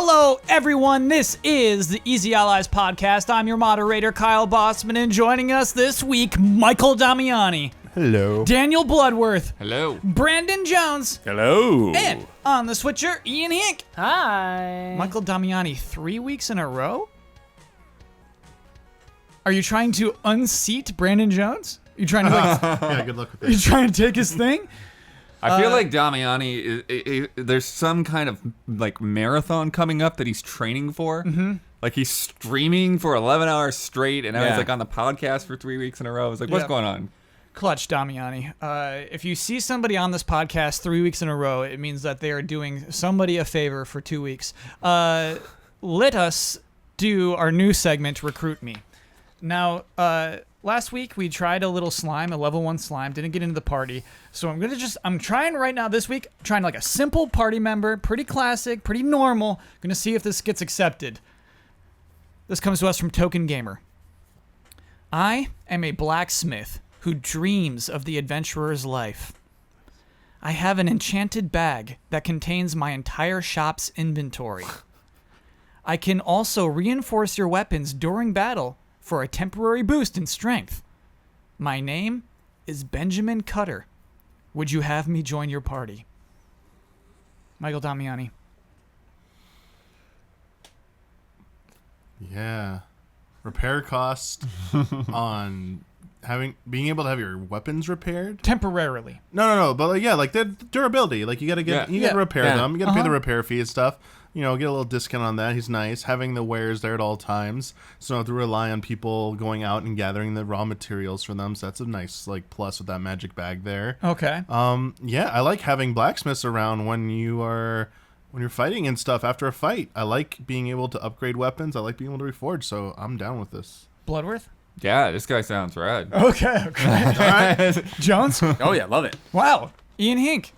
Hello, everyone. This is the Easy Allies podcast. I'm your moderator, Kyle Bossman, and joining us this week, Michael Damiani. Hello. Daniel Bloodworth. Hello. Brandon Jones. Hello. And on the switcher, Ian Hink. Hi. Michael Damiani, 3 weeks in a row? Are you trying to unseat Brandon Jones? Are you trying to Yeah, good luck with Are you this. trying to take his thing? I feel like Damiani, there's some kind of like marathon coming up that he's training for. Mm-hmm. Like he's streaming for 11 hours straight, and I was like on the podcast for 3 weeks in a row. I was like, what's going on? Clutch, Damiani. If you see somebody on this podcast 3 weeks in a row, it means that they are doing somebody a favor for 2 weeks. Let us do our new segment, Recruit Me. Now, last week we tried a little slime, a level 1 slime, didn't get into the party. So I'm trying right now this week, trying like a simple party member, pretty classic, pretty normal. Gonna see if this gets accepted. This comes to us from Token Gamer. I am a blacksmith who dreams of the adventurer's life. I have an enchanted bag that contains my entire shop's inventory. I can also reinforce your weapons during battle for a temporary boost in strength. My name is Benjamin Cutter. Would you have me join your party? Michael Damiani. Yeah. Repair cost on being able to have your weapons repaired? Temporarily. No. But like the durability. Like you gotta repair them. You gotta pay the repair fee and stuff. You know, get a little discount on that. He's nice. Having the wares there at all times, so you don't have to rely on people going out and gathering the raw materials for them. So that's a nice like plus with that magic bag there. Okay. Yeah, I like having blacksmiths around when you're fighting and stuff after a fight. I like being able to upgrade weapons. I like being able to reforge. So I'm down with this. Bloodworth? Yeah, this guy sounds rad. Okay. All right. Jones? Oh yeah, love it. Wow. Ian Hink.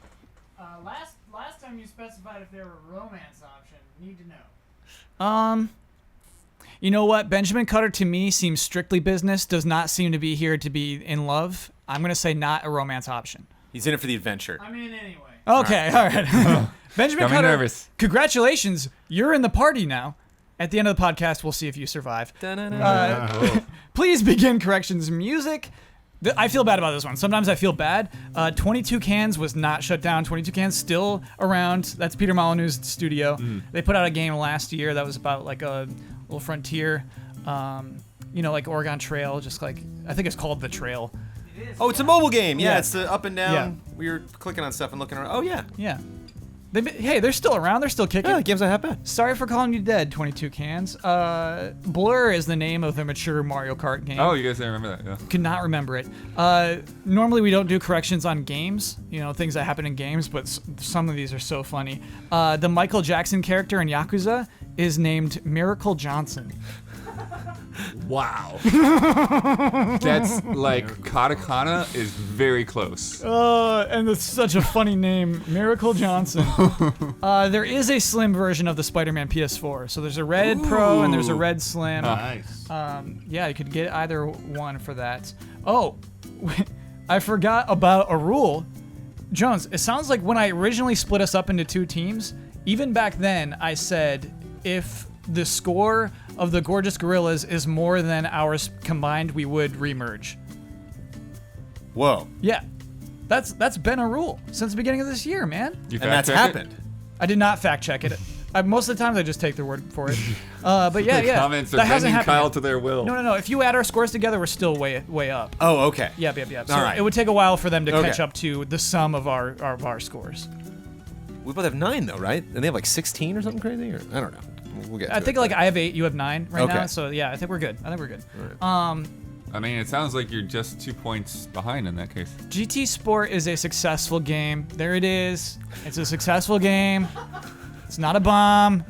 Last time you specified if there were a romance option. Need to know. You know what? Benjamin Cutter to me seems strictly business. Does not seem to be here to be in love. I'm gonna say not a romance option. He's in it for the adventure. I'm in anyway. Okay. All right. Benjamin Got me Cutter. nervous. Congratulations. You're in the party now. At the end of the podcast, we'll see if you survive. Please begin corrections music. I feel bad about this one. Sometimes I feel bad. 22 Cans was not shut down. 22 Cans still around. That's Peter Molyneux's studio. They put out a game last year that was about like a little frontier, like Oregon Trail. Just like I think it's called The Trail. Oh, it's a mobile game. Yeah, Yeah. it's the up and down. Yeah. We were clicking on stuff and looking around. Oh yeah. Yeah. They're still around. They're still kicking. Yeah, the game's not half bad. Sorry for calling you dead, 22 Cans. Blur is the name of the mature Mario Kart game. Oh, you guys didn't remember that, yeah. Could not remember it. Normally we don't do corrections on games, things that happen in games, but some of these are so funny. The Michael Jackson character in Yakuza is named Miracle Johnson. Wow. That's like katakana is very close. And it's such a funny name, Miracle Johnson. There is a slim version of the Spider-Man PS4. So there's a red Pro and there's a red slim. Nice. Yeah, you could get either one for that. Oh, I forgot about a rule. Jones, it sounds like when I originally split us up into 2 teams, even back then I said if the score of the Gorgeous Gorillas is more than ours combined, we would remerge. Whoa. Yeah. That's been a rule since the beginning of this year, man. You And that's fact check it? happened. I did not fact check it. Most of the times I just take their word for it. But yeah. Comments are that hasn't bending happened Kyle yet. to their will. No. If you add our scores together, we're still way up. Oh, okay. Yep. So All right. it would take a while for them to Okay. catch up to the sum of our scores. We both have 9 though, right? And they have like 16 or something crazy, or I don't know. We'll get. I to think it, like but- I have 8, you have 9 right Okay. now. So yeah, I think we're good. I mean, it sounds like you're just 2 points behind in that case. GT Sport is a successful game. There it is. It's a successful game. It's not a bomb.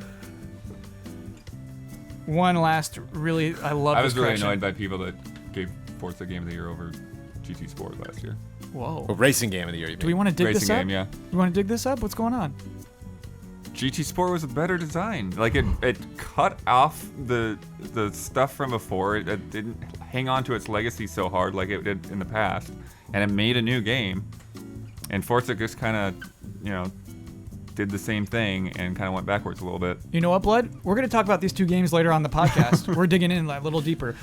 One last really, I love I this was really correction. annoyed by people that gave Forza Game of the Year over GT Sport last year. Whoa. Oh, racing game of the year. You Do we want to dig Racing this up? game, yeah. You want to dig this up? What's going on? GT Sport was a better design. Like it cut off the stuff from before. It didn't hang on to its legacy so hard like it did in the past, and it made a new game. And Forza just kind of, did the same thing and kind of went backwards a little bit. You know what, Blood? We're going to talk about these two games later on the podcast. We're digging in a little deeper.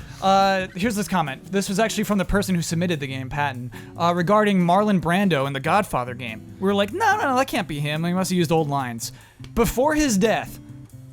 Here's this comment. This was actually from the person who submitted the game, Patton, regarding Marlon Brando in the Godfather game. We were like, no, that can't be him. He must have used old lines. Before his death,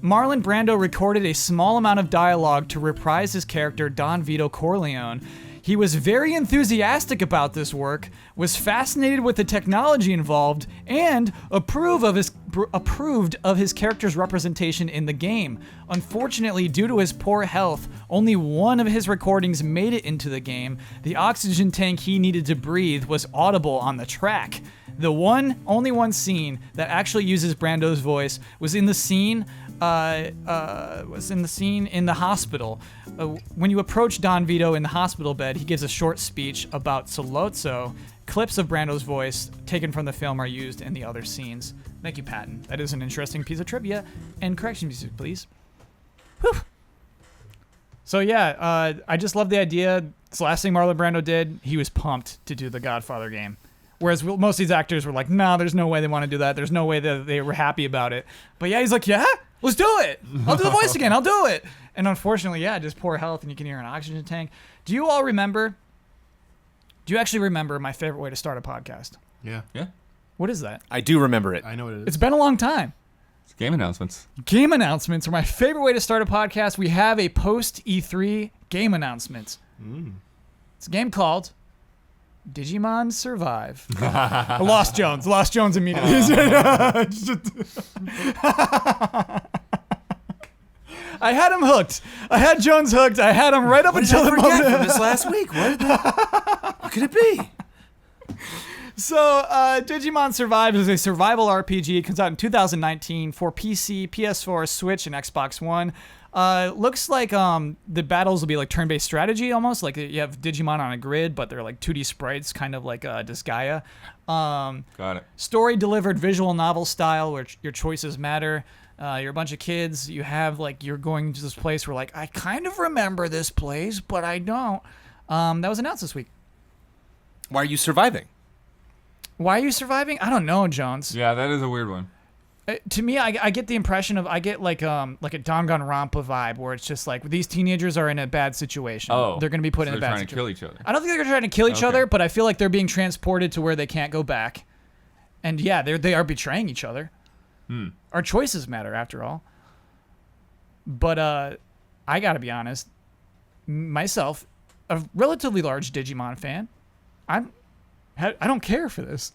Marlon Brando recorded a small amount of dialogue to reprise his character Don Vito Corleone. He was very enthusiastic about this work, was fascinated with the technology involved, and approved of his character's representation in the game. Unfortunately, due to his poor health, only one of his recordings made it into the game. The oxygen tank he needed to breathe was audible on the track. The only one scene that actually uses Brando's voice was in the scene in the hospital. When you approach Don Vito in the hospital bed, he gives a short speech about Sollozzo. Clips of Brando's voice taken from the film are used in the other scenes. Thank you, Patton. That is an interesting piece of trivia. And correction music, please. Whew. So yeah, I just love the idea. It's the last thing Marlon Brando did. He was pumped to do the Godfather game. Whereas most of these actors were like, nah, there's no way they want to do that. There's no way that they were happy about it. But yeah, he's like, yeah, let's do it. I'll do the voice again. I'll do it. And unfortunately, yeah, just poor health, and you can hear an oxygen tank. Do you actually remember my favorite way to start a podcast? Yeah. What is that? I do remember it. I know what it is. It's been a long time. It's game announcements. Game announcements are my favorite way to start a podcast. We have a post-E3 game announcement. It's a game called Digimon Survive. Lost Jones immediately. I had him hooked. I had Jones hooked. I had him right up until the moment. From this last week? What could it be? So, Digimon Survive is a survival RPG. It comes out in 2019 for PC, PS4, Switch, and Xbox One. Looks like the battles will be like turn-based strategy almost. Like you have Digimon on a grid, but they're like 2D sprites, kind of like Disgaea. Got it. Story delivered visual novel style where your choices matter. You're a bunch of kids. You have like you're going to this place where like I kind of remember this place, but I don't. That was announced this week. Why are you surviving? Why are you surviving? I don't know, Jones. Yeah, that is a weird one. To me, I get the impression of I get like a Danganronpa vibe where it's just like these teenagers are in a bad situation. Oh, they're going to be put in a bad situation. They're trying to kill each other. I don't think they're trying to kill each other, but I feel like they're being transported to where they can't go back. And yeah, they are betraying each other. Our choices matter after all. But I got to be honest, myself, a relatively large Digimon fan, I don't care for this.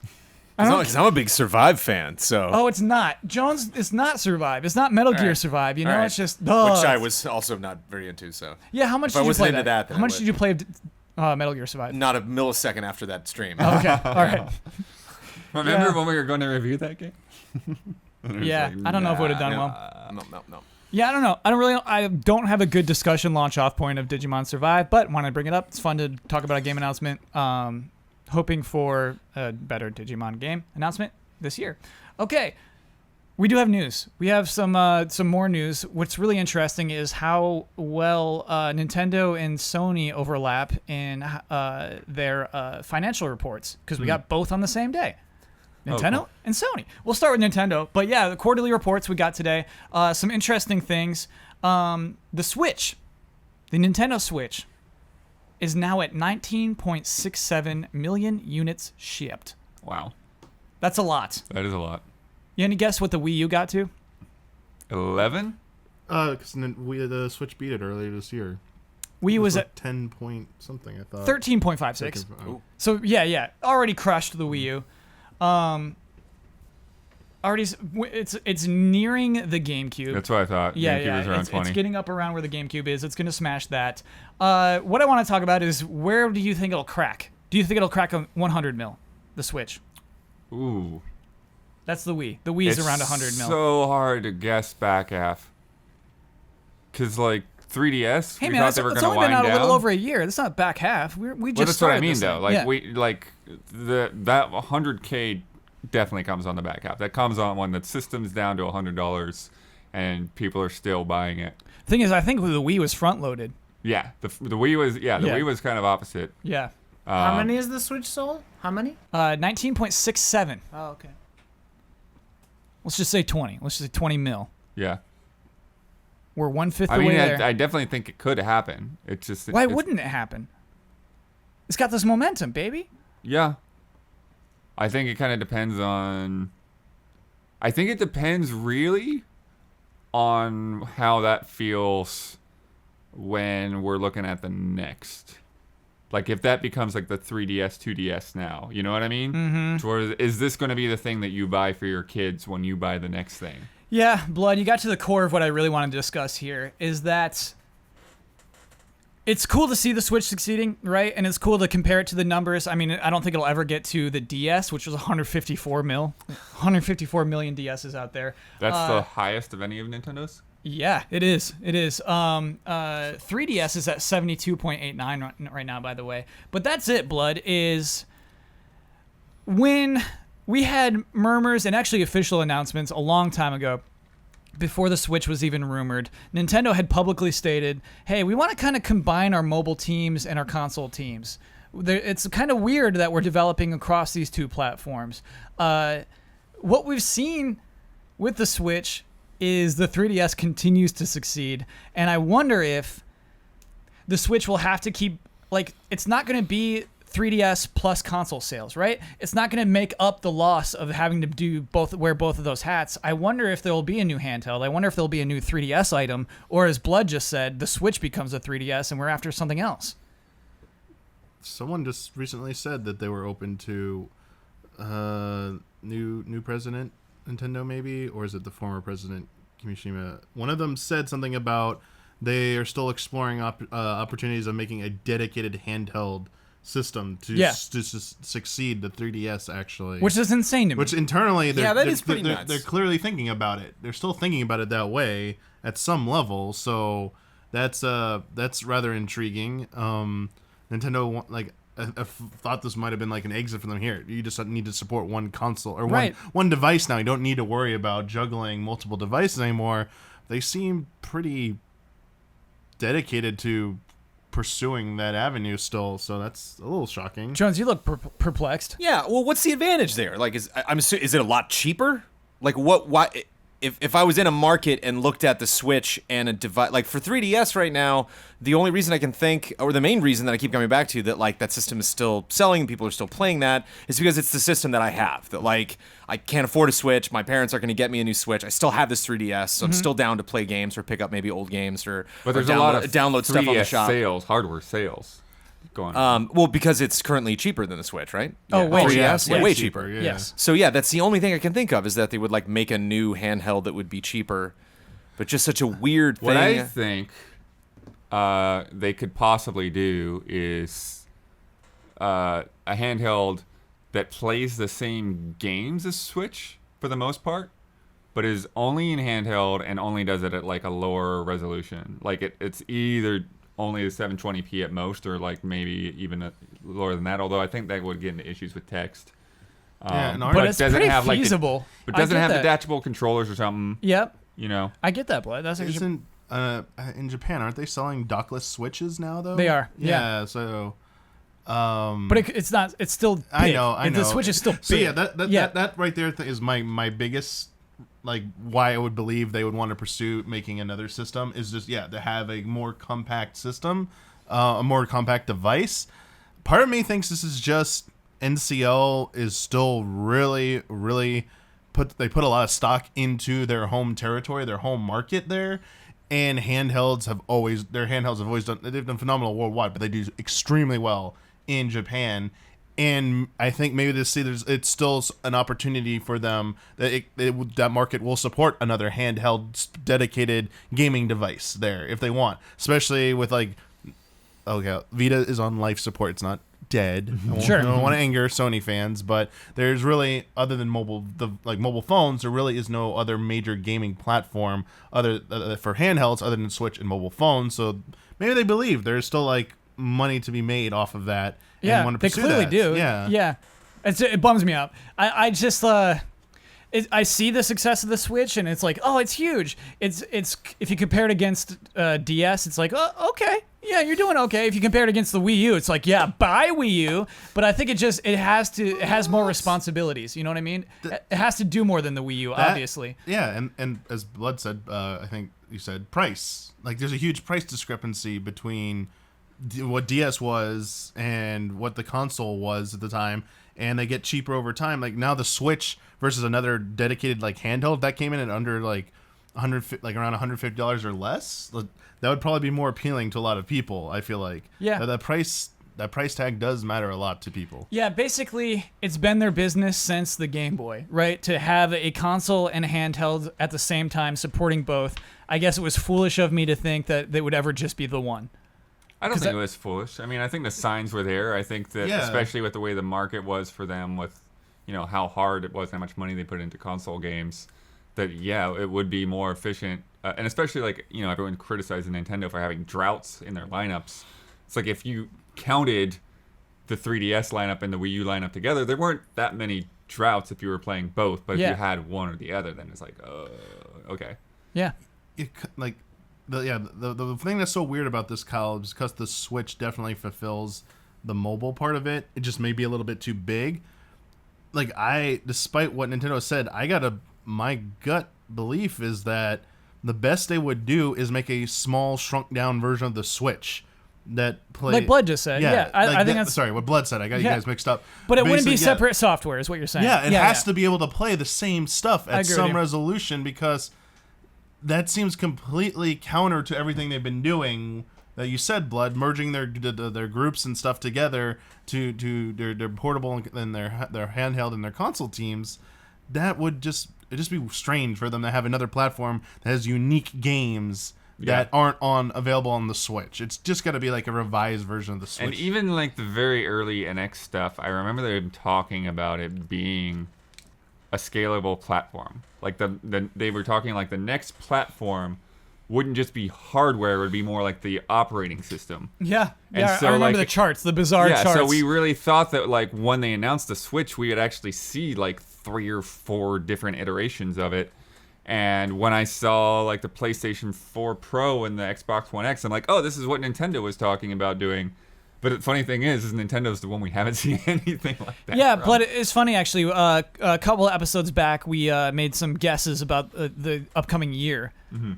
Because I'm a big Survive fan, so... Oh, it's not. Jones, it's not Survive. It's not Metal Gear Survive. You know, right. It's just... Which I was also not very into, so... Yeah, how much did you play that? How much did you play Metal Gear Survive? Not a millisecond after that stream. Okay, all right. Remember when we were going to review that game? Yeah, I don't know if it would have done well. No. Yeah, I don't know. I don't have a good discussion launch off point of Digimon Survive, but want to bring it up. It's fun to talk about a game announcement. Hoping for a better Digimon game announcement this year. Okay, we do have news. We have some more news. What's really interesting is how well Nintendo and Sony overlap in their financial reports, because we got both on the same day. Nintendo and Sony. We'll start with Nintendo, but yeah, the quarterly reports we got today. Some interesting things. The Switch, the Nintendo Switch, is now at 19.67 million units shipped. Wow. That's a lot. That is a lot. You any guess what the Wii U got to? 11? Because the Switch beat it earlier this year. Wii U was like at 10 point something, I thought. 13.56. Oh. So yeah, already crushed the Wii U. It's nearing the GameCube. That's what I thought. GameCube was around 20. It's getting up around where the GameCube is. It's going to smash that. What I want to talk about is where do you think it'll crack? Do you think it'll crack a 100 mil, the Switch? Ooh. That's the Wii. The Wii is around 100 mil. So hard to guess back half. Because, like, 3DS, hey, we man, thought they were going to wind only been out down. a little over a year. That's not back half. We just that's what I mean, this though. thing. Like, Yeah. that 100K definitely comes on the back half. That comes on when the system's down to $100 and people are still buying it. The thing is, I think the Wii was front loaded. Yeah, the Wii was Wii was kind of opposite. Yeah. How many is the Switch sold? How many? 19.67. Oh, okay. Let's just say 20. Let's just say 20 mil. Yeah. We're 1/5 the way there. I definitely think it could happen. It's just why wouldn't it happen? It's got this momentum, baby. Yeah. I think it kind of depends on. I think it depends really on how that feels when we're looking at the next. Like if that becomes like the 3DS, 2DS now, you know what I mean? Mm-hmm. Or is this going to be the thing that you buy for your kids when you buy the next thing? Yeah, Blood, you got to the core of what I really want to discuss here, is that it's cool to see the Switch succeeding, right? And it's cool to compare it to the numbers. I mean, I don't think it'll ever get to the DS, which was 154 mil. 154 million DSs out there. That's the highest of any of Nintendo's? Yeah, it is. It is. 3DS is at 72.89 right now, by the way. But that's it, Blood, is when we had murmurs and actually official announcements a long time ago, before the Switch was even rumored, Nintendo had publicly stated, hey, we want to kind of combine our mobile teams and our console teams. It's kind of weird that we're developing across these two platforms. What we've seen with the Switch is the 3DS continues to succeed, and I wonder if the Switch will have to keep, like, it's not going to be 3DS plus console sales, right? It's not going to make up the loss of having to wear both of those hats. I wonder if there will be a new handheld. I wonder if there'll be a new 3DS item, or as Blood just said, the Switch becomes a 3DS and we're after something else. Someone just recently said that they were open to new president Nintendo, maybe, or is it the former president Kimishima? One of them said something about they are still exploring opportunities of making a dedicated handheld system to succeed the 3DS, actually, which is insane to me. Which internally, that is pretty nuts. They're clearly thinking about it. They're still thinking about it that way at some level. So that's rather intriguing. Nintendo, like, I thought this might have been like an exit for them. Here, you just need to support one console or one device now. You don't need to worry about juggling multiple devices anymore. They seem pretty dedicated to pursuing that avenue still, so that's a little shocking. Jones, you look perplexed. Yeah, well, what's the advantage there? Like, is it a lot cheaper? Like, why? If I was in a market and looked at the Switch and a device, like for 3DS right now, the only reason I can think, or the main reason that I keep coming back to, that like that system is still selling, people are still playing that, is because it's the system that I have. That like I can't afford a Switch, my parents are going to get me a new Switch. I still have this 3DS, so I'm still down to play games or pick up maybe old games but there's a lot of download stuff on the shop. Hardware sales. Going on. Well, because it's currently cheaper than the Switch, right? Oh, way cheaper. Yeah, way cheaper. Yeah. Yes. So yeah, that's the only thing I can think of, is that they would like make a new handheld that would be cheaper, but just such a weird thing. What I think they could possibly do is a handheld that plays the same games as Switch for the most part, but is only in handheld and only does it at like a lower resolution. Like it's either only a 720p at most, or like maybe even lower than that. Although I think that would get into issues with text. But it's pretty feasible. But doesn't have detachable controllers or something. Yep. You know. I get that, Blood. That's actually... In Japan, aren't they selling dockless Switches now, though? They are. Yeah. So. But it's not. It's still big. I know. The Switch is still big. So yeah, that right there is my biggest, like, why I would believe they would want to pursue making another system is just to have a more compact system, a more compact device. Part of me thinks this is just NCL is still really put a lot of stock into their home territory, their home market there, and handhelds have always done phenomenal worldwide, but they do extremely well in Japan. And I think maybe it's still an opportunity for them that that market will support another handheld dedicated gaming device there if they want, especially with Vita is on life support. It's not dead. Sure. I don't want to anger Sony fans, but there's really, other than mobile phones, there really is no other major gaming platform for handhelds other than Switch and mobile phones. So maybe they believe there's still like money to be made off of that. Yeah, and want to they pursue clearly that. do. Yeah. It bums me out. I just I see the success of the Switch, and it's like, oh, it's huge. It's if you compare it against DS, it's like, oh, okay, yeah, you're doing okay. If you compare it against the Wii U, it's like, yeah, buy Wii U. But I think it has more responsibilities. You know what I mean? It has to do more than the Wii U, obviously. Yeah, and as Blood said, I think you said price. Like, there's a huge price discrepancy between what DS was and what the console was at the time, and they get cheaper over time. Like, now the Switch versus another dedicated like handheld that came in at under like around $150 or less, that would probably be more appealing to a lot of people. I feel like that price tag does matter a lot to people. Yeah, basically it's been their business since the Game Boy, right? To have a console and a handheld at the same time supporting both. I guess it was foolish of me to think that they would ever just be the one. I don't think it was foolish. I mean, I think the signs were there. I think that especially with the way the market was for them, with how hard it was, how much money they put into console games, that it would be more efficient. And especially like everyone criticizing Nintendo for having droughts in their lineups. It's like if you counted the 3DS lineup and the Wii U lineup together, there weren't that many droughts if you were playing both. But if you had one or the other, then it's like, okay. Yeah. The thing that's so weird about this, Kyle, is because the Switch definitely fulfills the mobile part of it. It just may be a little bit too big. Like, despite what Nintendo said, my gut belief is that the best they would do is make a small, shrunk down version of the Switch that play like Blood just said. Yeah, I think that's sorry. What Blood said, I got you guys mixed up. But it wouldn't be separate software, is what you're saying. Yeah, it has to be able to play the same stuff at some resolution, because that seems completely counter to everything they've been doing. That you said, Blood, merging their groups and stuff together to their portable and their handheld and their console teams. That would just be strange for them to have another platform that has unique games that aren't available on the Switch. It's just got to be like a revised version of the Switch. And even like the very early NX stuff, I remember them talking about it being a scalable platform. Like they were talking like the next platform wouldn't just be hardware; it would be more like the operating system. Yeah, and so, I remember the charts, the bizarre charts. So we really thought that like when they announced the Switch, we would actually see like 3 or 4 different iterations of it. And when I saw like the PlayStation 4 Pro and the Xbox One X, I'm like, oh, this is what Nintendo was talking about doing. But the funny thing is Nintendo's the one we haven't seen anything like that. Yeah, but it's funny actually. A couple of episodes back, we made some guesses about the upcoming year,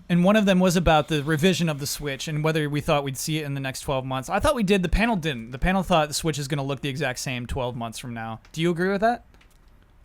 and one of them was about the revision of the Switch and whether we thought we'd see it in the next 12 months. I thought we did. The panel didn't. The panel thought the Switch is going to look the exact same 12 months from now. Do you agree with that?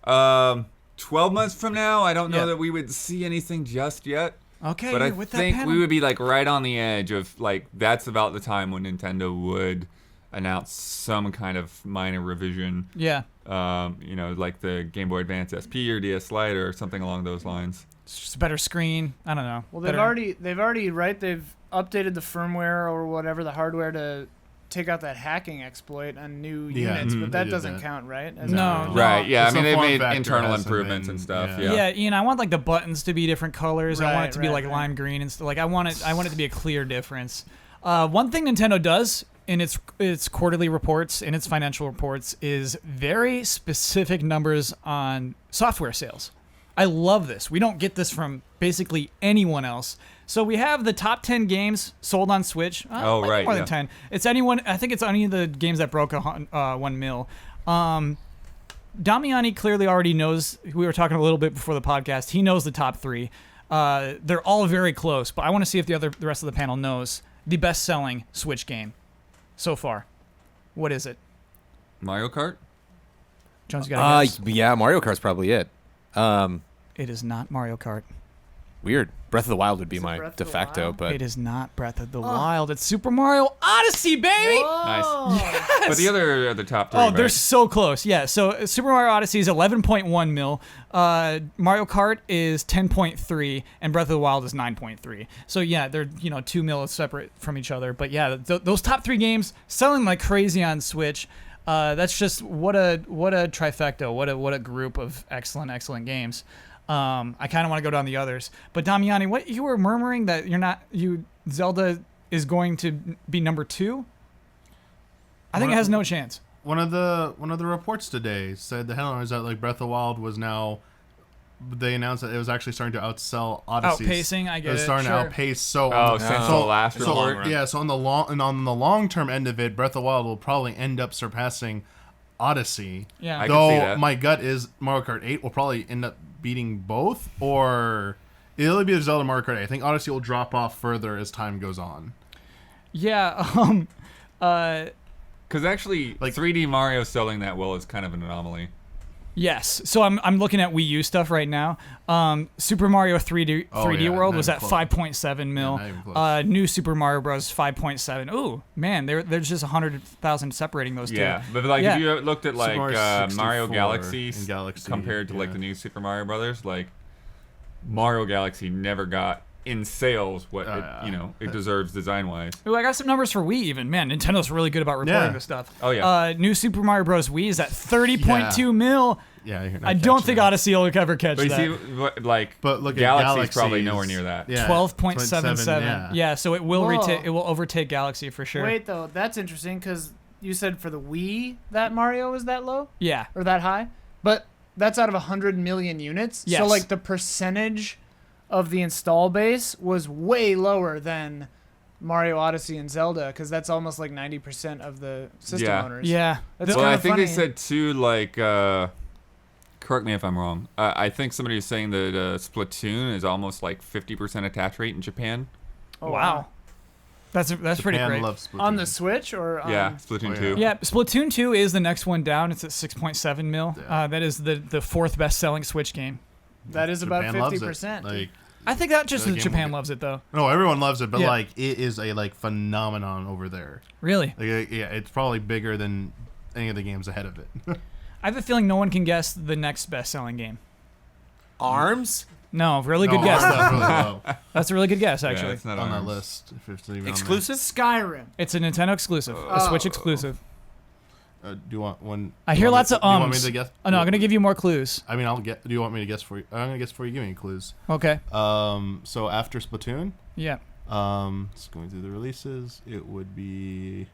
12 months from now, I don't know that we would see anything just yet. Okay, but I with think that we would be like right on the edge of like that's about the time when Nintendo would announce some kind of minor revision. Yeah. Like the Game Boy Advance SP or DS Lite or something along those lines. It's just a better screen. I don't know. Well, they've already right. They've updated the firmware or whatever, the hardware to take out that hacking exploit on new units, but that doesn't count, right? No. Right. Yeah. It's I mean, they've made factor internal hasn't improvements been- and stuff. yeah. Yeah. Yeah, I want like the buttons to be different colors. I want it to be Right, like right. lime green and stuff. Like I want it to be a clear difference. One thing Nintendo does in its quarterly reports, in its financial reports, is very specific numbers on software sales. I love this. We don't get this from basically anyone else. So we have the top 10 games sold on Switch. Right, more than 10. It's anyone. I think it's any of the games that broke 1 mil. Damiani clearly already knows. We were talking a little bit before the podcast. He knows the top 3. They're all very close, but I want to see if the rest of the panel knows the best-selling Switch game so far. What is it? Mario Kart? Jones, you got a guess? Yeah, Mario Kart's probably it. It is not Mario Kart. Weird. Breath of the Wild would be Is it my Breath of de the facto, Wild? but It is not Breath of the Wild. It's Super Mario Odyssey, baby! Nice. Oh. But the other are the top 3. Oh, right? they're so close. Yeah, so Super Mario Odyssey is 11.1 mil. Mario Kart is 10.3, and Breath of the Wild is 9.3. So yeah, they're 2 mil separate from each other. But yeah, those top 3 games selling like crazy on Switch. That's just what a trifecta. What a group of excellent games. I kind of want to go down the others, but Damiani, what you were murmuring that Zelda is going to be number 2? I think it has no chance. One of the reports today said the headline was that like Breath of the Wild was now they announced that it was actually starting to outsell Odyssey. Outpacing, I get it. It was starting to sure. outpace. So since the last report. Yeah, so on the long term end of it, Breath of the Wild will probably end up surpassing Odyssey. Yeah. I can see Though that. my gut is Mario Kart 8 will probably end up beating both, or it'll be the Zelda Mario Kart 8. I think Odyssey will drop off further as time goes on. Yeah. Because actually, 3D Mario selling that well is kind of an anomaly. Yes. So I'm looking at Wii U stuff right now. Super Mario 3D World was at 5.7 mil. not even close. New Super Mario Bros. 5.7. Ooh, man, there's just 100,000 separating those two. Yeah, but like if you looked at like Mario Mario 64 Galaxy, and Galaxy, compared to like yeah. the new Super Mario Brothers, like Mario Galaxy never got in sales what it deserves design wise. Ooh, I got some numbers for Wii even. Man, Nintendo's really good about reporting Yeah. this stuff. Oh, yeah. New Super Mario Bros. Wii is at 30.2 mil. Yeah, you're not I don't think catching that. Odyssey will ever catch But you that. see, like But look at Galaxy's probably Galaxy's- nowhere near that. Yeah, 12.77. Yeah, so it will Whoa. it will overtake Galaxy for sure. Wait, though, that's interesting because you said for the Wii that Mario was that low Yeah. or that high, but that's out of 100 million units. Yes. So like the percentage of the install base was way lower than Mario Odyssey and Zelda because that's almost like 90% of the system Yeah. owners. Yeah. That's Well, kinda I think funny. they said too, like, correct me if I'm wrong. I think somebody was saying that Splatoon is almost like 50% attach rate in Japan. Oh, Wow. That's pretty Japan great. loves Splatoon. On the Switch or on... Yeah, Splatoon Oh, yeah. 2. Yeah, Splatoon 2 is the next one down. It's at 6.7 mil. Yeah. That is the fourth best-selling Switch game. That is about Japan loves it. 50%. Like, I think that just The game Japan will loves it though. no, everyone loves it, but Yeah. like it is a phenomenon over there. Really, Like, yeah, it's probably bigger than any of the games ahead of it. I have a feeling no one can guess the next best-selling game. ARMS? No, really good No, guess. that's though. really low That's a really good guess, Yeah, actually. it's not on that ours. list. If it's even on there. Exclusive? Skyrim. It's a Nintendo exclusive, a Switch exclusive. Do you want one? I do you hear want lots me, of do you want me ums. to guess? Oh no, I'm gonna give you more clues. I mean, I'll get. Do you want me to guess for you? I'm gonna guess for you. Give me clues. Okay. So after Splatoon, Yeah. just going through the releases, it would be.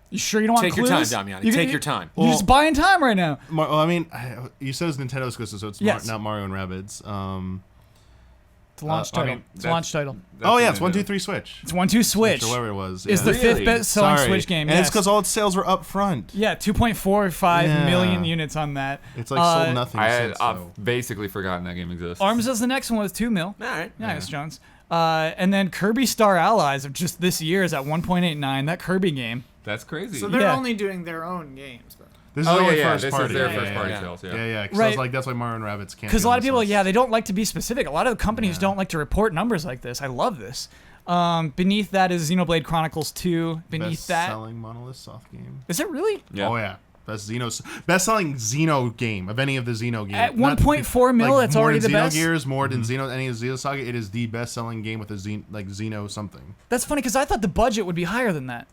You sure you don't want Take your clues? time, Damiani. You- Take you- your time. You're just buying time right now. Well, I mean, you said it's Nintendo exclusive, so it's Yes. not Mario and Rabbids. It's a launch I title. mean, It's a launch title. Oh yeah, it's Nintendo. 1, 2, 3 Switch. It's 1-2 Switch. Or whatever it was. It's yeah. the fifth Really? best-selling Sorry. Switch game. And Yes. it's because all its sales were up front. Yeah, 2.45 Yeah. million units on that. It's like sold nothing I had since. So. basically forgotten that game exists. ARMS is the next one with 2 mil. All right. Nice, Jones. And then Kirby Star Allies of just this year is at 1.89. That Kirby game. That's crazy. So they're Yeah. only doing their own games, though. This is oh only yeah, first this party. is their Yeah, first yeah, party yeah. sales. Yeah. Yeah. Cause Right. I was like, that's why Mario and Rabbids can't. Because a be lot on of people, this yeah, list. they don't like to be specific. A lot of the companies Yeah. don't like to report numbers like this. I love this. Beneath that is Xenoblade Chronicles 2. Beneath that, Best-selling Monolith soft game. is it really? Yeah. Oh yeah. Best-selling Xeno game of any of the Xeno games. At 1.4 mil, that's more already than the Xenogears, best? Gears, more than Xeno, any of Xeno Saga. It is the best-selling game with a Xeno something. That's funny because I thought the budget would be higher than that.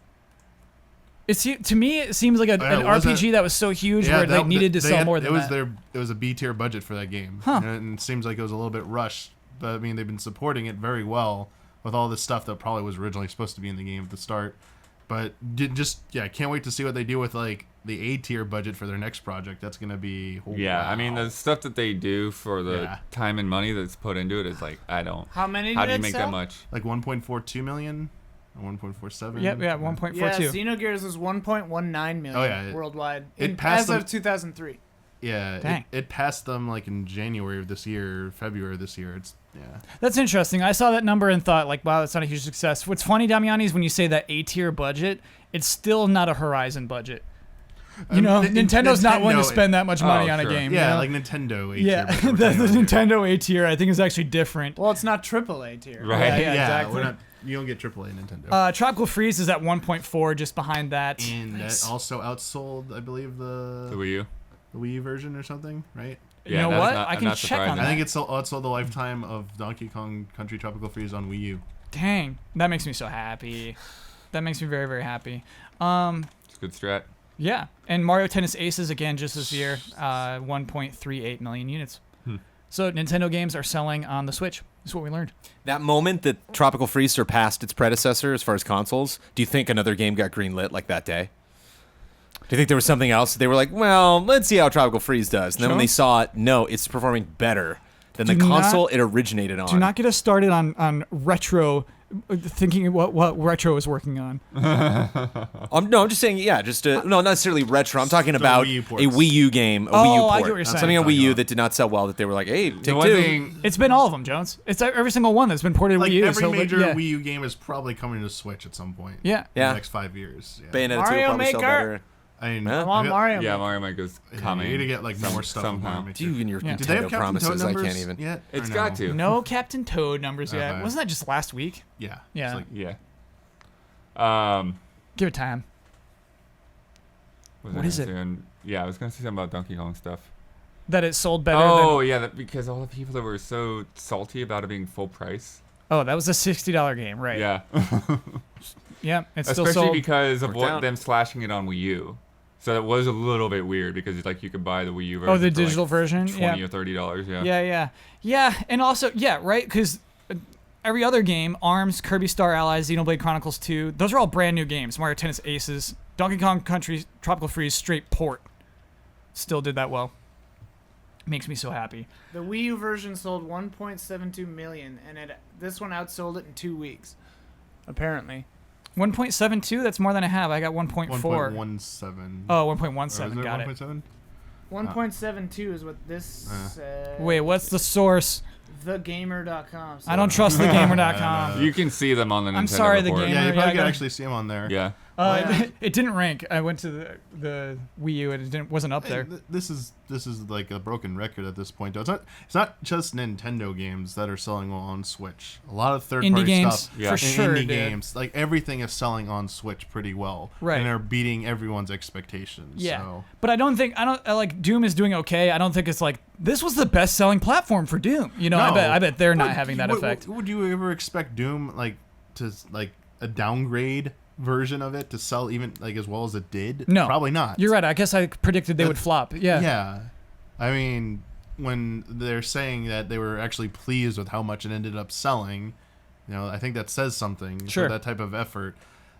To me, it seems like an it wasn't- RPG that was so huge where they needed to sell more than that. It was a B-tier budget for that game. Huh. And it seems like it was a little bit rushed. But I mean, they've been supporting it very well with all this stuff that probably was originally supposed to be in the game at the start. But I can't wait to see what they do with like the A-tier budget for their next project. That's gonna be Yeah, I mean wow. the stuff that they do for the Yeah. time and money that's put into it is like I don't. How many How do you did it make sell? that much? like 1.42 million, or 1.47. Yep, yeah, 1.42. Yeah, Xenogears was 1.19 million Oh, yeah, worldwide it passed as them- of 2003. Yeah, Dang. it passed them like in January of this year, February of this year. It's That's interesting. I saw that number and thought, like, wow, that's not a huge success. What's funny, Damiani, is when you say that A-tier budget, it's still not a Horizon budget. You know, Nintendo's not willing to Nintendo- spend that much money on a sure. game. Yeah, you know? like Nintendo A-tier. yeah, budget we're the talking about here. Nintendo A-tier, I think, is actually different. Well, it's not AAA tier. Right. Yeah, Yeah, exactly. we're not. You don't get AAA Nintendo. Tropical Freeze is at 1.4, just behind that. And that also outsold, I believe, The the Wii U. Wii U version or something, right? You know that's what? not- I I'm can not check on surprised. that. I think it's outsold the lifetime of Donkey Kong Country Tropical Freeze on Wii U. Dang, that makes me so happy. That makes me very, very happy. It's a good strat. Yeah, and Mario Tennis Aces again just this year, 1.38 million units. So Nintendo games are selling on the Switch. That's what we learned. That moment that Tropical Freeze surpassed its predecessor as far as consoles, do you think another game got greenlit like that day? Do you think there was something else? They were like, well, let's see how Tropical Freeze does. And then when they saw it, no, it's performing better than the console it originated on. Do not get us started on retro, thinking what retro is working on. No, I'm just saying, no, not necessarily retro. I'm talking about a Wii U game, a Wii U port. I get what you're saying. Something on Wii U that did not sell well that they were like, hey, take two. It's been all of them, Jones. It's every single one that's been ported to Wii U. Every major Wii U game is probably coming to Switch at some point. Yeah. In the next 5 years. Yeah. Bayonetta 2 Mario probably sell Maker. better. I mean, Mario. Yeah, Mario Maker's coming. You need to get like more stuff. Somehow. You and your Did they have Nintendo Captain promises, Toad I numbers can't even. yet? It's Or got to. No Captain Toad numbers yet. Okay. Wasn't that just last week? Yeah. Yeah. It's like, Yeah. Give it time. What is it? Yeah, I was gonna say something about Donkey Kong stuff. That it sold better yeah, because all the people that were so salty about it being full price. Oh, that was a $60 game, right? Yeah. Yeah, it's still Especially sold. because of Worked out. them slashing it on Wii U. So it was a little bit weird because it's like you could buy the Wii U version. Oh, the for digital like version? $20 Yeah. or $30. Yeah. Yeah, and also, right? Because every other game, ARMS, Kirby Star Allies, Xenoblade Chronicles 2, those are all brand new games. Mario Tennis Aces, Donkey Kong Country, Tropical Freeze, straight port. Still did that well. Makes me so happy. The Wii U version sold 1.72 million, and this one outsold it in 2 weeks. Apparently. 1.72? That's more than I have. I got 1.4. 1.17. Oh, Or 1.17. is there Got it. 1.7? 1.72 is what this said. Wait, what's the source? TheGamer.com. I don't trust thegamer.com. You can see them on the Nintendo I'm sorry, the report. game- Yeah, you Yeah, I probably can got- actually see them on there. Yeah. It didn't rank. I went to the Wii U and it wasn't up Hey, there. This is like a broken record at this point. Though. It's not just Nintendo games that are selling well on Switch. A lot of third Indie party games, stuff, Yeah. for and sure. indie dude. games, like everything is selling on Switch pretty well, Right. And they're beating everyone's expectations. Yeah, So. but I like Doom is doing okay. I don't think it's like this was the best selling platform for Doom. You know, No. I bet they're not having that Would- effect. Would you ever expect Doom to a downgrade version of it to sell even as well as it did? No, probably not. You're right. I guess I predicted they would flop. Yeah. Yeah. I mean, when they're saying that they were actually pleased with how much it ended up selling, I think that says something Sure. for that type of effort.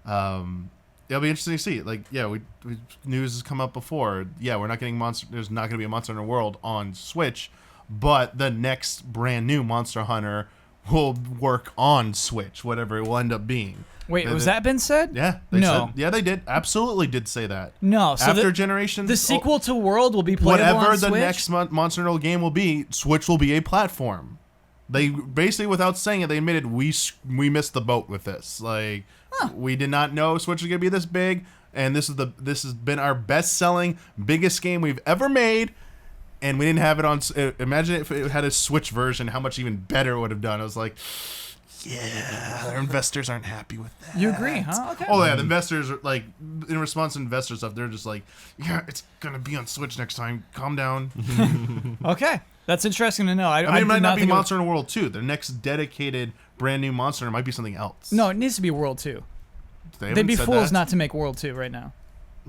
It'll be interesting to see. News has come up before. Yeah, we're not getting there's not going to be a Monster Hunter World on Switch, but the next brand new Monster Hunter will work on Switch, whatever it will end up being. Wait, was that been said? Yeah. No. They did. Absolutely did say that. No. So After Generations, the sequel to World will be playable whatever on the Switch? next Monster Hunter game will be, Switch will be a platform. They basically, without saying it, they admitted we missed the boat with this. We did not know Switch was gonna be this big, and this has been our best selling, biggest game we've ever made, and we didn't have it on. Imagine if it had a Switch version, how much even better it would have done. I was like, yeah, our investors aren't happy with that. You agree, huh? Okay. Oh yeah, the investors are in response to investor stuff, they're just like, yeah, it's gonna be on Switch next time. Calm down. Okay. That's interesting to know. I mean, it did might not be think it Monster Hunter World 2. Their next dedicated brand new Monster Hunter might be something else. No, it needs to be World 2. They They'd be haven't said fools that. not to make World 2 right now.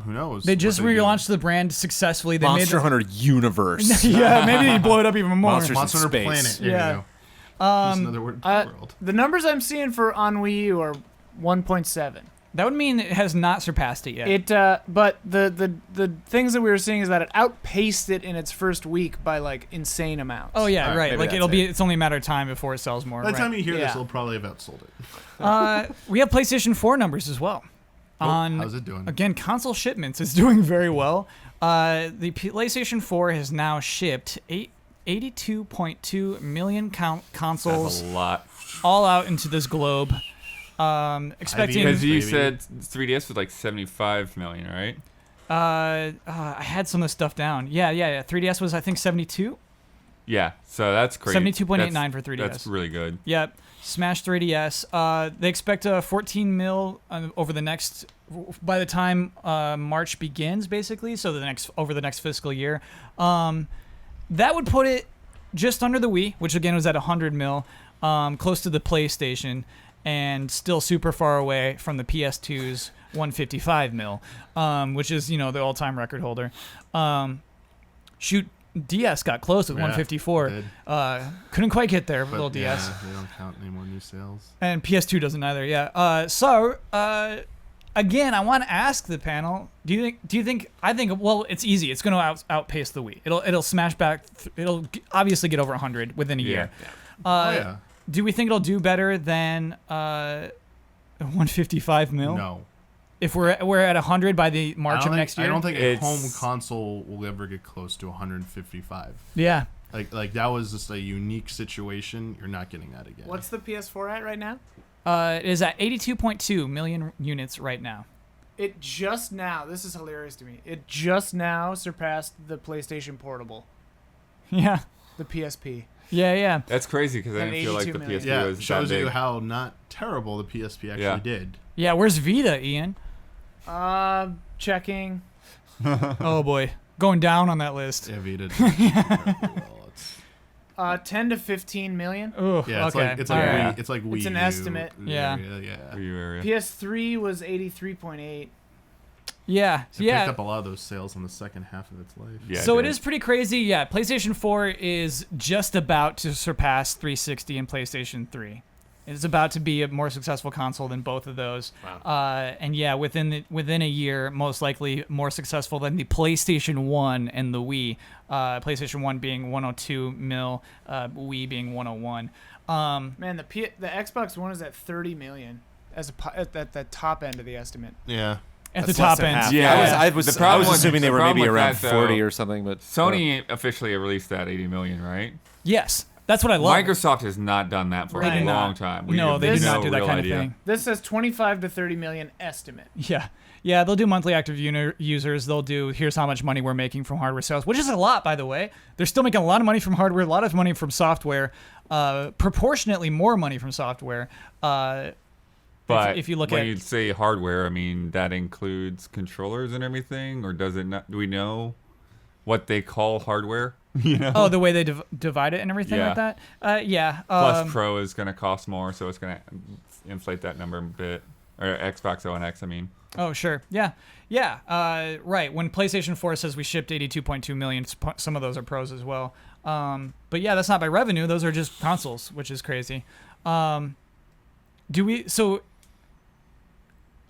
Who knows? They just what they do. relaunched the brand successfully. They Monster made Hunter Universe. Yeah, maybe they blow it up even more. Monsters Monster Hunter Space. Planet. There Yeah. you go. Just another word for world. The numbers I'm seeing for on Wii U are 1.7. That would mean it has not surpassed it yet. But the things that we were seeing is that it outpaced it in its first week by insane amounts. Oh yeah, All right, right. maybe Like that's it's only a matter of time before it sells more. By the right. time you hear this, Yeah. it'll probably have outsold it. We have PlayStation 4 numbers as well. How's it doing? Again, console shipments is doing very well. The PlayStation 4 has now shipped 82.2 million consoles That's a lot. all out into this globe. Expecting. Because you Baby. said 3DS was like 75 million, right? I had some of the stuff down. Yeah. 3DS was I think 72. Yeah, so that's crazy. 72.89 for 3DS. That's really good. Yep. Smash 3DS. They expect a 14 mil over the next, by the time March begins, basically. So over the next fiscal year, that would put it just under the Wii, which again was at 100 mil, close to the PlayStation, and still super far away from the PS2's 155 mil, which is the all-time record holder. DS got close with Yeah, 154. it did. Couldn't quite get there, But little DS. yeah, they don't count any more new sales. And PS2 doesn't either, yeah. So, again, I want to ask the panel. Do you think? I think. Well, it's easy. It's going to outpace the Wii. It'll smash back. It'll obviously get over 100 within a year. Yeah. Do we think it'll do better than 155 mil? No. If we're at 100 by the March of next year. I don't think a home console will ever get close to 155. Yeah. Like that was just a unique situation. You're not getting that again. What's the PS4 at right now? It is at 82.2 million units right now. It just now, this is hilarious to me, it just now surpassed the PlayStation Portable, Yeah. the PSP. Yeah. That's crazy because I And didn't feel like 82 the million. PSP Yeah, was it shows that you big. how not terrible the PSP actually did. Yeah, where's Vita, Ian? Checking. Oh boy. Going down on that list. Yeah, Vita did terribly well. It's, 10 to 15 million. Oh, yeah, it's okay. like All right. Wii. It's like Wii. It's an U estimate. Yeah. Yeah. Wii U area. PS3 was 83.8. Yeah. It picked up a lot of those sales in the second half of its life. Yeah, So it did. is pretty crazy. Yeah, PlayStation 4 is just about to surpass 360 and PlayStation 3. It's about to be a more successful console than both of those. Wow. And yeah, within a year, most likely more successful than the PlayStation 1 and the Wii. PlayStation 1 being 102 mil, Wii being 101. Man, the Xbox One is at 30 million at the top end of the estimate. Yeah. At That's the top less than end. half. Yeah. I was The problem with- assuming they the were problem maybe with around that, 40 though, or something, but Sony officially released that 80 million, right? Yes. That's what I love. Microsoft has not done that for They a do long not. time. No, they do no not do that real kind idea. of thing. This says 25 to 30 million estimate. Yeah, they'll do monthly active users. They'll do here's how much money we're making from hardware sales, which is a lot, by the way. They're still making a lot of money from hardware, a lot of money from software, proportionately more money from software. But if you look when at you say hardware, I mean that includes controllers and everything, or does it not? Do we know what they call hardware? You know. the way they divide it and everything like that. Yeah. Plus, Pro is going to cost more, so it's going to inflate that number a bit. Or Xbox One X, I mean. Oh, sure. Yeah. Right. When PlayStation 4 says we shipped 82.2 million, some of those are pros as well. But yeah, that's not by revenue. Those are just consoles, which is crazy.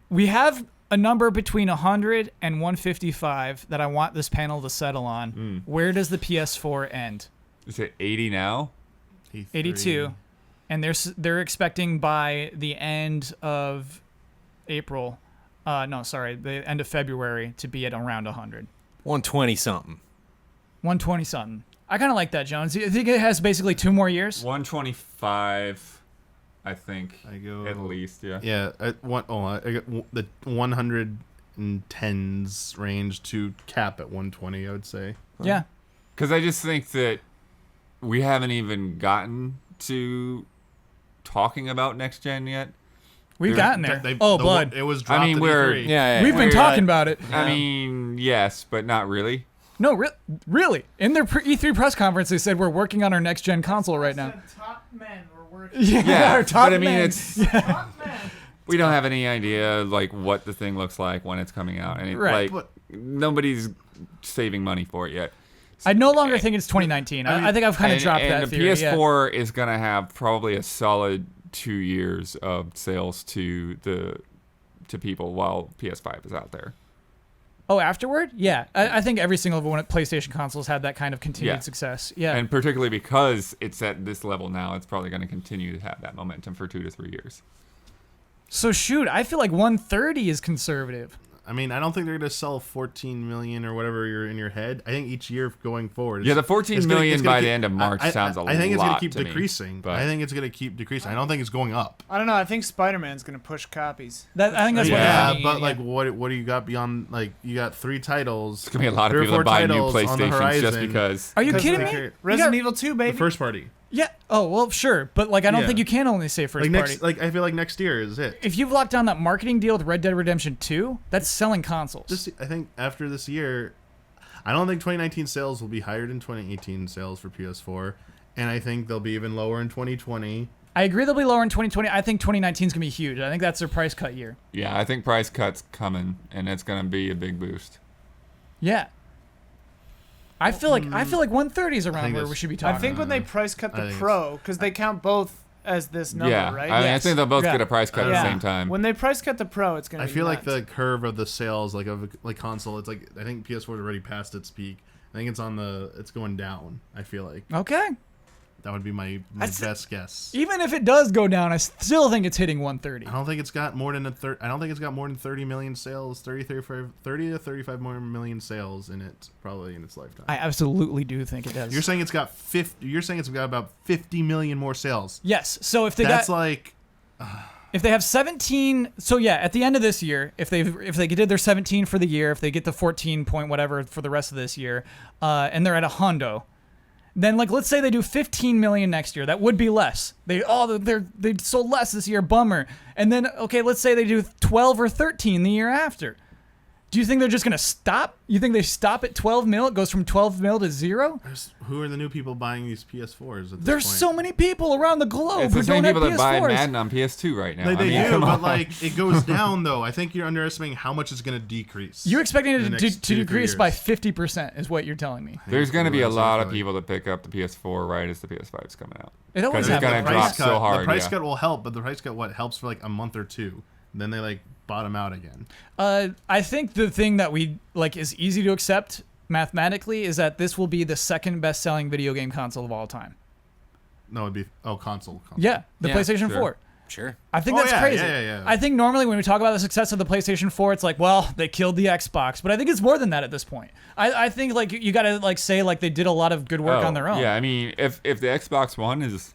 We have a number between 100 and 155 that I want this panel to settle on. Where does the PS4 end? Is it 80 now? 82. And they're expecting by the end of April, the end of February to be at around 100. 120 something. 120 something. I kind of like that, Jones. You think it has basically 2 more years? 125, I think. I go at least, yeah. Yeah, I got the 110s range to cap at 120. I would say. Yeah. Because I just think that we haven't even gotten to talking about next gen yet. We've gotten there. The blood. It was dropped. I mean, at we're E3. Yeah, We've been We're, talking about it. I mean, yes, but not really. No, really. In their E3 press conference, they said we're working on our next gen console right now. Top men were working. Yeah, our top but I mean, men. Top men. we don't have any idea like what the thing looks like when it's coming out, and Right. like nobody's saving money for it yet. I no longer think it's 2019. I think I've kind of dropped that and the theory. Yeah. PS4 is gonna have probably a solid 2 years of sales to people while PS5 is out there. Oh, afterward? Yeah. I think every single one of PlayStation consoles had that kind of continued Yeah. success. Yeah. And particularly because it's at this level now, it's probably going to continue to have that momentum for 2 to 3 years. So shoot, I feel like 130 is conservative. I mean, I don't think they're going to sell 14 million or whatever you're in your head. I think each year going forward. Yeah, the 14 million by the end of March sounds a lot I think it's going to keep to me, decreasing. but- I think it's going to keep decreasing. I don't think it's going up. I don't know. I think Spider-Man's going to push copies. I think that's what Yeah, happening. but like, what do you got beyond? Like, you got 3 titles. It's going to be a lot of 3 or people 4 that buy new titles on the PlayStations just horizon. because. Are you Because kidding they me? care- Resident Evil 2, baby. The first party. Yeah. Oh, well, sure. But like I don't Yeah. think you can only say first Like party. next, like I feel like next year is it. If you've locked down that marketing deal with Red Dead Redemption 2, that's selling consoles. Just I think after this year, I don't think 2019 sales will be higher than 2018 sales for PS4, and I think they'll be even lower in 2020. I agree they'll be lower in 2020. I think 2019 is going to be huge. I think that's their price cut year. Yeah, I think price cuts coming, and it's going to be a big boost. Yeah. I feel like 130 is around think where that's- we should be I talking. think when they price cut I the think Pro, because they count both as this number, right? I mean, I Yes. think they'll both Yeah. get a price cut at the same time. When they price cut the Pro, it's gonna. I be feel like nuts. the curve of the sales, like of like console, it's like I think PS4 is already past its peak. I think it's going down. I feel like Okay. that would be my best guess. Even if it does go down, I still think it's hitting 130. I don't think it's got more than I don't think it's got more than 30 million sales, 30 to 35 more million sales in it probably in its lifetime. I absolutely do think it does. You're saying it's got 50. You're saying it's got about 50 million more sales. Yes. So if they That's got like if they have 17, so yeah, at the end of this year, if they did their 17 for the year, if they get the 14 point whatever for the rest of this year, and they're at a hundo, then like let's say they do 15 million next year, that would be less. They sold less this year, bummer. And then okay, let's say they do 12 or 13 the year after. Do you think they're just gonna stop? You think they stop at 12 mil? It goes from 12 mil to 0? who are the new people buying these PS4s? At this There's point? so many people around the globe It's who the same don't have people that buy PS4s. Madden on PS2 right now. They I mean, do, come but on. like it goes down though. I think you're underestimating how much it's going to decrease. You're expecting in it the to next 2 to 3 decrease by years. 50%, is what you're telling me. There's going to be a Otherwise, lot I of feel people that pick up the PS4 right as the PS5 is coming out. It always Because it's happens. going to drop so hard. The price yeah. cut will help, but the price cut helps for like a month or two. Then they like bottom out again. I think the thing that we like is easy to accept mathematically is that this will be the second best-selling video game console of all time. No, it'd be console. Yeah, the Yeah, PlayStation sure. 4. Sure. I think Oh, that's yeah, crazy. yeah. I think normally when we talk about the success of the PlayStation 4, it's like, well, they killed the Xbox, but I think it's more than that at this point. I think like you got to like say like they did a lot of good work on their own. Yeah, I mean, if the Xbox One is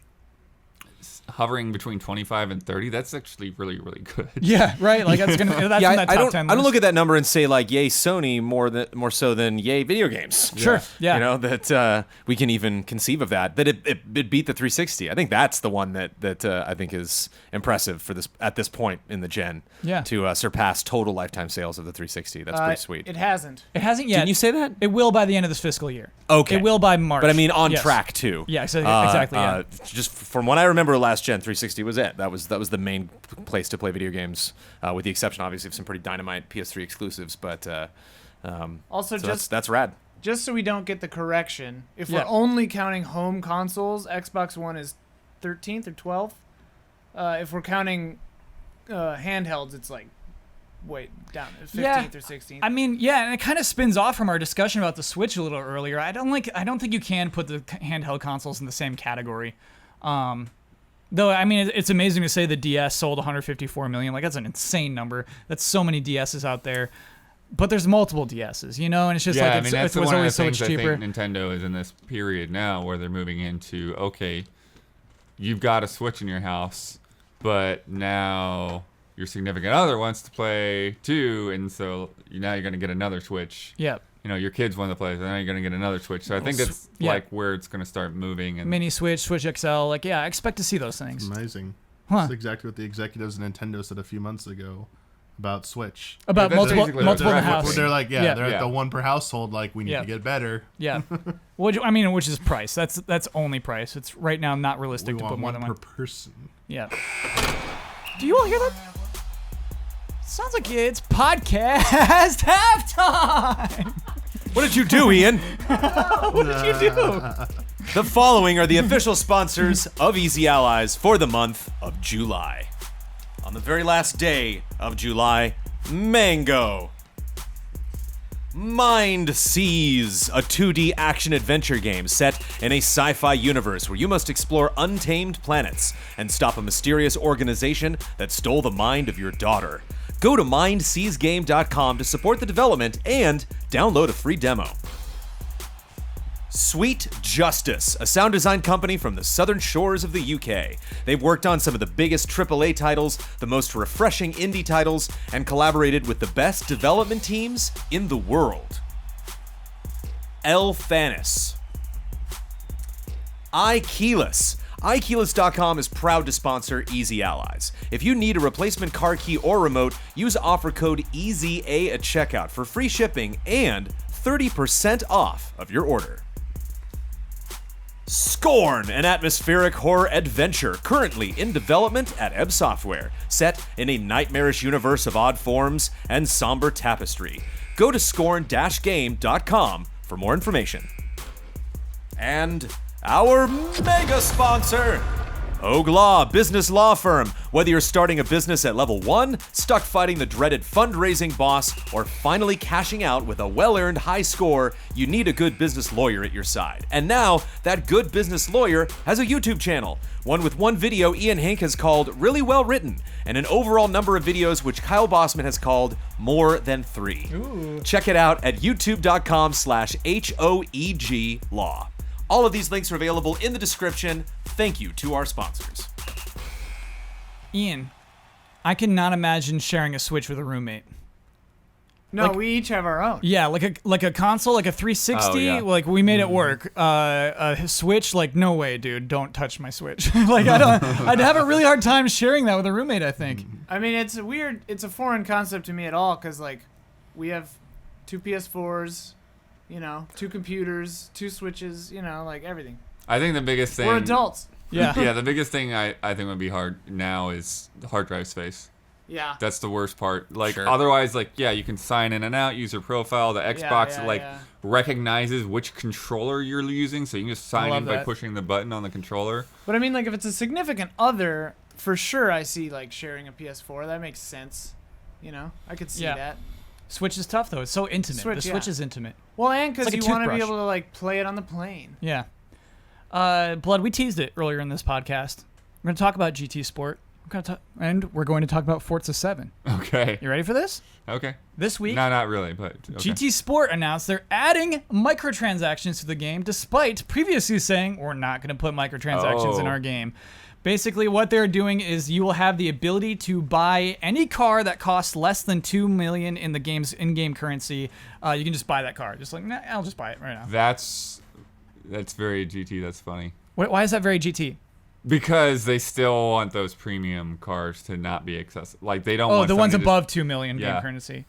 hovering between 25 and 30, that's actually really, really good. Yeah, right. Like that's gonna that's Yeah, in that I top don't. 10 I don't list. look at that number and say like, "Yay, Sony!" more so than "Yay, video games." Sure. Yeah. You know that we can even conceive of that. That it beat the 360. I think that's the one that I think is impressive for this at this point in the gen. Yeah. To surpass total lifetime sales of the 360. That's pretty sweet. It hasn't. It hasn't yet. Didn't you say that? It will by the end of this fiscal year. Okay. It will by March. But I mean, on Yes. track too. Yeah, exactly. Yeah. Just from what I remember, last gen 360 was it. That was the main place to play video games, with the exception, obviously, of some pretty dynamite PS3 exclusives. But Also, so just that's rad. just so we don't get the correction, if Yeah. we're only counting home consoles, Xbox One is 13th or 12th. If we're counting handhelds, it's like down 15th or 16th. I mean, yeah, and it kind of spins off from our discussion about the Switch a little earlier. I don't think you can put the handheld consoles in the same category. Though, I mean, it's amazing to say the DS sold 154 million. Like, that's an insane number. That's so many DSs out there. But there's multiple DSs, you know, and it's just Yeah, like I mean, that's it was one of always the so things much I cheaper. think Nintendo is in this period now where they're moving into, okay, you've got a Switch in your house, but now your significant other wants to play too, and so now you're going to get another Switch. Yeah. You know, your kids want to play, so now you're going to get another Switch. So I think that's yeah. like where it's going to start moving. And Mini Switch, Switch XL. Like, yeah, I expect to see those things. Amazing. Huh. That's exactly what the executives of Nintendo said a few months ago about Switch. About that's multiple basically in the what house. They're like, Yeah. they're at Yeah. the one per household. Like, we need Yeah. to get better. Yeah. Which is price. That's only price. It's right now not realistic We to want put more one than per one. person. Yeah. Do you all hear that? Sounds like it's podcast halftime. What did you do, Ian? What did you do? The following are the official sponsors of Easy Allies for the month of July. On the very last day of July, Mango. Mind Seize, a 2D action-adventure game set in a sci-fi universe where you must explore untamed planets and stop a mysterious organization that stole the mind of your daughter. Go to mindseizegame.com to support the development and download a free demo. Sweet Justice, a sound design company from the southern shores of the UK. They've worked on some of the biggest AAA titles, the most refreshing indie titles, and collaborated with the best development teams in the world. Elfanis. iKeyless. iKeyless.com is proud to sponsor Easy Allies. If you need a replacement car key or remote, use offer code EASYA at checkout for free shipping and 30% off of your order. Scorn, an atmospheric horror adventure currently in development at Ebb Software, set in a nightmarish universe of odd forms and somber tapestry. Go to scorn-game.com for more information. And our mega sponsor, Hogue Law, business law firm. Whether you're starting a business at level 1, stuck fighting the dreaded fundraising boss, or finally cashing out with a well-earned high score, you need a good business lawyer at your side. And now, that good business lawyer has a YouTube channel. One with one video Ian Hink has called Really Well Written, and an overall number of videos which Kyle Bossman has called More Than 3. Ooh. Check it out at youtube.com/HOEG Law. All of these links are available in the description. Thank you to our sponsors. Ian, I cannot imagine sharing a Switch with a roommate. No, Like- we each have our own. Yeah, like a console, like a 360. Oh, yeah. Like we made it work. A Switch, like no way, dude. Don't touch my Switch. Like I'd have a really hard time sharing that with a roommate. I think. I mean, it's a foreign concept to me at all, because like we have 2 PS4s, 2 computers, 2 Switches, like everything. I think the biggest thing. We're adults. Yeah. Yeah, the biggest thing I think would be hard now is hard drive space. Yeah. That's the worst part. Like Sure. otherwise, like you can sign in and out, use your profile. The Xbox yeah. recognizes which controller you're using, so you can just sign love in by that. pushing the button on the controller. But I mean, like if it's a significant other, for sure I see like sharing a PS4. That makes sense. I could see Yeah. that. Switch is tough though. It's so intimate. Switch, The Switch yeah. is intimate. Well, and because It's like a you want to be toothbrush. able to like play it on the plane. Yeah. Blood, we teased it earlier in this podcast. We're going to talk about GT Sport. And we're going to talk about Forza 7. Okay. You ready for this? Okay. This week, No, not really, but okay. GT Sport announced they're adding microtransactions to the game, despite previously saying we're not going to put microtransactions in Oh. our game. Basically, what they're doing is you will have the ability to buy any car that costs less than $2 million in the game's in-game currency. You can just buy that car. Just like, nah, I'll just buy it right now. That's very GT. That's funny. Why is that very GT? Because they still want those premium cars to not be accessible. Like they don't Oh, want the ones somebody to- above 2 million Yeah. game currency.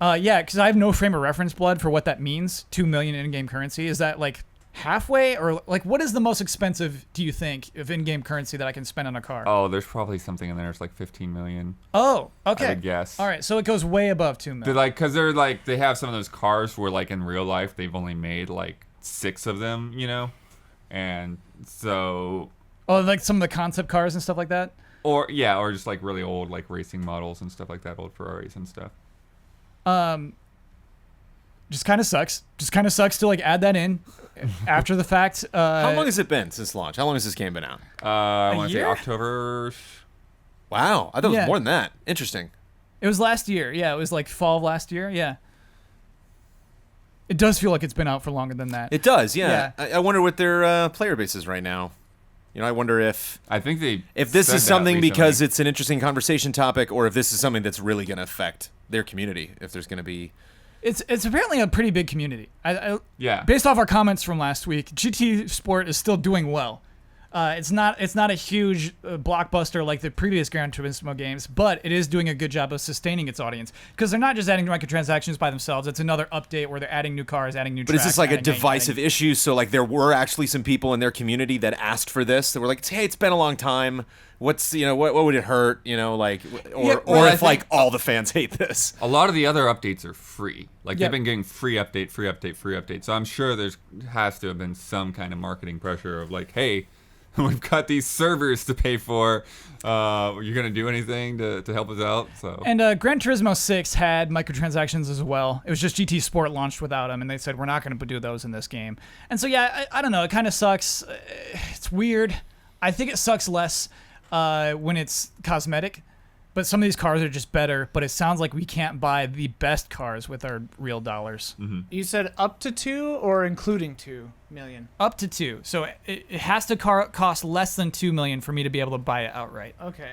Yeah, because I have no frame of reference, Blood, for what that means. 2 million in-game currency. Is that like halfway, or like what is the most expensive? Do you think of in-game currency that I can spend on a car? Oh, there's probably something in there. It's like 15 million. Oh, I okay. would guess. All right, so it goes way above 2 They're million. like, cause they're like, they have some of those cars where like in real life they've only made like 6 of them, and so. Oh, like some of the concept cars and stuff like that. Or just like really old like racing models and stuff like that, old Ferraris and stuff. Just kind of sucks. Just kind of sucks to like add that in after the fact. How long has it been since launch? How long has this game been out? I want to say year? October. Wow, I thought it Yeah. was more than that. Interesting. It was last year. Yeah, it was like fall of last year. Yeah. It does feel like it's been out for longer than that. It does, yeah. I wonder what their player base is right now. I wonder if I think this said is that something because recently. it's an interesting conversation topic, or if this is something that's really going to affect their community. If there's going to be, It's apparently a pretty big community. Yeah. Based off our comments from last week, GT Sport is still doing well. It's not a huge blockbuster like the previous Gran Turismo games, but it is doing a good job of sustaining its audience because they're not just adding microtransactions by themselves. It's another update where they're adding new cars, adding new but tracks. is this like a adding- divisive issue? So like there were actually some people in their community that asked for this. That were like, hey, it's been a long time. What's what would it hurt? Like or Yeah, or well, I if like think- all the fans hate this. A lot of the other updates are free. Like Yeah. they've been getting free update. So I'm sure there's has to have been some kind of marketing pressure of like, hey, we've got these servers to pay for. Are you gonna do anything to help us out? So And Gran Turismo 6 had microtransactions as well. It was just GT Sport launched without them, and they said we're not going to do those in this game. And so yeah, I don't know. It kind of sucks. It's weird. I think it sucks less when it's cosmetic, but some of these cars are just better. But it sounds like we can't buy the best cars with our real dollars. You said up to 2 or including 2 million? Up to 2. So it has to cost less than 2 million for me to be able to buy it outright. Okay.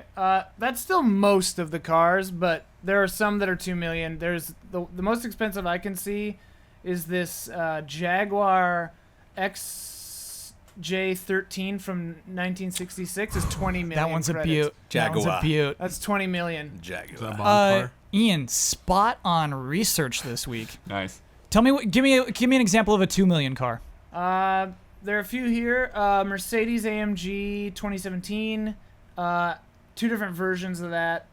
That's still most of the cars, but there are some that are 2 million. There's the most expensive I can see is this Jaguar XJ13 from 1966 is 20 million. That one's a credits. beaut. That one's a Jaguar. beaut. That's 20 million. Is that a Jaguar. bomb car? Ian, spot on research this week. nice. Tell me, give me an example of a 2 million car. There are a few here. Mercedes AMG 2017. 2 different versions of that.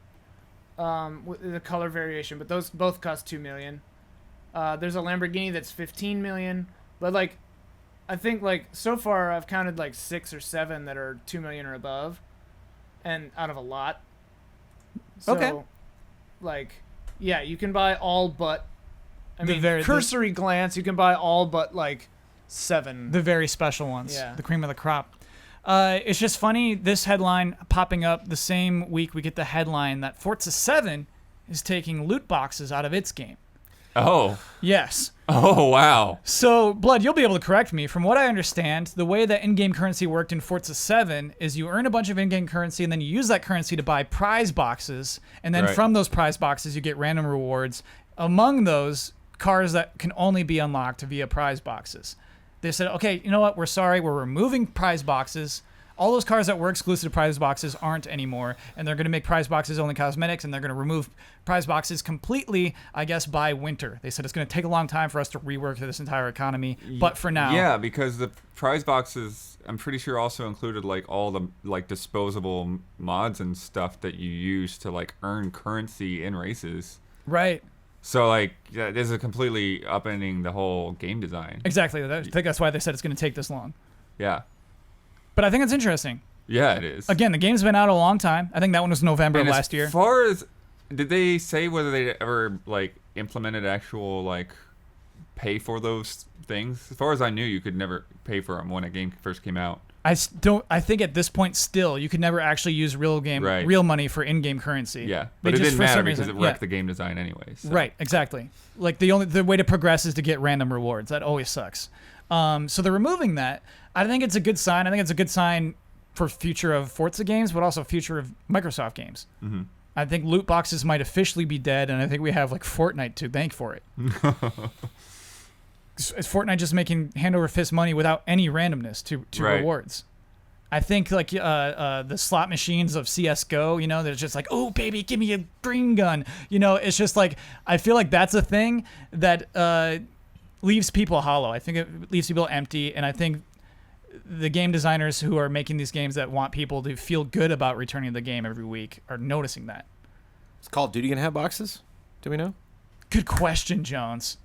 With the color variation, but those both cost 2 million. There's a Lamborghini that's 15 million, but like, I think like so far I've counted like 6 or 7 that are 2 million or above. and out of a lot. So, Okay. Like, yeah, you can buy all but. I The mean, very- cursory glance, you can buy all but like 7. The very special ones. Yeah. The cream of the crop. It's just funny, this headline popping up the same week we get the headline that Forza 7 is taking loot boxes out of its game. Oh. Yes. Oh, wow. So, Blood, you'll be able to correct me. From what I understand, the way that in-game currency worked in Forza 7 is you earn a bunch of in-game currency, and then you use that currency to buy prize boxes, and then Right. from those prize boxes, you get random rewards. Among those, cars that can only be unlocked via prize boxes. They said, okay, you know what? We're sorry. We're removing prize boxes. All those cars that were exclusive to prize boxes aren't anymore, and they're going to make prize boxes only cosmetics, and they're going to remove prize boxes completely, I guess, by winter. They said it's going to take a long time for us to rework this entire economy, but for now. Yeah, because the prize boxes, I'm pretty sure, also included like all the like disposable mods and stuff that you use to like earn currency in races. Right. So like, yeah, this is completely upending the whole game design. Exactly. I think that's why they said it's going to take this long. Yeah. But I think it's interesting. Yeah, it is. Again, the game's been out a long time. I think that one was November And last year. As far as, did they say whether they ever like implemented actual like pay for those things? As far as I knew, you could never pay for them when a game first came out. I think at this point still you could never actually use real money for in-game currency. Yeah, They but it just, didn't for matter some because reason- it wrecked the game design anyways. So. Right, exactly. Like the way to progress is to get random rewards. That always sucks. So they're removing that. I think it's a good sign. I think it's a good sign for future of Forza games, but also future of Microsoft games. Mm-hmm. I think loot boxes might officially be dead, and I think we have like Fortnite to thank for it. Is Fortnite just making hand over fist money without any randomness to Right. rewards? I think like the slot machines of CS:GO, you know, they're just like, oh baby, give me a green gun. You know, it's just like I feel like that's a thing that leaves people hollow. I think it leaves people empty, and I think the game designers who are making these games that want people to feel good about returning to the game every week are noticing that. Is Call of Duty gonna have boxes? Do we know? Good question, Jones.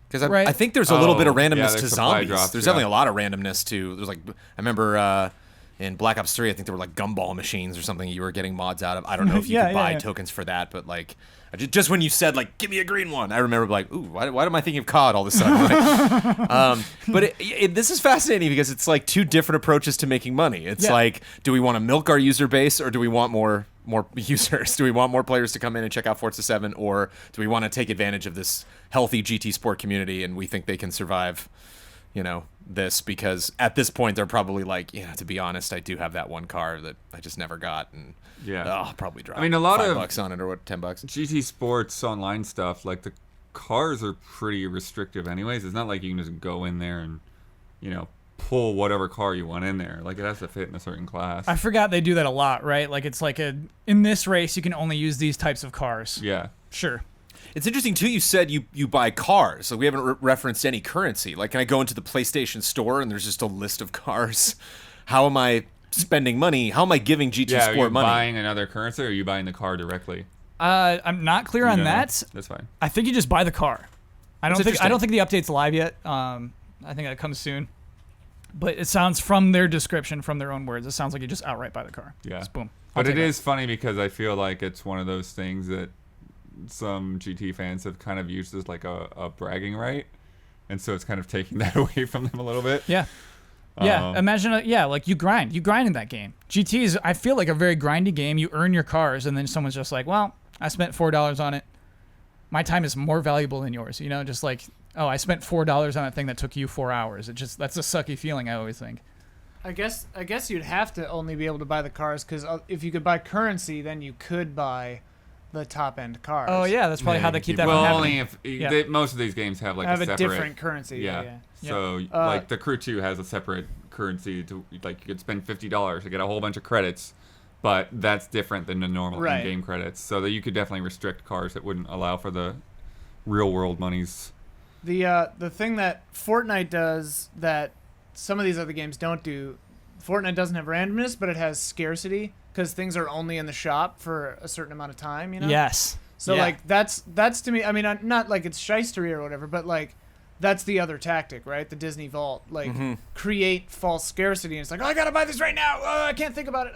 Because Right. I think there's a little bit of Oh, yeah, randomness there's to supply zombies. drops, There's yeah. definitely a lot of randomness to. There's like I remember in Black Ops 3, I think there were like gumball machines or something you were getting mods out of. I don't know if you Yeah, could yeah, buy yeah. tokens for that, but like just when you said like give me a green one, I remember like ooh why am I thinking of COD all of a sudden? Like, but this is fascinating because it's like two different approaches to making money. It's Yeah. like do we want to milk our user base or do we want more users? Do we want more players to come in and check out Forza 7, or do we want to take advantage of this healthy GT Sport community and we think they can survive, you know, this? Because at this point they're probably like, yeah, to be honest, I do have that one car that I just never got, and Yeah. I'll probably drop. I mean, a lot of $5 on it or what, $10. GT Sports online stuff, like the cars are pretty restrictive anyways. It's not like you can just go in there and, you know, pull whatever car you want in there. Like it has to fit in a certain class. I forgot they do that a lot, right? Like it's like in this race you can only use these types of cars. Yeah. Sure. It's interesting too. You said you buy cars, so we haven't referenced any currency. Like, can I go into the PlayStation Store and there's just a list of cars? How am I spending money? How am I giving GT Yeah, are you Sport money? buying another currency or are you buying the car directly? I'm not clear You on don't know? that. That's fine. I think you just buy the car. I don't That's think the update's live yet. I think that comes soon. But it sounds from their description, from their own words, it sounds like you just outright buy the car. Yeah. Just boom. But it take is funny because I feel like it's one of those things that some GT fans have kind of used as like a bragging right. And so it's kind of taking that away from them a little bit. Yeah. Yeah, imagine, like you grind in that game. GT is, I feel like a very grindy game. You earn your cars, and then someone's just like, well, I spent $4 on it. My time is more valuable than yours. You know, just like, oh, I spent $4 on a thing that took you 4 hours. That's a sucky feeling, I always think. I guess you'd have to only be able to buy the cars because if you could buy currency, then you could buy the top end cars. Oh yeah, that's probably Yeah, how you they can keep keep that Well, from only happening. if Yeah. most of these games have like have a a separate different currency. Yeah. So like the Crew 2 has a separate currency to like you could spend $50 to get a whole bunch of credits, but that's different than the normal Right. in-game credits. So that you could definitely restrict cars that wouldn't allow for the real world monies. The thing that Fortnite does that some of these other games don't do, Fortnite doesn't have randomness, but it has scarcity because things are only in the shop for a certain amount of time. You know. Yes. So Yeah. like that's to me. I mean, not like it's shystery or whatever, but like that's the other tactic, right? The Disney Vault, like create false scarcity. And it's like, oh, I gotta buy this right now. Oh, I can't think about it.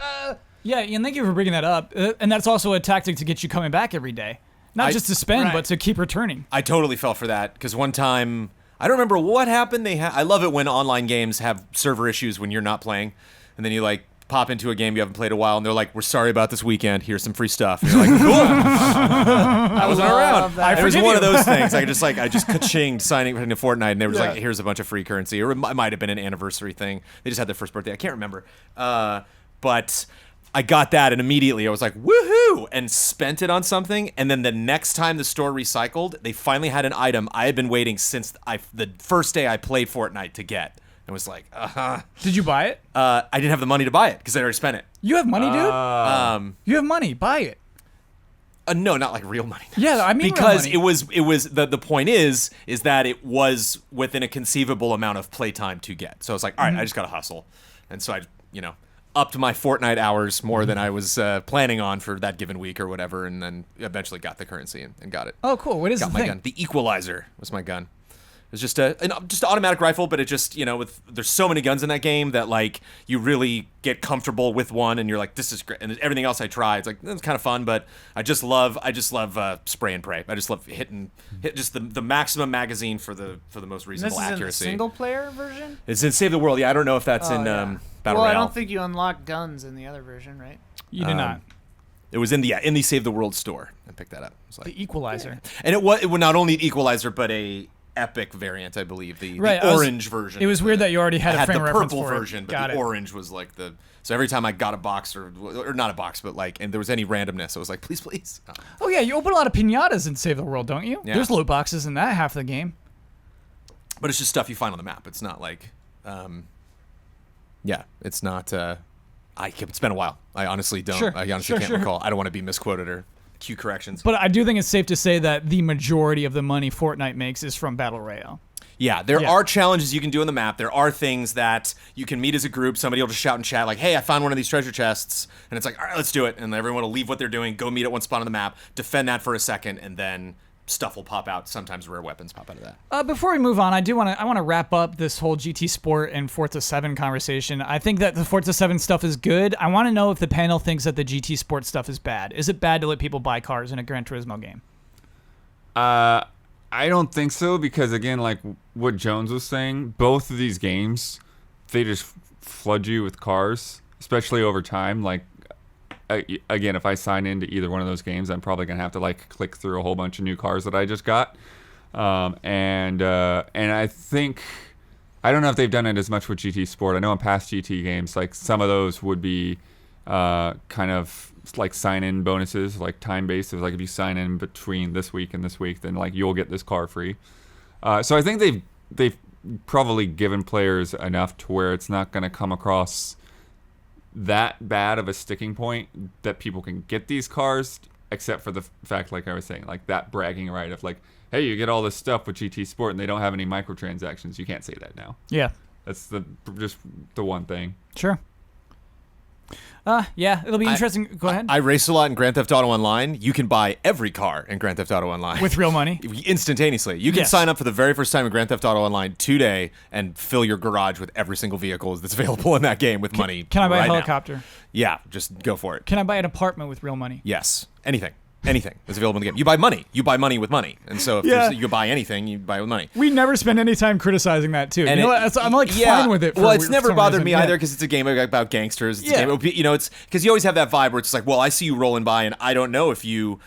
Yeah, and thank you for bringing that up. And that's also a tactic to get you coming back every day. Not just to spend, but to keep returning. I totally fell for that because one time, I don't remember what happened. I love it when online games have server issues when you're not playing. And then you like pop into a game you haven't played a while, and they're like, "We're sorry about this weekend. Here's some free stuff." And you're like, "Cool." I wasn't around. It was one of those things. I just ka-chinged signing into Fortnite, and they were just like, "Here's a bunch of free currency," or it might have been an anniversary thing. They just had their first birthday. I can't remember. But I got that, and immediately I was like, "Woohoo!" and spent it on something. And then the next time the store recycled, they finally had an item I had been waiting since the first day I played Fortnite to get. It was like, Did you buy it? I didn't have the money to buy it because I already spent it. You have money, dude? You have money. Buy it. No, not like real money. Yeah, I mean because real money. it was the point is that it was within a conceivable amount of playtime to get. So I was like, all right, I just gotta hustle, and so I upped my Fortnite hours more than I was planning on for that given week or whatever, and then eventually got the currency and got it. Oh, cool. What is got the my thing? gun? The Equalizer was my gun. It's just an automatic rifle, but it just, there's so many guns in that game that like you really get comfortable with one, and you're like, this is great. And everything else I try, it's like it's kind of fun, but I just love spray and pray. I just love hit just the maximum magazine for the most reasonable accuracy. This is in the single player version? It's in Save the World. Yeah, I don't know if that's in Battle Royale. I don't think you unlock guns in the other version, right? You did not. It was in the Save the World store. I picked that up. It was like, The Equalizer. and it was not only an Equalizer, but a Epic variant, I believe, the orange version. It was weird that you already had I a had frame the reference purple for it. version, but Got the it. orange was like so every time I got a box or not a box, but like, and there was any randomness, I was like, please. Oh, yeah, you open a lot of pinatas in Save the World, don't you? Yeah. There's loot boxes in that half of the game. But it's just stuff you find on the map. It's not like, it's not. It's been a while. I honestly don't. Sure. I honestly can't recall. I don't want to be misquoted or cue corrections. But I do think it's safe to say that the majority of the money Fortnite makes is from Battle Royale. Yeah, there are challenges you can do on the map. There are things that you can meet as a group. Somebody will just shout in chat like, "Hey, I found one of these treasure chests," and it's like, "All right, let's do it." And everyone will leave what they're doing, go meet at one spot on the map, defend that for a second, and then stuff will pop out. Sometimes rare weapons pop out of that. Before we move on, I want to wrap up this whole GT Sport and Forza 7 conversation. I think that the Forza 7 stuff is good. I want to know if the panel thinks that the GT Sport stuff is bad. Is it bad to let people buy cars in a Gran Turismo game? I don't think so, because again, like what Jones was saying, both of these games, they just flood you with cars, especially over time. Like, again, if I sign into either one of those games, I'm probably gonna have to like click through a whole bunch of new cars that I just got. And I think, I don't know if they've done it as much with GT Sport. I know in past GT games, like some of those would be kind of like sign-in bonuses, like time-based. Like if you sign in between this week and this week, then like you'll get this car free. So I think they've probably given players enough to where it's not going to come across that bad of a sticking point that people can get these cars, except for the fact, like I was saying, like that bragging right of like, hey, you get all this stuff with GT Sport and they don't have any microtransactions. You can't say that now. Yeah. That's just the one thing. Sure. Yeah, it'll be interesting. Go ahead. I race a lot in Grand Theft Auto Online. You can buy every car in Grand Theft Auto Online. With real money? Instantaneously. You can Yes. sign up for the very first time in Grand Theft Auto Online today and fill your garage with every single vehicle that's available in that game with money. Can I buy right a now. helicopter? Yeah, just go for it. Can I buy an apartment with real money? Yes. Anything is available in the game. You buy money. You buy money with money. And so if Yeah. you buy anything, you buy with money. We never spend any time criticizing that too. And you know what? I'm like fine with it. Well, it's never some bothered reason. me Yeah. either because it's a game about gangsters. It's Yeah. a game, it's because you always have that vibe where it's like, well, I see you rolling by and I don't know if you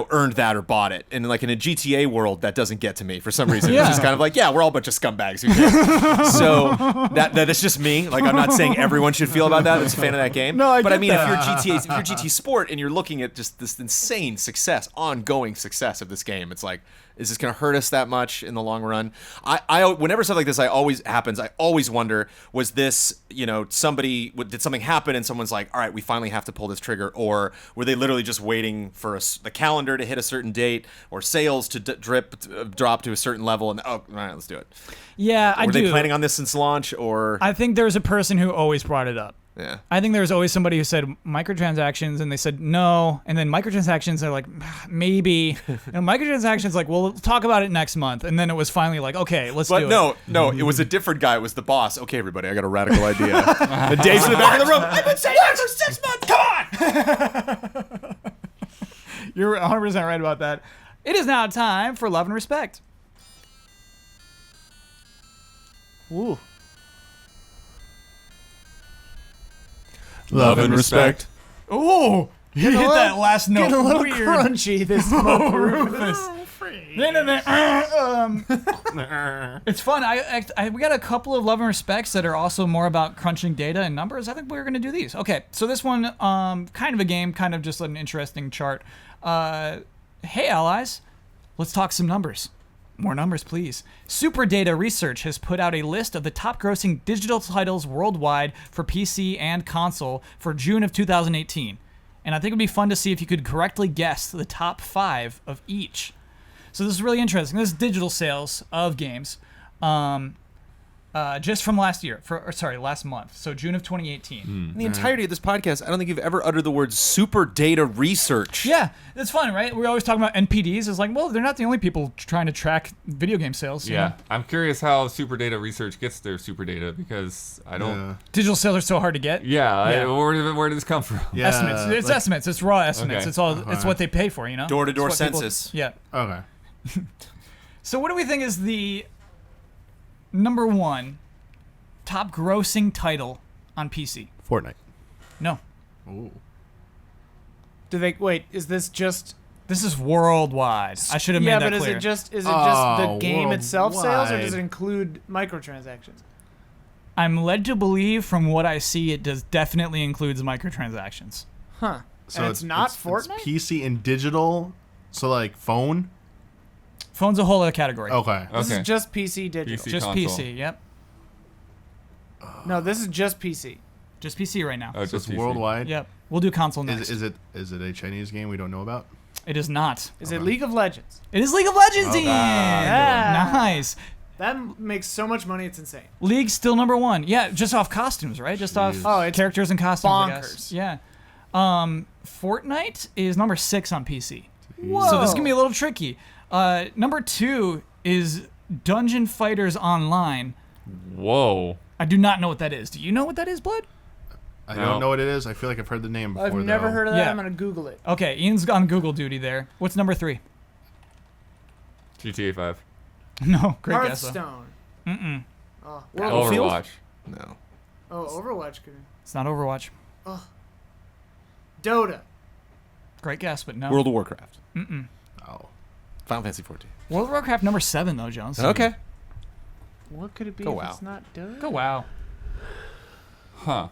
earned that or bought it. And like in a GTA world, that doesn't get to me for some reason. Yeah. It's just kind of like, yeah, we're all a bunch of scumbags. Who cares? So that's just me. Like I'm not saying everyone should feel about that. That's a fan of that game. No, I but get I mean, that. if you're GT Sport and you're looking at just this insane success, ongoing success of this game, it's like, is this going to hurt us that much in the long run? I whenever stuff like this always happens, I always wonder, was this, did something happen and someone's like, all right, we finally have to pull this trigger, or were they literally just waiting for the calendar to hit a certain date or sales to drop to a certain level and, all right, let's do it. Yeah, I do. Were they planning on this since launch, or? I think there's a person who always brought it up. Yeah. I think there's always somebody who said microtransactions, and they said no, and then microtransactions are like maybe, and microtransactions like, well, we'll talk about it next month, and then it was finally like, okay, let's do it. But no, it was a different guy. It was the boss. Okay, everybody, I got a radical idea. And Dave's in the back of the room. I've been saying that for 6 months. Come on. You're 100% right about that. It is now time for Love and Respect. Ooh. Love and respect. Ooh, you hit that last note. Getting a little weird. crunchy this month, Rufus. It's fun. We got a couple of Love and Respects that are also more about crunching data and numbers. I think we're going to do these. Okay, so this one, kind of a game, kind of just an interesting chart. Hey, allies, let's talk some numbers. More numbers, please. Super Data Research has put out a list of the top-grossing digital titles worldwide for PC and console for June of 2018. And I think it would be fun to see if you could correctly guess the top 5 of each. So this is really interesting. This is digital sales of games. Just from last month. So June of 2018. In the entirety of this podcast, I don't think you've ever uttered the word super data research. Yeah, it's fun, right? We're always talking about NPDs. It's like, well, they're not the only people trying to track video game sales. You know? I'm curious how Super Data Research gets their super data because I don't. Yeah. Digital sales are so hard to get. Where did this come from? Yeah, Estimates. It's estimates. It's raw estimates. Okay. It's all. It's what they pay for. You know. Door-to-door It's what people- census. Yeah. Okay. So what do we think is the number 1 top grossing title on PC? Fortnite. No. Ooh. Do they wait? Is this just? This is worldwide. I should have made Yeah, that but clear. is it just the Oh, game itself sales, or worldwide. does it include microtransactions? I'm led to believe from what I see it does definitely includes microtransactions. Huh? So And it's not Fortnite. It's PC and digital. So like phone. Phone's a whole other category. Okay. This Okay. is just PC digital. PC. Just console. PC, yep. No, this is just PC. Just PC right now. Oh, So it's just PC. worldwide. Yep. We'll do console next. Is it a Chinese game we don't know about? It is not. Is it League of Legends? It is League of Legends, Okay. Ian! Yeah. Nice. That makes so much money, it's insane. League's still number 1. Yeah, just off costumes, right? Just off Oh, it's characters and costumes, I guess. bonkers. Yeah. Fortnite is number 6 on PC. Whoa. So this is going to be a little tricky. Number 2 is Dungeon Fighters Online. Whoa. I do not know what that is. Do you know what that is, Blood? I No. don't know what it is. I feel like I've heard the name before. I've never though. heard of that. Yeah. I'm gonna Google it. Okay, Ian's on Google duty there. What's number 3? GTA 5. No, great guess. though. Hearthstone. Mm-mm. Oh, Battlefield? Overwatch. No. Overwatch could. It's not Overwatch. Dota. Great guess, but no. World of Warcraft. Mm-mm. Oh. Final Fantasy 14. World of Warcraft number 7 though, Jones. Okay. What could it be Go if WoW. it's not Dota? Go WoW. Huh.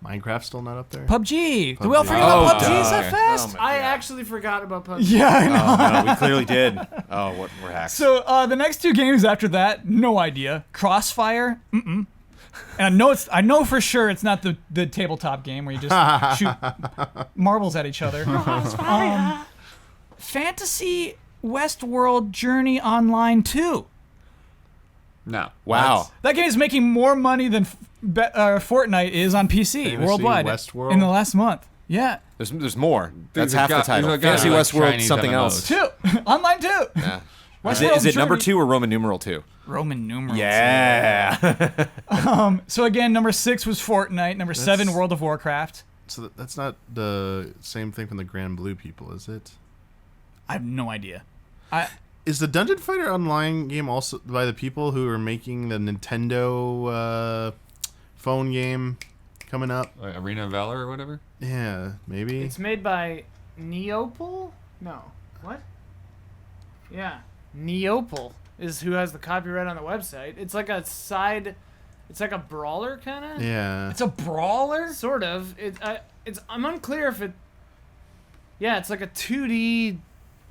Minecraft's still not up there. PUBG. Did we all PUBG. forget about Oh, PUBG so okay. fast? Oh my I God. actually forgot about PUBG. Yeah, I know. Oh, no, we clearly did. Oh, what we're hacks. So the next 2 games after that, no idea. Crossfire. Mm-mm. And I know for sure it's not the tabletop game where you just shoot marbles at each other. Fantasy Westworld Journey Online 2. No. Wow. That game is making more money than Fortnite is on PC Fantasy worldwide Westworld? in the last month. Yeah. There's more. That's There's a half the guy- title. there's a guy Fantasy who likes Westworld, Chinese something MMOs. else. 2. Online 2. Yeah. Westworld Is it number Journey- 2 or Roman numeral 2? Roman numerals. Yeah. So again, number 6 was Fortnite. Number 7, World of Warcraft. So that's not the same thing from the Grand Blue people, is it? I have no idea. Is the Dungeon Fighter Online game also by the people who are making the Nintendo phone game coming up? Like Arena of Valor or whatever? Yeah, maybe. It's made by Neopol? No. What? Yeah. Neopol is who has the copyright on the website. It's like a side. It's like a brawler kind of. Yeah. It's a brawler? Sort of. I'm unclear if it. Yeah, it's like a 2D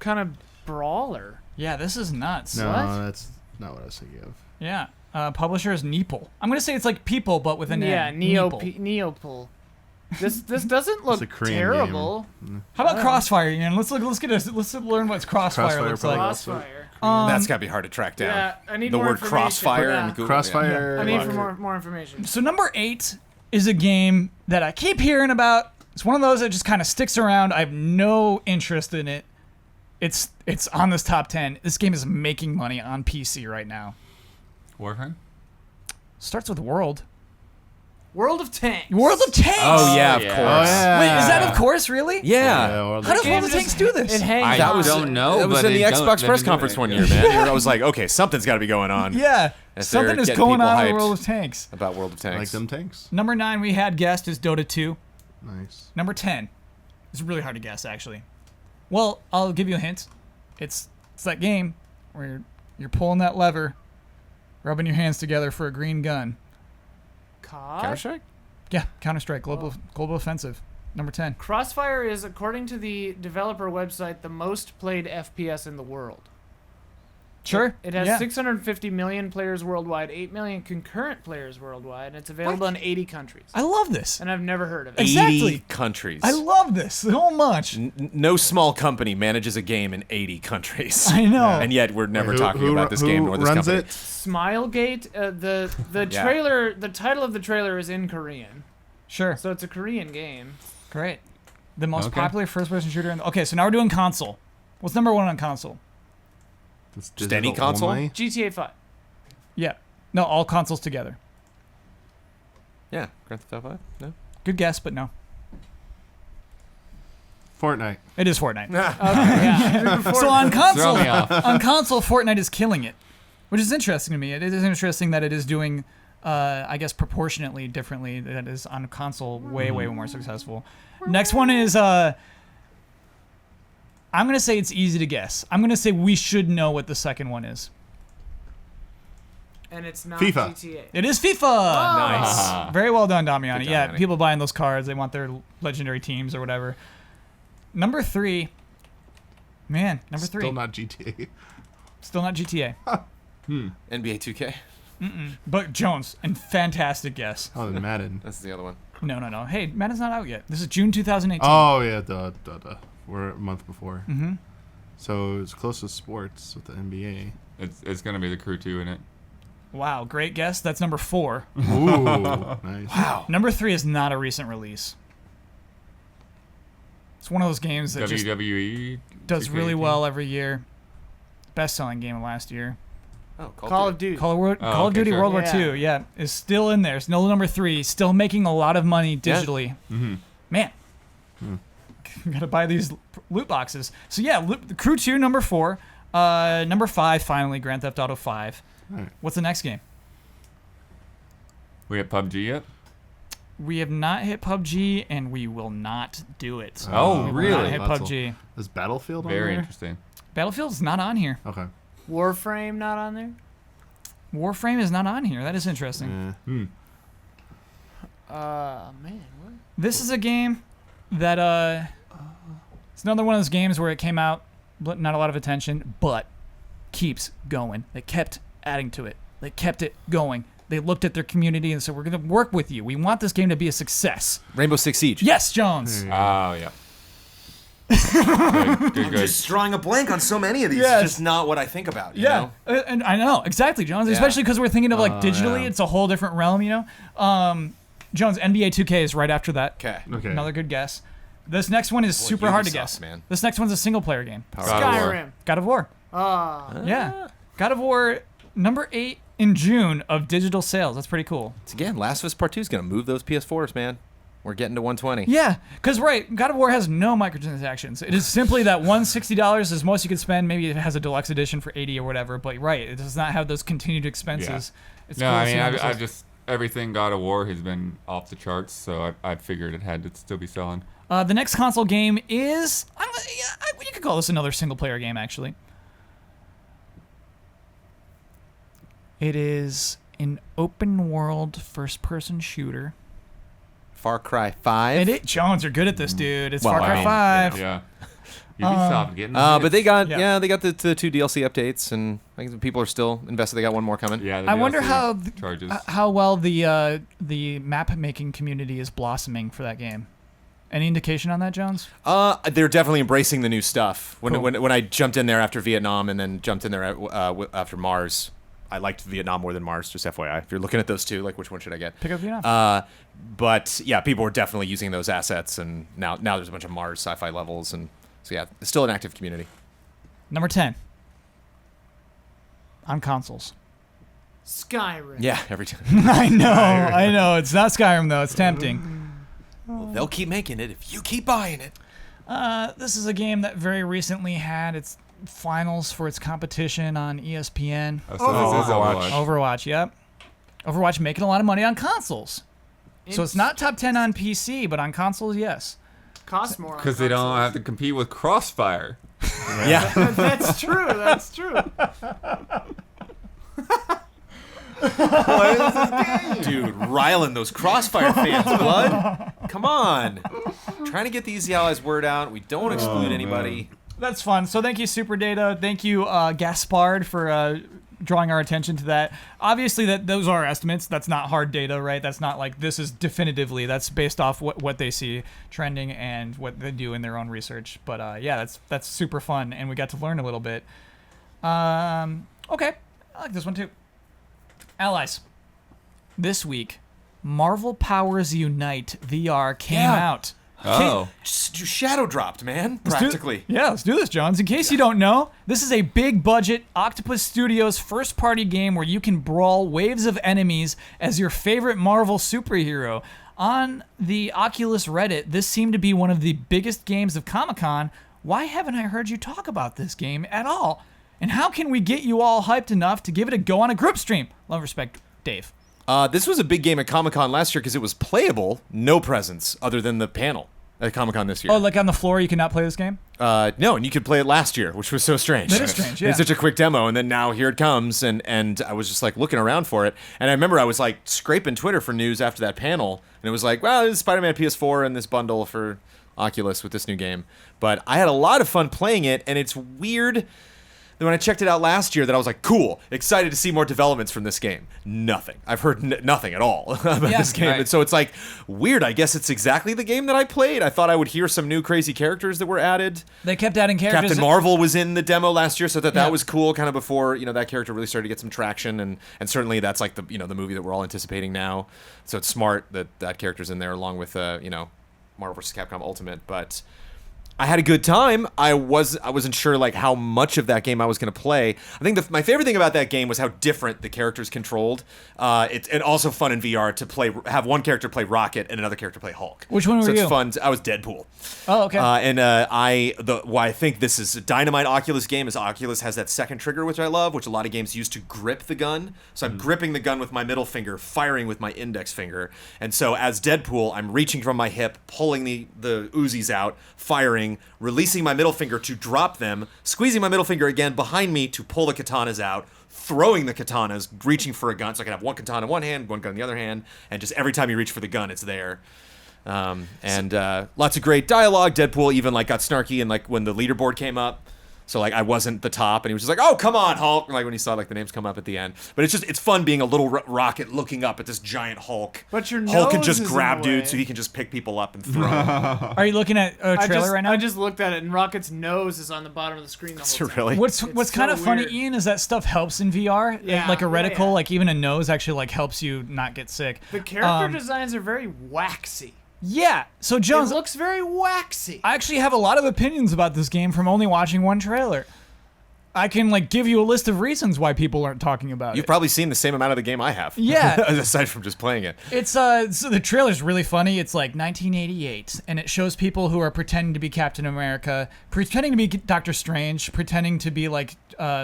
kind of brawler. Yeah, this is nuts. No, What? that's not what I was thinking of. Yeah. Publisher is Neepel. I'm going to say it's like people, but with an Yeah, N. Neopol. Neopol. This doesn't look a Korean terrible. How about Crossfire, Ian? Let's learn what Crossfire Crossfire looks probably like. also- Crossfire. That's got to be hard to track down. Yeah, I need the more word information. crossfire Yeah. and Google. Crossfire. I need for more information. So number 8 is a game that I keep hearing about. It's one of those that just kind of sticks around. I have no interest in it. It's on this top 10. This game is making money on PC right now. Warframe? Starts with World. World of Tanks. World of Tanks. Oh yeah, of course. Oh, yeah. Wait, is that of course really? Yeah. World How of does World of Tanks do this? It hangs I on. don't know. That was but in the it Xbox don't- press they do conference it. one year, man. I was like, okay, something's got to be going on. Yeah, As something they're is getting going people on in hyped World of Tanks. About World of Tanks. like them tanks. Number 9 we had guessed is Dota 2. Nice. Number 10. It's really hard to guess actually. Well, I'll give you a hint. It's that game where you're pulling that lever, rubbing your hands together for a green gun. COD? Counter-Strike? Yeah, Counter-Strike, Global Offensive. Number 10. Crossfire is, according to the developer website, the most played FPS in the world. Sure. It has yeah. 650 million players worldwide, 8 million concurrent players worldwide, and it's available in 80 countries. I love this. And I've never heard of it. Exactly. 80 countries. I love this so much. No small company manages a game in 80 countries. I know. And yet we're never talking about this game nor this runs company. it? Smilegate, the Yeah. trailer, the title of the trailer is in Korean. Sure. So it's a Korean game. Great. The most Okay. popular first-person shooter. Okay, so now we're doing console. What's number 1 on console? It's Just any digital console? only? GTA 5. Yeah. No, all consoles together. Yeah, Grand Theft Auto 5? No? Good guess, but no. Fortnite. It is Fortnite. Okay, yeah. So on console, Throw me off. on console, Fortnite is killing it, which is interesting to me. It is interesting that it is doing, I guess, proportionately differently. That is on console way more successful. Next one is, I'm gonna say it's easy to guess. I'm gonna say we should know what the second one is. And it's not FIFA. GTA. It is FIFA. Ah. Very well done, Damiani. Good, Yeah, Damiani. people buying those cards, they want their legendary teams or whatever. Number 3. Man, number 3. Still not GTA. Still not GTA. NBA 2K? But Jones, and fantastic guess. Oh, and Madden. That's the other one. No. Hey, Madden's not out yet. This is June 2018. Oh, yeah. Duh. We're a month before. Mm-hmm. So it's close to sports with the NBA. It's gonna be the Crew 2 in it. Wow, great guess. That's number 4. Ooh, nice. Wow. Number 3 is not a recent release. It's one of those games that just WWE does 2K18. really well every year. Best-selling game of last year. Oh, Call of Duty. Call of okay, Duty sure. World War Yeah. II, yeah, is still in there. It's still number 3. Still making a lot of money digitally. Mm-hmm. Man, gotta buy these loot boxes. So yeah, Crew 2, number 4. Number 5, finally, Grand Theft Auto 5. Alright. What's the next game? We have PUBG yet? We have not hit PUBG, and we will not do it. Oh, We will really? not hit That's PUBG. Is Battlefield on Very there? interesting. Battlefield's not on here. Okay. Warframe not on there? Warframe is not on here. That is interesting. Yeah. Man, what? This is a game that it's another one of those games where it came out, but not a lot of attention, but keeps going. They kept adding to it. They kept it going. They looked at their community and said, "We're going to work with you. We want this game to be a success." Rainbow Six Siege. Yes, Jones. Oh, yeah. Good. Just drawing a blank on so many of these. Yes. It's just not what I think about. You Yeah, know? and I know exactly, Jones. Yeah. Especially because we're thinking of like digitally, yeah. it's a whole different realm, you know. Jones, NBA 2K is right after that. Okay. Okay. Another good guess. This next one is Boy, super hard to Ubisoft, guess. man. This next one's a single player game. God of War. Skyrim. God of War. Yeah. God of War, number 8 in June of digital sales. That's pretty cool. It's again, Last of Us Part 2 is going to move those PS4s, man. We're getting to 120. Yeah, because God of War has no microtransactions. It is simply that $160 is most you could spend. Maybe it has a deluxe edition for $80 or whatever. But it does not have those continued expenses. It's No, cool I to see mean, how this I've is. just everything God of War has been off the charts, so I figured it had to still be selling. The next console game is you could call this another single player game actually. It is an open world first person shooter. Far Cry 5. Jones, you're good at this, dude. It's Well, Far I Cry mean, 5. Yeah. Ubisoft getting. But they hits. got Yeah. they got the 2 DLC updates, and I think people are still invested. They got one more coming. Yeah. the I wonder DLC charges. how well the map making community is blossoming for that game. Any indication on that, Jones? They're definitely embracing the new stuff. When Cool. when I jumped in there after Vietnam and then jumped in there after Mars, I liked Vietnam more than Mars. Just FYI, if you're looking at those two, like which one should I get? Pick up Vietnam. But yeah, people were definitely using those assets, and now there's a bunch of Mars sci-fi levels, and so yeah, it's still an active community. Number 10 on consoles. Skyrim. Yeah, every time. I know. It's not Skyrim though. It's tempting. Well, they'll keep making it if you keep buying it. This is a game that very recently had its finals for its competition on ESPN. Oh, so this is Overwatch. Overwatch, yep. Overwatch making a lot of money on consoles. So it's not top 10 on PC, but on consoles, yes. Costs more. Because they don't have to compete with Crossfire. Yeah. That's true. That's true. Dude, riling those Crossfire fans, blood. Come on. Trying to get the Easy Allies word out. We don't want to exclude anybody. That's fun. So thank you, Super Data. Thank you, Gaspard, for drawing our attention to that. Obviously, those are estimates. That's not hard data, right? That's not like this is definitively. That's based off what they see trending and what they do in their own research. But yeah, that's super fun, and we got to learn a little bit. Okay, I like this one too. Allies. This week, Marvel Powers Unite VR came out. Oh. Just shadow dropped, man. Practically. Let's do this, Jones. In case you don't know, this is a big budget Octopus Studios first party game where you can brawl waves of enemies as your favorite Marvel superhero. On the Oculus Reddit, this seemed to be one of the biggest games of Comic-Con. Why haven't I heard you talk about this game at all? And how can we get you all hyped enough to give it a go on a group stream? Love, respect, Dave. This was a big game at Comic-Con last year because it was playable, no presence other than the panel at Comic-Con this year. Oh, like on the floor you cannot play this game? No, and you could play it last year, which was so strange. That is strange, yeah. It's such a quick demo, and then now here it comes, and I was just like looking around for it, and I remember I was like scraping Twitter for news after that panel, and it was like, well, this is Spider-Man PS4 and this bundle for Oculus with this new game. But I had a lot of fun playing it, and it's weird that when I checked it out last year that I was like, cool, excited to see more developments from this game. Nothing. I've heard nothing at all about this game. Right. And so it's like weird. I guess it's exactly the game that I played. I thought I would hear some new crazy characters that were added. They kept adding characters. Captain Marvel was in the demo last year, so that was cool kind of before, that character really started to get some traction, and certainly that's like the movie that we're all anticipating now. So it's smart that character's in there along with Marvel vs. Capcom Ultimate, but I had a good time. I wasn't sure like how much of that game I was going to play. I think my favorite thing about that game was how different the characters controlled. It's and also fun in VR to have one character play Rocket and another character play Hulk. Which one were you? So it's fun. I was Deadpool. Oh, okay. Why I think this is a dynamite Oculus game is Oculus has that second trigger, which I love, which a lot of games use to grip the gun. So I'm gripping the gun with my middle finger, firing with my index finger. And so as Deadpool, I'm reaching from my hip, pulling the Uzis out, firing, releasing my middle finger to drop them, squeezing my middle finger again behind me to pull the katanas out, throwing the katanas, reaching for a gun. So I can have one katana in one hand, one gun in the other hand, and just every time you reach for the gun, it's there. Lots of great dialogue. Deadpool even like got snarky and like when the leaderboard came up. So like I wasn't the top, and he was just like, "Oh, come on, Hulk!" Like when he saw like the names come up at the end. But it's fun being a little rocket looking up at this giant Hulk. But your Hulk can nose just is in grab the way. dudes, so he can just pick people up and throw them. Are you looking at a trailer right now? I just looked at it, and Rocket's nose is on the bottom of the screen the whole time. Really? What's It's kind of so funny, weird. Ian, is that stuff helps in VR. Yeah, Like a reticle, yeah. like even a nose actually like helps you not get sick. The character designs are very waxy. Yeah. So It Jones, looks very waxy. I actually have a lot of opinions about this game from only watching one trailer. I can like give you a list of reasons why people aren't talking about You've it. probably seen the same amount of the game I have. Yeah. Aside from just playing it. It's so the trailer's really funny. It's like 1988, and it shows people who are pretending to be Captain America, pretending to be Doctor Strange, pretending to be like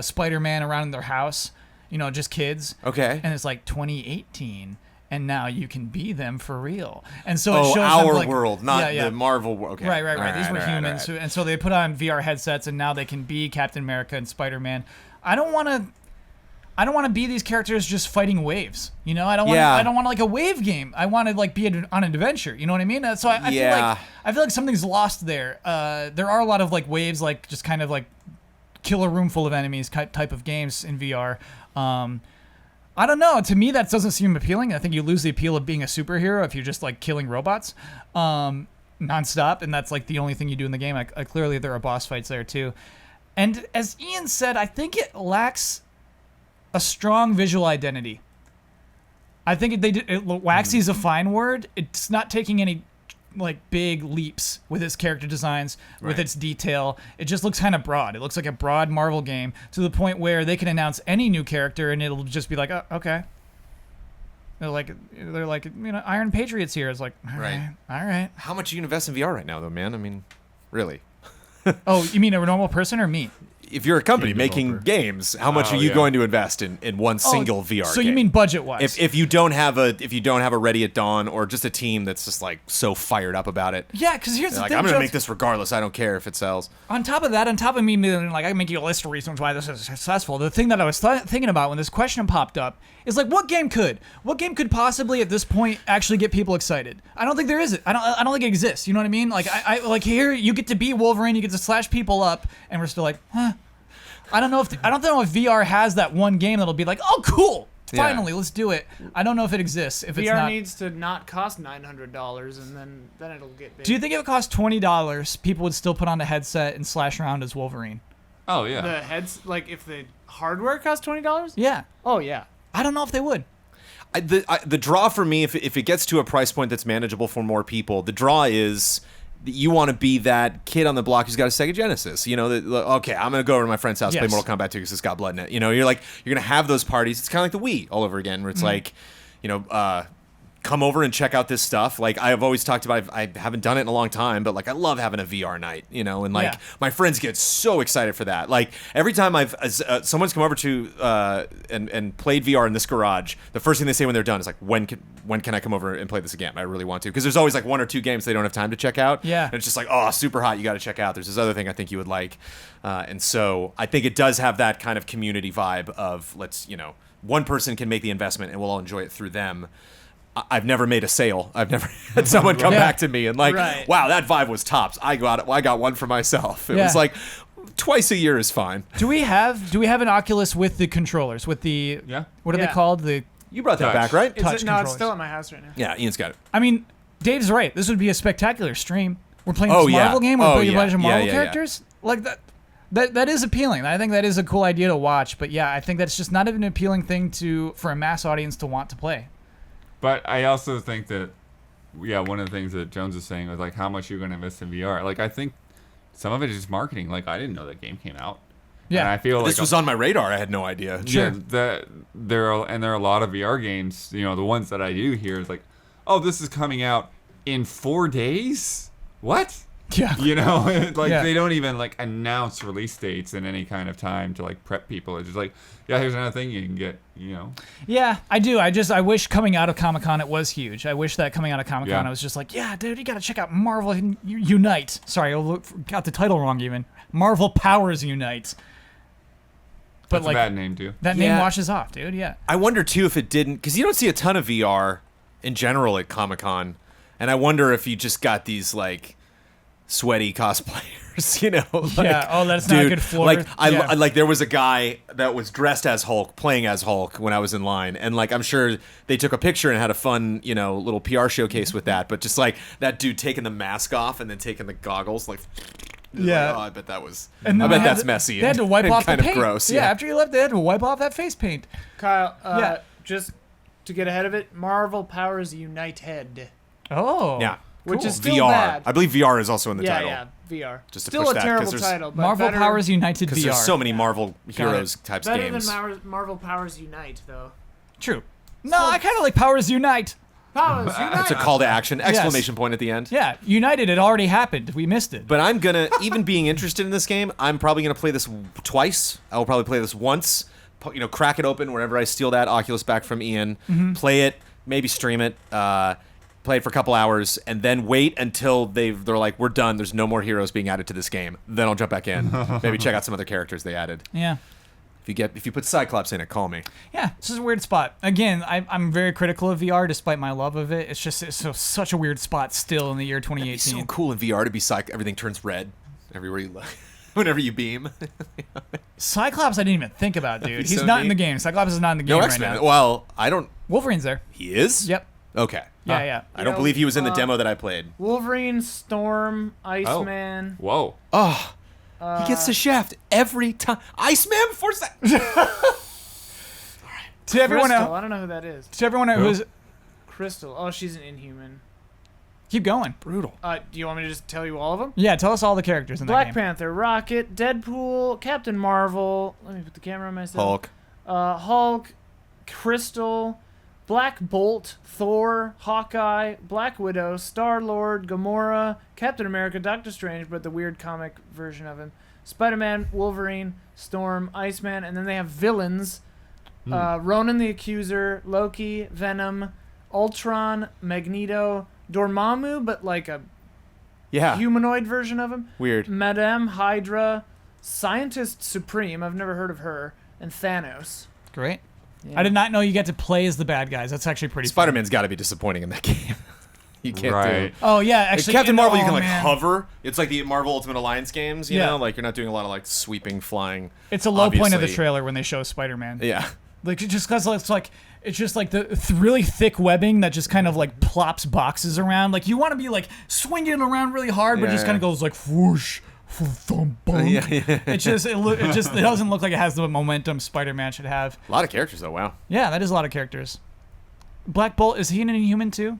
Spider-Man around in their house. Just kids. Okay. And it's like 2018. And now you can be them for real. And so it Oh, shows them, our like, world, not yeah. the Marvel world. Okay. Right. These were humans, and so they put on VR headsets, and now they can be Captain America and Spider-Man. I don't want to be these characters just fighting waves. I don't want. I don't want like a wave game. I want to like be on an adventure. You know what I mean? So I feel like something's lost there. There are a lot of like waves, like just kind of like kill a room full of enemies type of games in VR. I don't know. To me, that doesn't seem appealing. I think you lose the appeal of being a superhero if you're just like killing robots nonstop, and that's like the only thing you do in the game. Clearly, there are boss fights there too. And as Ian said, I think it lacks a strong visual identity. I think waxy is a fine word. It's not taking any like big leaps with its character designs, with its detail. It just looks kind of broad. It looks like a broad Marvel game to the point where they can announce any new character and it'll just be like, oh, okay. They're like, Iron Patriot's here. It's like, all right. How much are you invest in VR right now, though, man? I mean, really? Oh, you mean a normal person or me? If you're a company making games, how much are you going to invest in one single VR game? So you mean budget-wise? If you don't have a Ready at Dawn or just a team that's just like so fired up about it. Yeah, because here's the like, thing. I'm gonna make this regardless. I don't care if it sells. On top of me being like, I can make you a list of reasons why this is successful. The thing that I was thinking about when this question popped up is like, what game could possibly at this point actually get people excited? I don't think there is. I don't think it exists. You know what I mean? Like I like here you get to be Wolverine, you get to slash people up, and we're still like, huh. I don't know if VR has that one game that'll be like, oh, cool. Finally, let's do it. I don't know if it exists. If VR it's not, needs to not cost $900, and then it'll get big. Do you think if it cost $20, people would still put on a headset and slash around as Wolverine? Oh yeah. The heads, like if the hardware cost $20? Yeah. Oh yeah. I don't know if they would. The draw for me, if it gets to a price point that's manageable for more people, the draw is you want to be that kid on the block who's got a Sega Genesis. You know, okay, I'm going to go over to my friend's house, play Mortal Kombat 2 because it's got blood in it. You know, you're going to have those parties. It's kind of like the Wii all over again, where it's like, you know, come over and check out this stuff. Like I've always talked about, I haven't done it in a long time, but like I love having a VR night, you know, and like my friends get so excited for that. Like every time someone's come over to and played VR in this garage, the first thing they say when they're done is like, when can I come over and play this again? I really want to, because there's always like one or two games they don't have time to check out. Yeah, and it's just like, oh, super hot, you got to check out. There's this other thing I think you would like, and so I think it does have that kind of community vibe of one person can make the investment and we'll all enjoy it through them. I've never made a sale. I've never had someone come back to me and like, wow, that Vive was tops. I got one for myself. It was like twice a year is fine. Do we have an Oculus with the controllers? With the what are they called? You brought that back, right? No, it's still at my house right now. Yeah, Ian's got it. I mean, Dave's right. This would be a spectacular stream. We're playing this Marvel game. We're playing a bunch of Marvel characters. Like that. That is appealing. I think that is a cool idea to watch. But yeah, I think that's just not an appealing thing for a mass audience to want to play. But I also think that, one of the things that Jones is saying was like, how much you're going to invest in VR. Like, I think some of it is just marketing. Like, I didn't know that game came out. Yeah, and I feel this was on my radar. I had no idea. Sure. Yeah, there are a lot of VR games. You know, the ones that I do hear is like, oh, this is coming out in 4 days. What? Yeah. You know, they don't even like announce release dates in any kind of time to like prep people. It's just like, here's another thing you can get, you know. Yeah, I do. I wish coming out of Comic-Con it was huge. I wish that coming out of Comic-Con I was just like, yeah, dude, you got to check out Marvel Unite. Sorry, I got the title wrong even. Marvel Powers Unite. But that's a bad name too. That name washes off, dude. Yeah. I wonder too if it didn't, because you don't see a ton of VR in general at Comic-Con, and I wonder if you just got these like sweaty cosplayers, you know? That's not a good floor. Like like there was a guy that was dressed as Hulk, playing as Hulk when I was in line, and like I'm sure they took a picture and had a fun, little PR showcase with that. But just like that dude taking the mask off and then taking the goggles, like. Yeah, I bet that was. I bet that's messy. They had to wipe off kind the paint. Of gross. Yeah, after you left, they had to wipe off that face paint. Kyle, just to get ahead of it, Marvel Powers United. Oh, yeah, which is still VR. bad. I believe VR is also in the title. Yeah, VR. Just to still push a that, terrible title. But Marvel better, Powers United VR. Because there's so many Marvel Heroes types better games. Better than Marvel Powers Unite, though. True. No, I kind of like Powers Unite. Powers Unite. It's a call to action! Exclamation point at the end. Yeah, United. It already happened. We missed it. But I'm gonna, even being interested in this game, I'm probably gonna play this twice. I will probably play this once. Crack it open whenever I steal that Oculus back from Ian. Play it, maybe stream it. Play it for a couple hours, and then wait until they're like, we're done. There's no more heroes being added to this game. Then I'll jump back in. Maybe check out some other characters they added. Yeah. If you put Cyclops in it, call me. Yeah, this is a weird spot. Again, I'm very critical of VR despite my love of it. It's such a weird spot still in the year 2018. It'd be so cool in VR to be everything turns red everywhere you look. Whenever you beam. Cyclops I didn't even think about, dude. He's so not neat. in the game. Cyclops is not in the game No right X-Men. now. Well, I don't... Wolverine's there. He is? Yep. Okay. Yeah. I don't believe he was in the demo that I played. Wolverine, Storm, Iceman. Whoa. Oh. He gets the shaft every time. Iceman? To everyone Crystal. else, I don't know who that is. to everyone who's Crystal. Oh, she's an Inhuman. Keep going. Brutal. Do you want me to just tell you all of them? Yeah, tell us all the characters in that Black game. Panther, Rocket, Deadpool, Captain Marvel. Let me put the camera on myself. Hulk. Hulk, Crystal, Black Bolt, Thor, Hawkeye, Black Widow, Star-Lord, Gamora, Captain America, Doctor Strange, but the weird comic version of him, Spider-Man, Wolverine, Storm, Iceman, and then they have villains. Ronan the Accuser, Loki, Venom, Ultron, Magneto, Dormammu, but like a humanoid version of him. Weird. Madame Hydra, Scientist Supreme, I've never heard of her, and Thanos. Great. Yeah. I did not know you get to play as the bad guys. That's actually pretty Spider-Man's got to be disappointing in that game. You can't Right. do. Oh, yeah, actually. Captain Marvel, you can like man. hover. It's like the Marvel Ultimate Alliance games, you Yeah. know? Like you're not doing a lot of like sweeping, flying. It's a low point of the obviously. trailer when they show Spider-Man. Yeah. Like, just because it's just like the really thick webbing that just kind of like plops boxes around. Like, you want to be like swinging around really hard, but Yeah, just kind of goes like whoosh. Thump, bunk. Yeah. It doesn't look like it has the momentum Spider-Man should have. A lot of characters though. Wow. Yeah, that is a lot of characters. Black Bolt, is he an Inhuman too?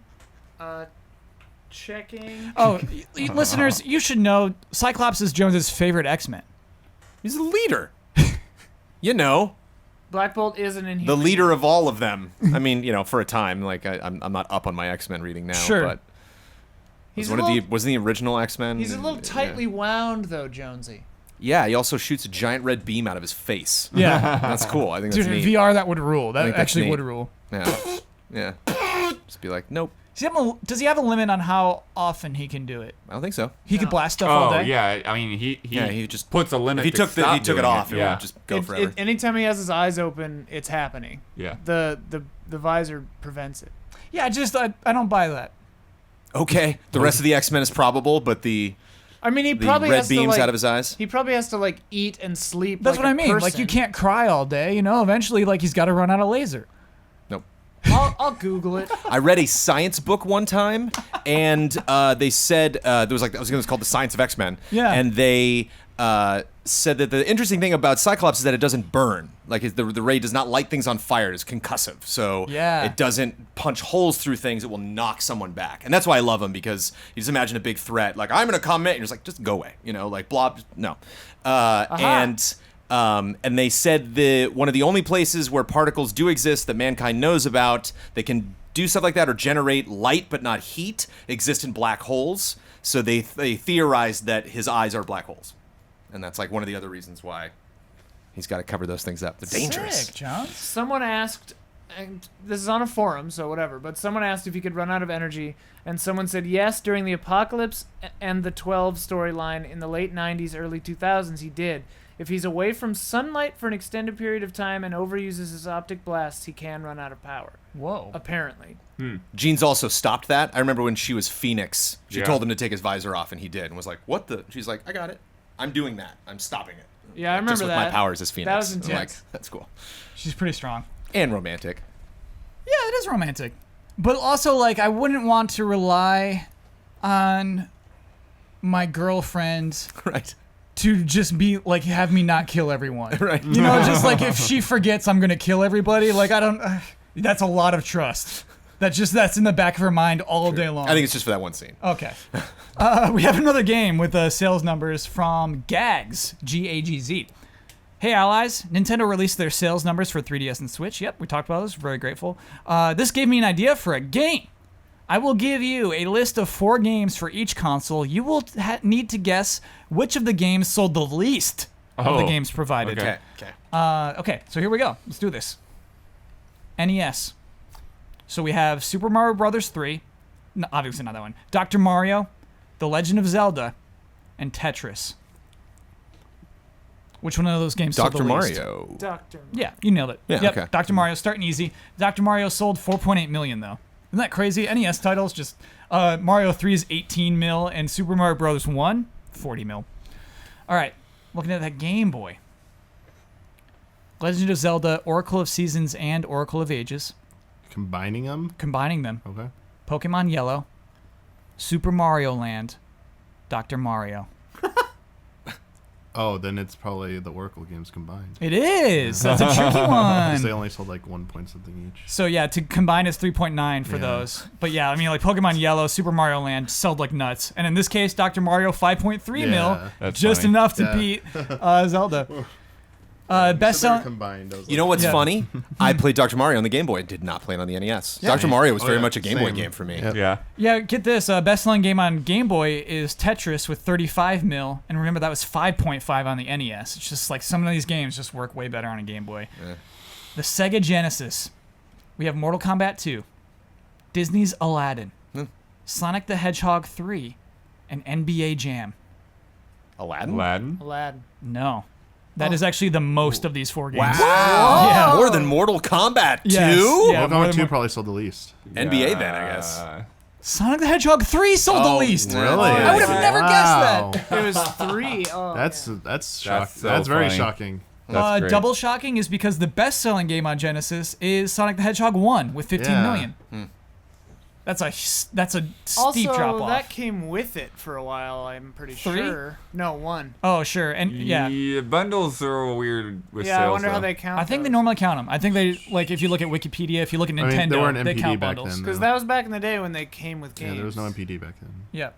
Checking. Oh, listeners, you should know Cyclops is Jones's favorite X-Men. He's the leader. You know, Black Bolt is an Inhuman. the leader of all of them. I mean, you know, for a time, like I'm not up on my X-Men reading now, Sure. but He's wasn't the original X-Men? He's a little tightly wound though, Jonesy. Yeah, he also shoots a giant red beam out of his face. Yeah. That's cool. I think Dude, that's in neat. VR, that would rule. That think that's actually neat. would rule. Yeah. Yeah. Just be like, nope. Does he have a limit on how often he can do it? I don't think so. He could blast stuff all Oh day? yeah, I mean he just puts a limit. If he to took stop it doing off, it yeah. would just go forever. Anytime he has his eyes open, it's happening. Yeah. The visor prevents it. Yeah, I don't buy that. Okay, the rest of the X-Men is probable, but the I mean, he probably red has beams to, like, out of his eyes. He probably has to like eat and sleep. That's like what I a mean. Like, person. you can't cry all day, you know? Eventually, like, he's got to run out of laser. Nope. I'll Google it. I read a science book one time, and they said there was like it was called The Science of X-Men. Yeah. And they said that the interesting thing about Cyclops is that it doesn't burn. Like the ray does not light things on fire. It's concussive, so Yeah. it doesn't punch holes through things. It will knock someone back, and that's why I love him, because you just imagine a big threat like I'm gonna come in, and you're just like just go away, you know, like blob. No, and they said one of the only places where particles do exist that mankind knows about, they can do stuff like that or generate light but not heat, exist in black holes. So they theorized that his eyes are black holes, and that's like one of the other reasons why he's got to cover those things up. They're dangerous. Sick, John. Someone asked, and this is on a forum, so whatever, but someone asked if he could run out of energy, and someone said yes, during the Apocalypse and the 12 storyline in the late 90s, early 2000s, he did. If he's away from sunlight for an extended period of time and overuses his optic blasts, he can run out of power. Whoa. Apparently. Jean's also stopped that. I remember when she was Phoenix, she Yeah. told him to take his visor off, and he did, and was like, "What the?" She's like, "I got it. I'm doing that. I'm stopping it." Yeah, I remember Just with that. my powers as Phoenix. That was I'm intense. like, that's cool She's pretty strong. and romantic. Yeah, it is romantic. But also, like, I wouldn't want to rely on my girlfriend Right. to just be, like, have me not kill everyone. Right. You know, just like if she forgets I'm going to kill everybody, like, I don't... that's a lot of trust. That's in the back of her mind all day long. I think it's just for that one scene. Okay. We have another game with sales numbers from Gags, G-A-G-Z. Hey, allies. Nintendo released their sales numbers for 3DS and Switch. Yep, we talked about this. Very grateful. This gave me an idea for a game. I will give you a list of 4 games for each console. You will need to guess which of the games sold the least of the games provided. Okay. Okay, so here we go. Let's do this. NES. So we have Super Mario Brothers 3. No, obviously not that one. Dr. Mario, The Legend of Zelda, and Tetris. Which one of those games sold the Dr. least? Mario. Doctor. Yeah, you nailed it. Yeah, yep. okay. Dr. Mario, starting easy. Dr. Mario sold 4.8 million, though. Isn't that crazy? NES titles, just Mario 3 is 18 mil, and Super Mario Bros. 1, 40 mil. All right, looking at that Game Boy. Legend of Zelda, Oracle of Seasons, and Oracle of Ages. Combining them? Combining them. Okay. Pokemon Yellow, Super Mario Land, Dr. Mario. Oh, then it's probably the Oracle games combined. It is. That's a tricky Because they one. only sold like 1 point something each. So yeah, to combine it's 3.9 for Yeah. those. But yeah, I mean like Pokemon Yellow, Super Mario Land sold like nuts, and in this case, Dr. Mario 5.3 mil, Yeah. That's just funny. enough to Yeah. beat Zelda. Best So they're selling. combined. I was You know what's Yeah. funny? I played Dr. Mario on the Game Boy. Did not play it on the NES. Yeah. Dr. Mario was Oh, very yeah, much a Game Boy same. game for me. Yep. Yeah. Yeah, get this. Best-selling game on Game Boy is Tetris with 35 mil, and remember that was 5.5 on the NES. It's just like some of these games just work way better on a Game Boy. Yeah. The Sega Genesis. We have Mortal Kombat 2, Disney's Aladdin, Sonic the Hedgehog 3, and NBA Jam. Aladdin? Aladdin. No. That is actually the most of these 4 games. Wow. Yeah. More than Mortal Kombat 2? Yes. Yeah, Mortal more Kombat than 2 one. probably sold the least. NBA then, I guess. Sonic the Hedgehog 3 sold the Oh, least. Really? I would have never Wow. guessed that. It was 3. Oh, That's shocking. so That's very funny. shocking. That's great. Double shocking is because the best-selling game on Genesis is Sonic the Hedgehog 1 with 15 Yeah. million. That's a steep also, drop off. that came with it for a while, I'm pretty 3? sure. No, 1. Oh, sure. And yeah, Bundles are weird with Yeah, sales. I wonder how though. they count I think they those. normally count them. I think they, like, if you look at Wikipedia, if you look at Nintendo, I mean, they weren't they MPD count back bundles. then. Because though. that was back in the day when they came with games. Yeah, there was no MPD back then. Yeah.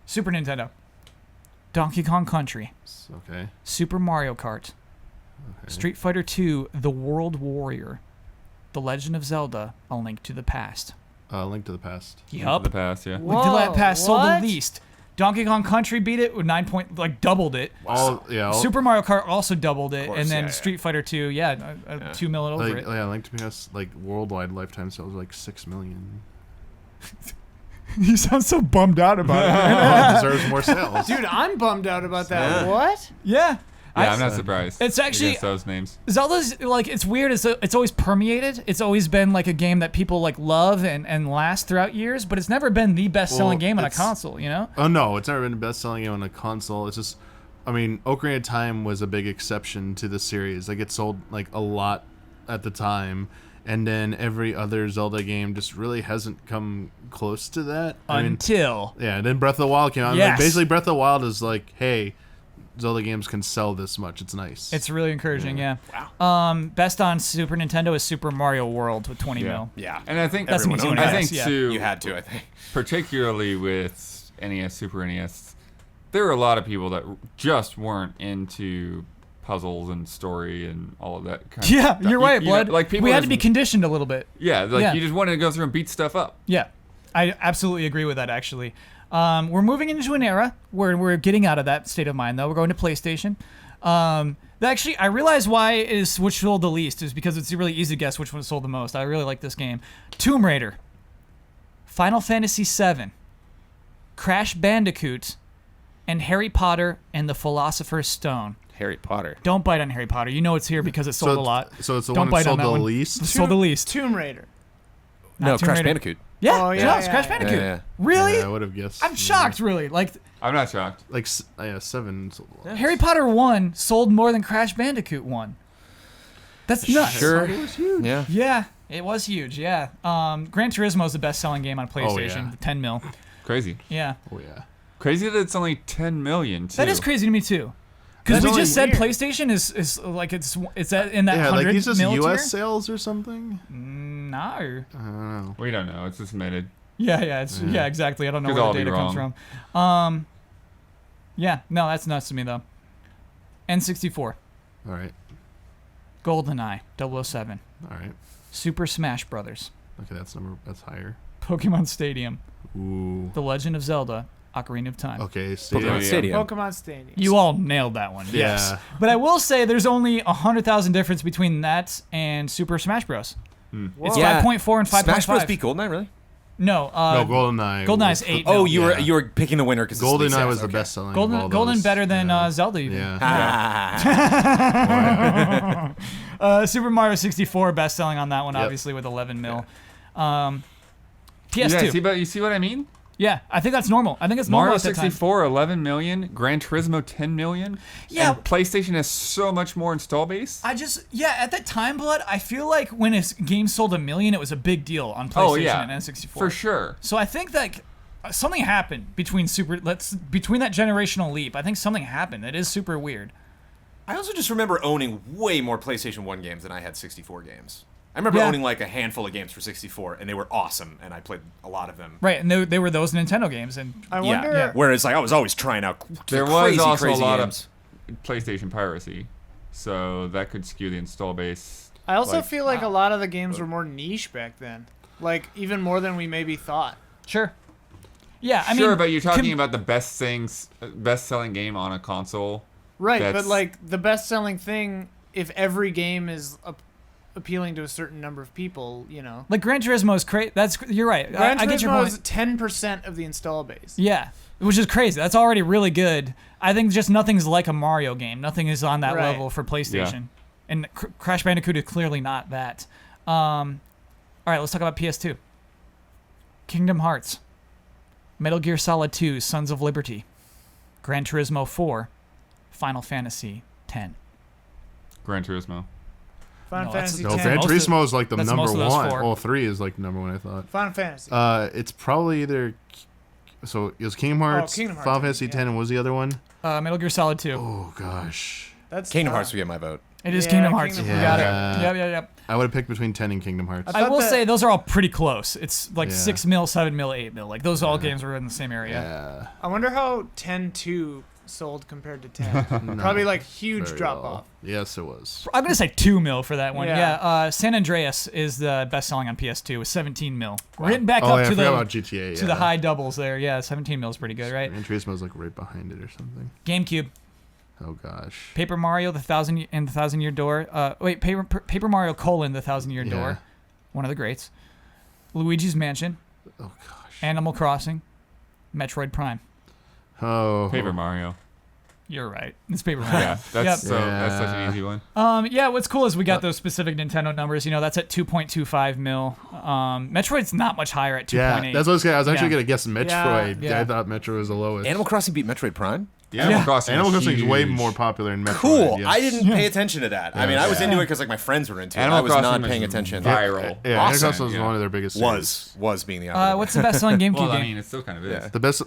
Super Nintendo. Donkey Kong Country. Okay. Super Mario Kart. Street Fighter II, The World Warrior. The Legend of Zelda, A Link to the Past. Link to the Past. Yup. The past, yeah. Link to the Whoa, Past sold the what? least. Donkey Kong Country beat it with 9 point, like doubled it. Super Mario Kart also doubled it, course, and then yeah, yeah. Street Fighter 2, yeah, 2 mil over Like, it. yeah, Link to the Past, like worldwide lifetime sales like 6 million. You sound so bummed out about Well, it deserves more sales. Dude, I'm bummed out about that. Yeah. What? Yeah. Yeah, I'm not surprised. It's actually- against those names. Zelda's, like, it's weird. It's always permeated. It's always been, like, a game that people, like, love and last throughout years, but it's never been the best-selling Well, game on a it's- console, you know? Oh no, it's never been the best selling game on a console. It's just, I mean, Ocarina of Time was a big exception to the series. Like it sold like a lot at the time, and then every other Zelda game just really hasn't come close to that. I mean, Until. yeah. And then Breath of the Wild came out. Yes. Like, basically, Breath of the Wild is like, hey, Zelda games can sell this much. It's nice. It's really encouraging, yeah. Wow. Best on Super Nintendo is Super Mario World with 20 Yeah. mil. Yeah. And I think That's an easy one to I guess, think yeah. too, You had to, I think. particularly with NES, Super NES, there were a lot of people that just weren't into puzzles and story and all of that kind of Yeah, stuff. you're right, You know, Blood. like people we had to just- be conditioned a little bit. Yeah, like Yeah. you just wanted to go through and beat stuff up. Yeah, I absolutely agree with that, actually. We're moving into an era where we're getting out of that state of mind, though. We're going to PlayStation. Actually, I realize why is which sold the least is because it's really easy to guess which one sold the most. I really like this game. Tomb Raider, Final Fantasy VII, Crash Bandicoot, and Harry Potter and the Philosopher's Stone. Harry Potter. Don't bite on Harry Potter. You know it's here because it sold a lot. So it's the Don't one bite that on sold that the one. least. It sold the least. Tomb Raider. No, Tomb Crash Raider. Bandicoot. Yeah, Oh, yeah, yeah, it's yeah, Crash yeah. Bandicoot. Yeah, yeah. Really? Yeah, I would have guessed. I'm shocked, really. Like, I'm not shocked. Like, yeah, 7 sold a lot. Turing Potter 1 sold more than Crash Bandicoot 1. That's nuts. Sure. It was huge. Yeah. Yeah, it was huge, yeah. Gran Turismo is the best-selling game on PlayStation, yeah. with 10 mil. Crazy. Yeah. Oh yeah. Crazy that it's only 10 million, too. That is crazy to me, too. Because That's we just only said weird. PlayStation is like, it's in that Yeah, 100 like these just mil U.S. tier? sales or something. No. I don't know. We don't know. It's just admitted. Yeah, exactly. I don't know Could where all the be data comes wrong. from. Yeah, no, that's nuts to me, though. N64, All right. GoldenEye, 007, All right. Super Smash Brothers, Okay, that's higher. Pokemon Stadium, Ooh. The Legend of Zelda, Ocarina of Time. Okay. Pokemon Stadium. Stadium. Pokemon Stadium. You all nailed that one. Yes. Yeah. But I will say there's only 100,000 difference between that and Super Smash Bros. It's Yeah. 5.4 and 5.5. Smash Bros. beat GoldenEye, really? No, No, GoldenEye. GoldenEye's 8 Oh, mil. you were Yeah. you were picking the winner because GoldenEye was the best selling. Golden better than Zelda even. Yeah. Super Mario 64 best selling on that one, Yep. obviously with 11 mil. PS2. Yeah, you see what I mean? Yeah, I think that's normal. I think it's normal Mario at that time. 64, 11 million. Gran Turismo, 10 million. Yeah. And PlayStation has so much more install base. At that time, Blood, I feel like when a game sold 1 million, it was a big deal on PlayStation Oh, yeah. and N64. For sure. So I think that something happened between that generational leap. I think something happened. It is super weird. I also just remember owning way more PlayStation 1 games than I had 64 games. I remember owning like a handful of games for 64, and they were awesome, and I played a lot of them. Right, and they were those Nintendo games, and I wonder. Yeah. Whereas like I was always trying out There crazy, was also crazy a lot games. of PlayStation piracy, so that could skew the install base. I also feel like a lot of the games were more niche back then, like even more than we maybe thought. Sure. Yeah, I Sure, mean, but you're talking about the best-selling game on a console. Right, That's- but like the best-selling thing, if every game is appealing to a certain number of people, you know. like Gran Turismo is crazy. You're right. Gran I get your Turismo point. is 10% of the install base. Yeah, which is crazy. That's already really good. I think just nothing's like a Mario game. Nothing is on that Right. level for PlayStation. And Crash Bandicoot is clearly not that. All right, let's talk about PS2. Kingdom Hearts, Metal Gear Solid 2, Sons of Liberty, Gran Turismo 4, Final Fantasy 10. Gran Turismo. Final No, that's- Fantasy No, 10. Gran most of- Turismo is like the that's number most of those one. four. All 3 is like number 1, I thought. Final Fantasy. It's probably either. So it was Kingdom Hearts, Kingdom Hearts, Final Fantasy yeah. 10, and what was the other one? Metal Gear Solid 2. Oh gosh, That's Kingdom tough. Hearts would get my vote. It is Yeah, Kingdom Hearts. Kingdom You got Hearts. it. Yep. I would have picked between 10 and Kingdom Hearts. I thought will that- say those are all pretty close. It's like Yeah. 6 mil, 7 mil, 8 mil. Like those all games were in the same area. Yeah, I wonder how 10-2 sold compared to 10. Probably like huge very drop well. off. Yes, it was. I'm gonna say 2 mil for that one. Yeah. Yeah. San Andreas is the best selling on PS2 with 17 mil. We're getting back Oh, up yeah, I to forgot the about GTA. to the high doubles there. Yeah, 17 mil is pretty good, right? Gran Turismo's like right behind it or something. GameCube, Oh gosh. Paper Mario, the Thousand Year Door. Paper Mario: The Thousand Year Yeah. Door, one of the greats. Luigi's Mansion, Oh gosh. Animal Crossing, Metroid Prime. Oh. Paper Mario. You're right. It's Paper Mario. Yeah, that's Yep. that's such an easy one. Yeah, what's cool is we got those specific Nintendo numbers. You know, that's at 2.25 mil. Metroid's not much higher at 2.8. Yeah, that's what I was gonna. I was actually Yeah. gonna guess Metroid. Yeah. I thought Metroid was the lowest. Animal Crossing beat Metroid Prime? Yeah, Animal Crossing. Animal was Crossing is way huge. more popular than Metroid. Cool. yes. I didn't pay attention to that. I mean, I was into it because like my friends were into it. Animal I was Crossing not paying attention. Viral. Yeah, Animal Awesome. Crossing was one of their biggest. series. Was being the opposite. What's the best selling GameCube Well, I game? mean, it still kind of is. Yeah. The best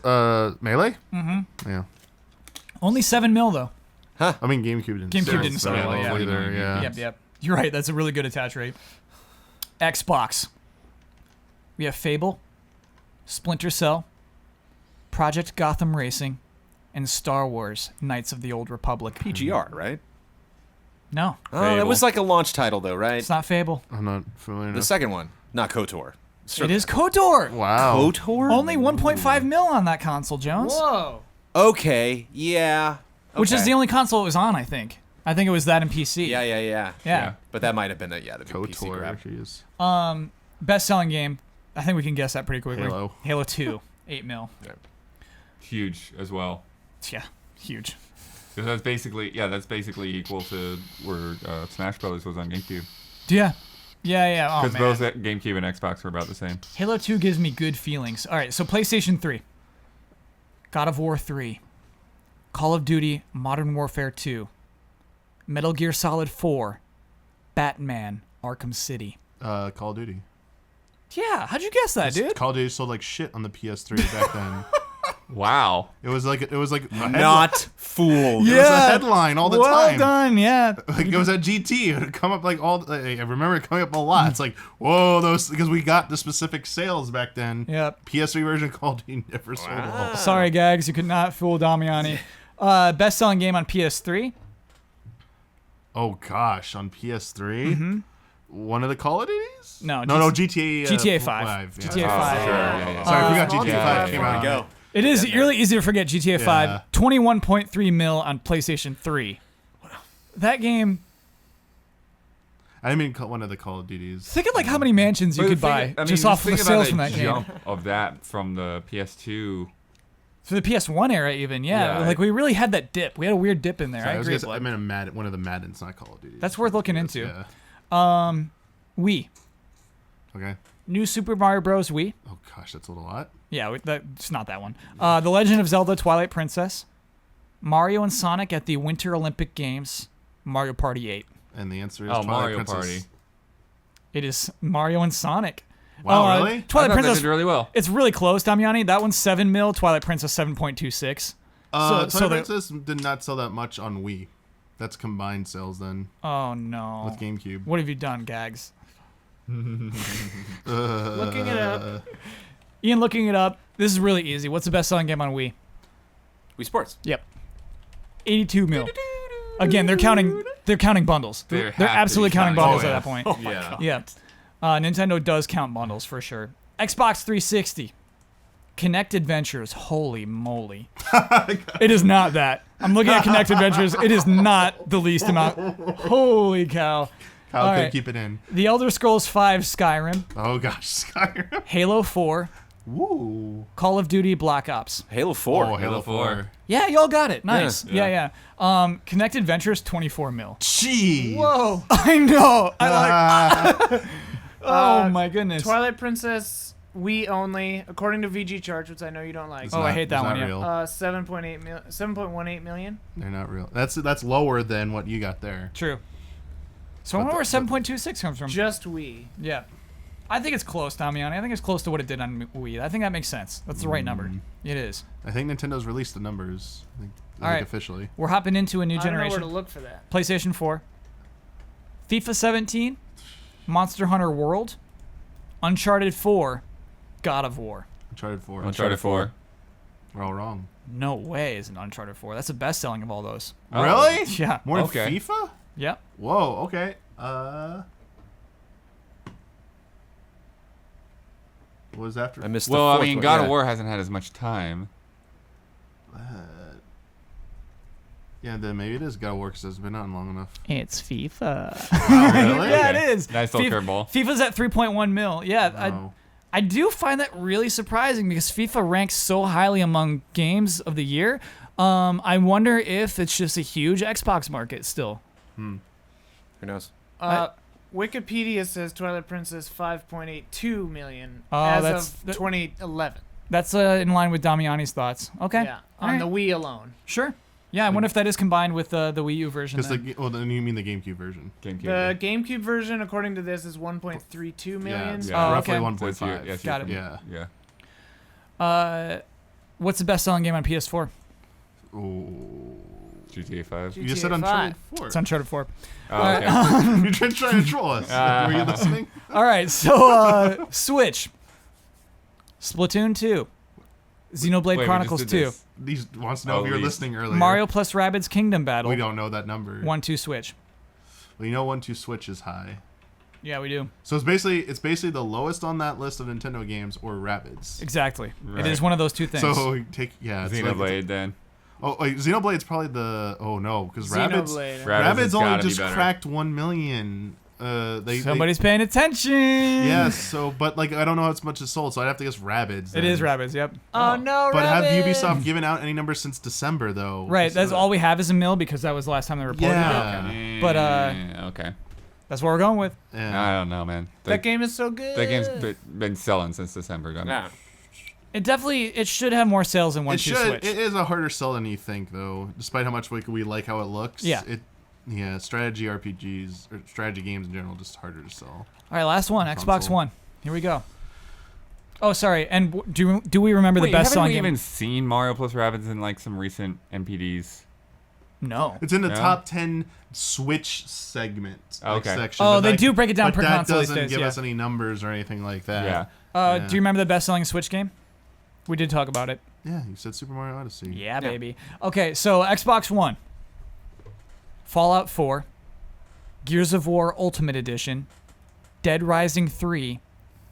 Melee? Mm-hmm. Yeah. Only 7 mil though. I mean GameCube didn't. GameCube didn't sell very well, yeah. either. Yeah. Yep. You're right. That's a really good attach rate. Xbox. We have Fable, Splinter Cell, Project Gotham Racing, and Star Wars: Knights of the Old Republic. PGR, right? No, Oh, that Fable. was like a launch title though, right? it's not Fable. I'm not familiar The enough. second one, not KOTOR. It is KOTOR. Wow. KOTOR? Only 1.5 mil on that console, Jones. Whoa. Okay, yeah. Which is Okay. the only console it was on, I think. I think it was that in PC. Yeah. Yeah. But that might have been the PC KOTOR grab. actually is. Best selling game. I think we can guess that pretty quickly. Halo. 2, 8 mil. Huge as well. Yeah, huge. 'Cause that's basically equal to where Smash Brothers was on GameCube. Yeah. Oh, Because man. both GameCube and Xbox were about the same. Halo 2 gives me good feelings. All right, so PlayStation 3. God of War 3. Call of Duty Modern Warfare 2. Metal Gear Solid 4. Batman Arkham City. Call of Duty. Yeah, how'd you guess that, dude? Call of Duty sold like shit on the PS3 back then. Wow. It was like a Not fooled. It was a headline all the well time. done, yeah. Like it was at GT. It would come up like all. I remember it coming up a lot. It's like whoa, those because we got the specific sales back then. Yep. PS3 version of Call of Duty never sold well. Sorry, Gags, you could not fool Damiani. Best-selling game on PS3. Oh gosh, on PS3, one of the Call of Duties? No, no, GTA. GTA 5. Yeah. GTA 5. Sure, yeah. Sorry, I forgot GTA yeah, 5 came yeah. out. Go. It is really easy to forget GTA 5. Yeah. 21.3 mil on PlayStation 3. That game. I didn't mean one of the Call of Duties. Think of like how many mansions you But could the buy thing- I mean, just off of the think about sales from that game. jump of that from the PS2. For the PS1 era, even, yeah. Yeah. Like we really had that dip. We had a weird dip in there. Sorry, I was agree. gonna say- I Blood. meant one of the Maddens, not Call of Duty. That's worth looking into. Yeah. Wii. Okay. New Super Mario Bros. Wii. Oh gosh, that's a lot. Yeah, it's not that one. The Legend of Zelda: Twilight Princess. Mario and Sonic at the Winter Olympic Games. Mario Party 8. And the answer is Oh, Twilight Mario Princess. Party. It is Mario and Sonic. Wow, really? Twilight I thought Princess they did really well. It's really close, Damiani. That one's 7 mil. Twilight Princess 7.26. Twilight Princess did not sell that much on Wii. That's combined sales then Oh no. with GameCube. What have you done, Gags? Looking it up. Ian, looking it up. This is really easy. What's the best-selling game on Wii? Wii Sports. Yep. 82 mil. Again, they're counting bundles. They They're have to be absolutely counting counting bundles at bundles. that point. Yeah. Yeah. Nintendo does count bundles for sure. Xbox 360. Kinect Adventures. Holy moly. It is not that. I'm looking at Kinect Adventures. It is not the least amount. Holy cow. Kyle All could right. keep it in. The Elder Scrolls V Skyrim. Oh gosh, Skyrim. Halo 4. Woo. Call of Duty Black Ops. Halo 4. Oh, Halo 4. Yeah, y'all got it. Nice. Yeah. Yeah. Kinect Adventures 24 mil. Jeez. Whoa. I know. I like. Oh my goodness. Twilight Princess Wii only, according to VG charts, which I know you don't like. It's Oh, I hate that it's one, not yeah. real. 7.18 million. They're not real. That's lower than what you got there. True. So I wonder where 7.26 comes from. Just Wii. Yeah. I think it's close, Damiani. I think it's close to what it did on Wii. I think that makes sense. That's the right number. It is. I think Nintendo's released the numbers. I think All right. officially. We're hopping into a new I don't know where generation. to look for that. PlayStation 4. FIFA 17. Monster Hunter World. Uncharted 4. God of War. Uncharted 4. Uncharted 4. We're all wrong. No way is an Uncharted 4. That's the best selling of all those. Oh. Really? Yeah. More than Okay. FIFA? Yep. Whoa. Okay. What was after? I missed Well, the I fourth mean, one, God yeah. of War hasn't had as much time. Yeah, then maybe it is God of War because it's been on long enough. It's FIFA. Oh, really? Yeah, Okay. it is. Nice little curveball. FIFA's at 3.1 mil. Yeah, Oh. I do find that really surprising because FIFA ranks so highly among games of the year. I wonder if it's just a huge Xbox market still. Who knows? Wikipedia says Twilight Princess 5.82 million Oh, as that's- of 2011. That's in line with Damiani's thoughts. Okay. Yeah, All on right. the Wii alone. Sure. Yeah, I wonder if that is combined with the Wii U version. Because then. then you mean the GameCube version? GameCube. The GameCube version, according to this, is 1.32 million. Yeah. Oh, roughly okay. 1.5. Yes, Got it. Yeah. What's the best-selling game on PS4? Ooh. GTA 5. You just said GTA Uncharted 4. It's Uncharted 4. Oh, okay. You're trying to troll us. Were you listening? All right, so Switch. Splatoon 2. Xenoblade Wait, we Chronicles just did 2. this. These wants to know if you were these. listening earlier. Mario plus Rabbids Kingdom Battle. We don't know that number. 1-2 Switch. Well, you know 1-2 Switch is high. Yeah, we do. So it's basically the lowest on that list of Nintendo games or Rabbids. Exactly. It Right. is one of those two things. So it's Xenoblade like, then. oh, wait, Xenoblade's probably the because Rabbids Xenoblade. has Rabbids only gotta be just better. cracked 1 million. Somebody's paying attention. Yes, so but like I don't know how much is sold, so I'd have to guess Rabbids. It then. is Rabbids, yep. Oh no, But have Rabbids! Ubisoft given out any numbers since December though? Right, So that's all we have is a mill because that was the last time they reported Yeah. it. But, okay. That's what we're going with. Yeah. I don't know, man. That game is so good. That game's been selling since December. Doesn't it? Nah. It should have more sales than 1-2 It should. Switch. It is a harder sell than you think, though. Despite how much we like how it looks. Yeah. Strategy RPGs or strategy games in general just harder to sell. All right, last one, Xbox Console. One. Here we go. Oh, sorry. And do we remember Wait, the best haven't selling we game? even seen Mario plus Rabbids in like some recent NPDs? No. It's in the Yeah. top 10 Switch segment Okay. section. Oh, but they that- do break it down but per that console these doesn't days, give yeah. us any numbers or anything like that. Yeah. Yeah. Do you remember the best selling Switch game? We did talk about it. Yeah, you said Super Mario Odyssey. Yeah, baby. Okay, so Xbox One. Fallout 4. Gears of War Ultimate Edition. Dead Rising 3.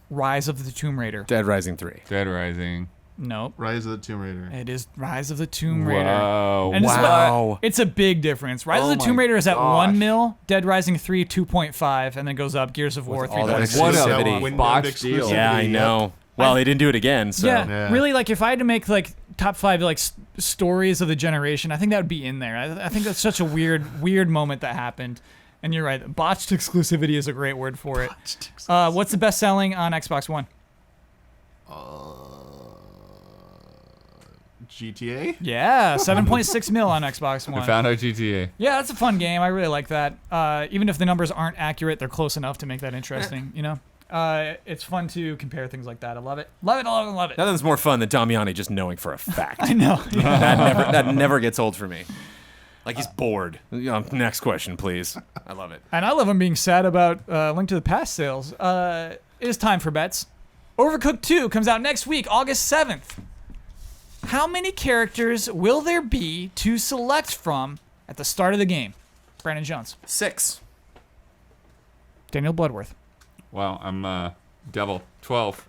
Rise of the Tomb Raider. Dead Rising 3. Dead Rising. Nope. Rise of the Tomb Raider. It is Rise of the Tomb Raider. Whoa. And this is Wow. what- it's a big difference. Rise Oh of the Tomb my Raider is at gosh. 1 mil. Dead Rising 3, 2.5, and then goes up. Gears of War, With all that 3.6. What exclusivity. a Windowed botched deal. exclusivity. Yeah, I know. Well, they didn't do it again, so. Yeah, Yeah. really. Like if I had to make like top 5 like stories of the generation, I think that would be in there. I think that's such a weird moment that happened. And you're right. Botched exclusivity is a great word for it. What's the best selling on Xbox One? GTA? Yeah, 7.6 mil on Xbox I One. found out GTA. Yeah, that's a fun game. I really like that. Even if the numbers aren't accurate, they're close enough to make that interesting. You know. It's fun to compare things like that. I love it. Love it, love it, love it. Nothing's more fun than Damiani just knowing for a fact. I know. that never gets old for me. Like he's bored. Next question, please. I love it. And I love him being sad about Link to the Past sales. It is time for bets. Overcooked 2 comes out next week, August 7th. How many characters will there be to select from at the start of the game? Brandon Jones. 6. Daniel Bloodworth. Wow, I'm Devil. 12.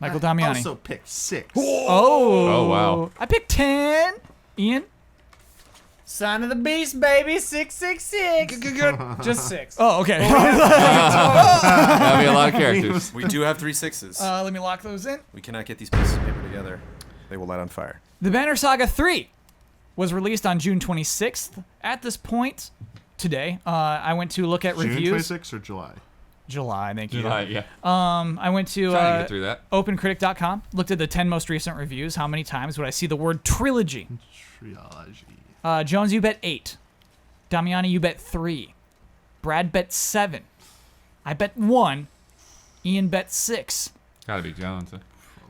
Michael Damiani. Also pick 6. Oh, wow. I picked 10. Ian. Sign of the Beast, baby. 666. Just 6. Oh, okay. That'll be a lot of characters. We do have 3 6s. Let me lock those in. We cannot get these pieces of paper together. They will light on fire. The Banner Saga 3 was released on June 26th. At this point, today, I went to look at June reviews. 26th or July? July, thank you. July, yeah. I went to Trying to get through that. opencritic.com, looked at the 10 most recent reviews. How many times would I see the word trilogy? Trilogy. Jones, you bet 8. Damiani, you bet 3. Brad bet 7. I bet 1. Ian bet 6. Gotta be Jones. Huh?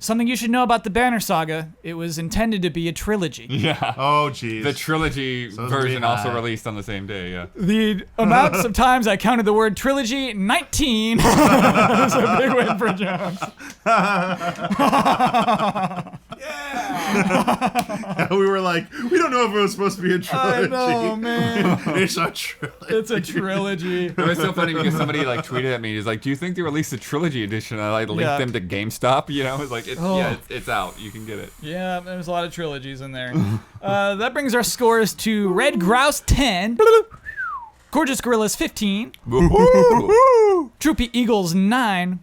Something you should know about the Banner Saga, it was intended to be a trilogy. Yeah. Oh, jeez. The trilogy So version high. also released on the same day, yeah. The amounts of times I counted the word trilogy, 19. That's a big win for Jones. We were like, we don't know if it was supposed to be a trilogy. I know, man. It's a trilogy. It's a trilogy. It was so funny because somebody like tweeted at me. He's like, "Do you think they released the trilogy edition?" And I like linked Yeah. them to GameStop. You know, it's like, it's out. You can get it. Yeah, there's a lot of trilogies in there. That brings our scores to Red Grouse 10, Gorgeous Gorillas 15, Troopy Eagles 9,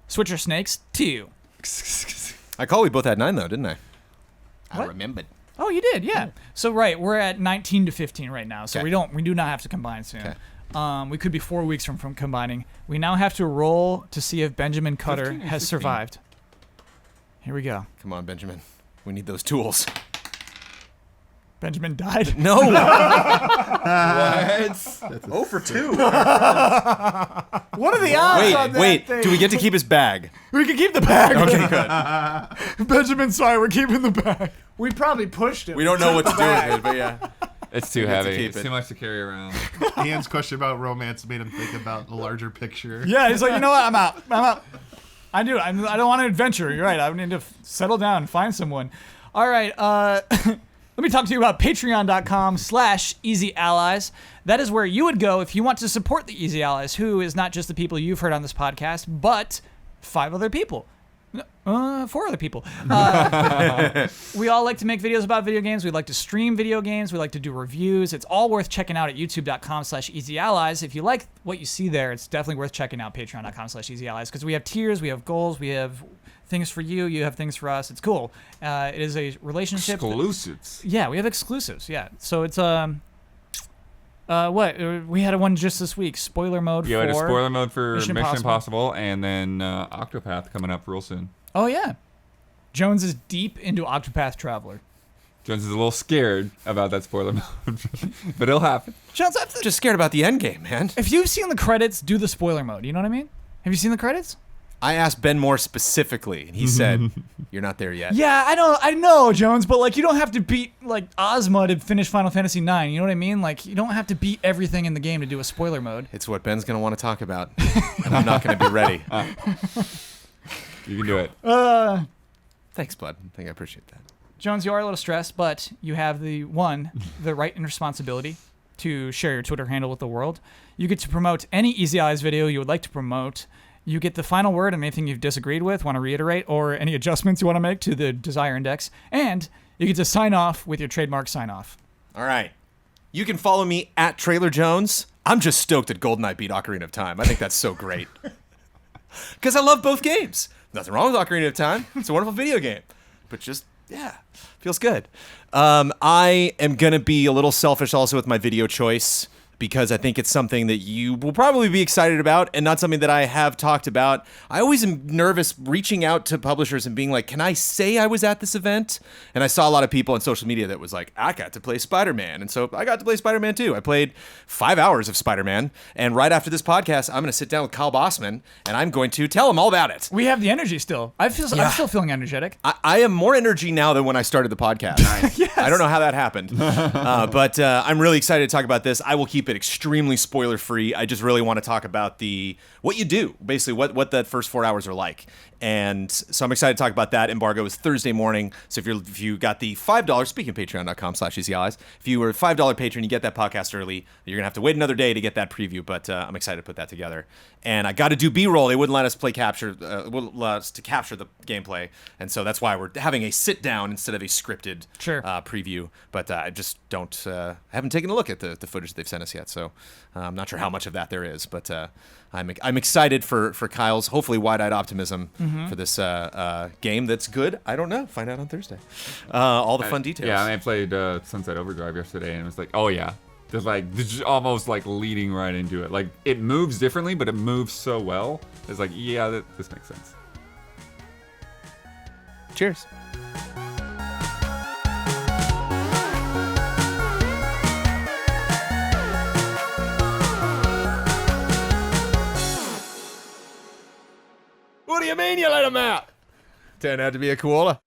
Switcher Snakes 2. I call we both had 9 though, didn't I? I What? remembered. Oh, you did, yeah. So right, we're at 19 to 15 right now. So Okay. we do not have to combine soon. Okay. We could be 4 weeks from combining. We now have to roll to see if Benjamin Cutter 15 or has 16? survived. Here we go. Come on, Benjamin. We need those tools. Benjamin died. No. What? 0 for 2. What are the odds on that Wait. thing? Do we get to keep his bag? We can keep the bag. Okay, good. Benjamin, sorry, we're keeping the bag. We probably pushed it. We don't know what to do with it, but yeah. It's too We have to heavy. keep It's it. too much to carry around. Ian's question about romance made him think about the larger picture. Yeah, he's like, you know what? I'm out. I do. I don't want an adventure. You're right. I need to settle down and find someone. All right. Let me talk to you about patreon.com/easyallies. That is where you would go if you want to support the Easy Allies, who is not just the people you've heard on this podcast, but 5 other people. 4 other people. We all like to make videos about video games. We like to stream video games. We like to do reviews. It's all worth checking out at youtube.com/easyallies. If you like what you see there, it's definitely worth checking out patreon.com/easyallies because we have tiers, we have goals, we have things for you, you have things for us. It's cool. It is a relationship. Exclusives. Yeah, we have exclusives. Yeah. So it's what we had one just this week. Spoiler mode. Yeah, we had a spoiler mode for Mission Mission Impossible. Impossible, and then Octopath coming up real soon. Oh yeah. Jones is deep into Octopath Traveler. Jones is a little scared about that spoiler mode, but it'll happen. Jones, Just scared about the end game, man. if you've seen the credits, do the spoiler mode. You know what I mean? Have you seen the credits? I asked Ben more specifically, and he said, "You're not there yet." Yeah, I know, Jones, but like you don't have to beat like Ozma to finish Final Fantasy IX. You know what I mean? Like you don't have to beat everything in the game to do a spoiler mode. It's what Ben's gonna want to talk about, and I'm not gonna be ready. You can do it. Thanks, bud. I think I appreciate that. Jones, you are a little stressed, but you have the right and responsibility to share your Twitter handle with the world. You get to promote any Easy Eyes video you would like to promote. You get the final word on anything you've disagreed with, want to reiterate, or any adjustments you want to make to the Desire Index. And you get to sign off with your trademark sign off. All right. You can follow me at Trailer Jones. I'm just stoked that GoldenEye beat Ocarina of Time. I think that's so great. Because I love both games. Nothing wrong with Ocarina of Time. It's a wonderful video game. But just, yeah, feels good. I am going to be a little selfish also with my video choice. because I think it's something that you will probably be excited about and not something that I have talked about. I always am nervous reaching out to publishers and being like, can I say I was at this event? And I saw a lot of people on social media that was like, I got to play Spider-Man. And so I got to play Spider-Man too. I played 5 hours of Spider-Man. And right after this podcast, I'm going to sit down with Kyle Bossman and I'm going to tell him all about it. We have the energy still. I'm still feeling energetic. I am more energy now than when I started the podcast. Yes. I don't know how that happened. But I'm really excited to talk about this. I will keep it extremely spoiler free. I just really want to talk about what you do, basically what that first 4 hours are like. And so I'm excited to talk about that. Embargo is Thursday morning. So if you got the $5, speaking of patreon.com/easyallies, if you were a $5 patron, you get that podcast early. You're going to have to wait another day to get that preview, but I'm excited to put that together. And I got to do B-roll. They wouldn't let us wouldn't let us to capture the gameplay. And so that's why we're having a sit down instead of a scripted preview. But I just I haven't taken a look at the footage they've sent us yet. So I'm not sure how much of that there is, but I'm excited for Kyle's hopefully wide-eyed optimism for this game that's good. I don't know. Find out on Thursday. All the fun details. Yeah, I played Sunset Overdrive yesterday, and it was like, oh yeah, just almost like leading right into it. Like it moves differently, but it moves so well. It's like, yeah, this makes sense. Cheers. What do you mean you let him out? Turned out to be a koala.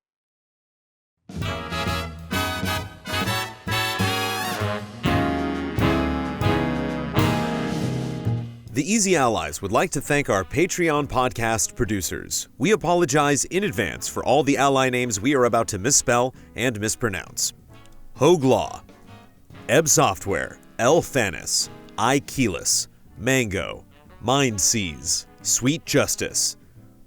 The Easy Allies would like to thank our Patreon podcast producers. We apologize in advance for all the ally names we are about to misspell and mispronounce. Hogue Law, Ebb Software, L. Thanis, I. Keyless, Mango, Mind Seas, Sweet Justice,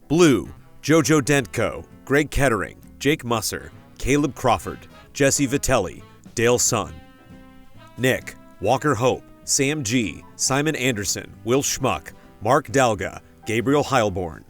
Blue, Jojo Dentco, Greg Kettering, Jake Musser, Caleb Crawford, Jesse Vitelli, Dale Sun, Nick, Walker Hope, Sam G., Simon Anderson, Will Schmuck, Mark Dalga, Gabriel Heilborn,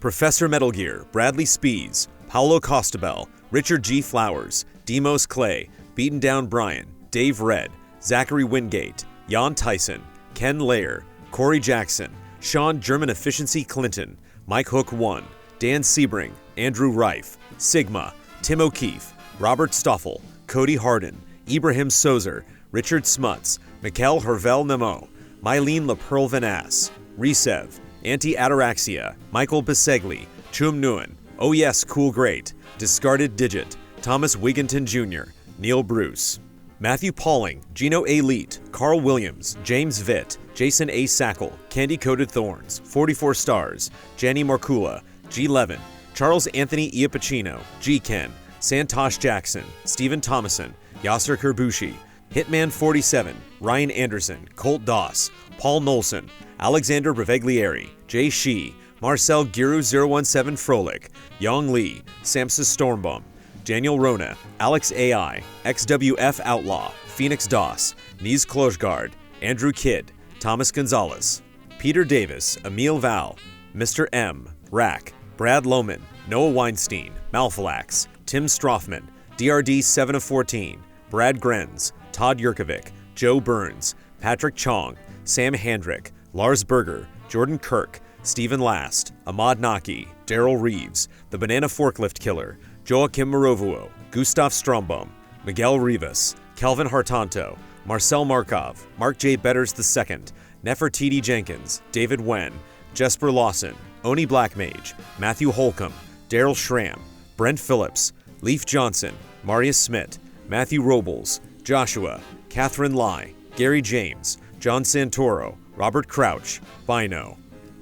Professor Metal Gear, Bradley Spees, Paolo Costabel, Richard G. Flowers, Demos Clay, Beaten Down Brian, Dave Red, Zachary Wingate, Jan Tyson, Ken Lair, Corey Jackson, Sean German Efficiency Clinton, Mike Hook 1, Dan Sebring, Andrew Reif, Sigma, Tim O'Keefe, Robert Stoffel, Cody Harden, Ibrahim Sozer, Richard Smuts, Mikkel Hervel Nemo, Mylene LaPearl Vanass, Resev, Anti-Ataraxia, Michael Bisegli, Chum Nguyen, Oh Yes Cool Great, Discarded Digit, Thomas Wigginton Jr., Neil Bruce, Matthew Pauling, Gino A. Leet, Carl Williams, James Vitt, Jason A. Sackle, Candy Coated Thorns, 44 Stars, Jenny Markula, G. Levin, Charles Anthony Iapicino, G. Ken, Santosh Jackson, Stephen Thomason, Yasser Kerbushi, Hitman 47, Ryan Anderson, Colt Doss, Paul Nolson, Alexander Breveglieri, Jay Shee, Marcel Giru017 Froelich, Yong Lee, Samsa Stormbum, Daniel Rona, Alex AI, XWF Outlaw, Phoenix Doss, Nies Klojgard, Andrew Kidd, Thomas Gonzalez, Peter Davis, Emil Val, Mr. M, Rack, Brad Lohman, Noah Weinstein, Malphalax, Tim Strothman, DRD 7 of 14, Brad Grenz, Todd Yurkovic, Joe Burns, Patrick Chong, Sam Handrick, Lars Berger, Jordan Kirk, Stephen Last, Ahmad Naki, Daryl Reeves, The Banana Forklift Killer, Joachim Morovuo, Gustav Strombom, Miguel Rivas, Calvin Hartanto, Marcel Markov, Mark J. Betters II, Nefertiti Jenkins, David Wen, Jesper Lawson, Oni Blackmage, Matthew Holcomb, Daryl Schramm, Brent Phillips, Leaf Johnson, Marius Smith, Matthew Robles, Joshua, Catherine Lai, Gary James, John Santoro, Robert Crouch, Bino,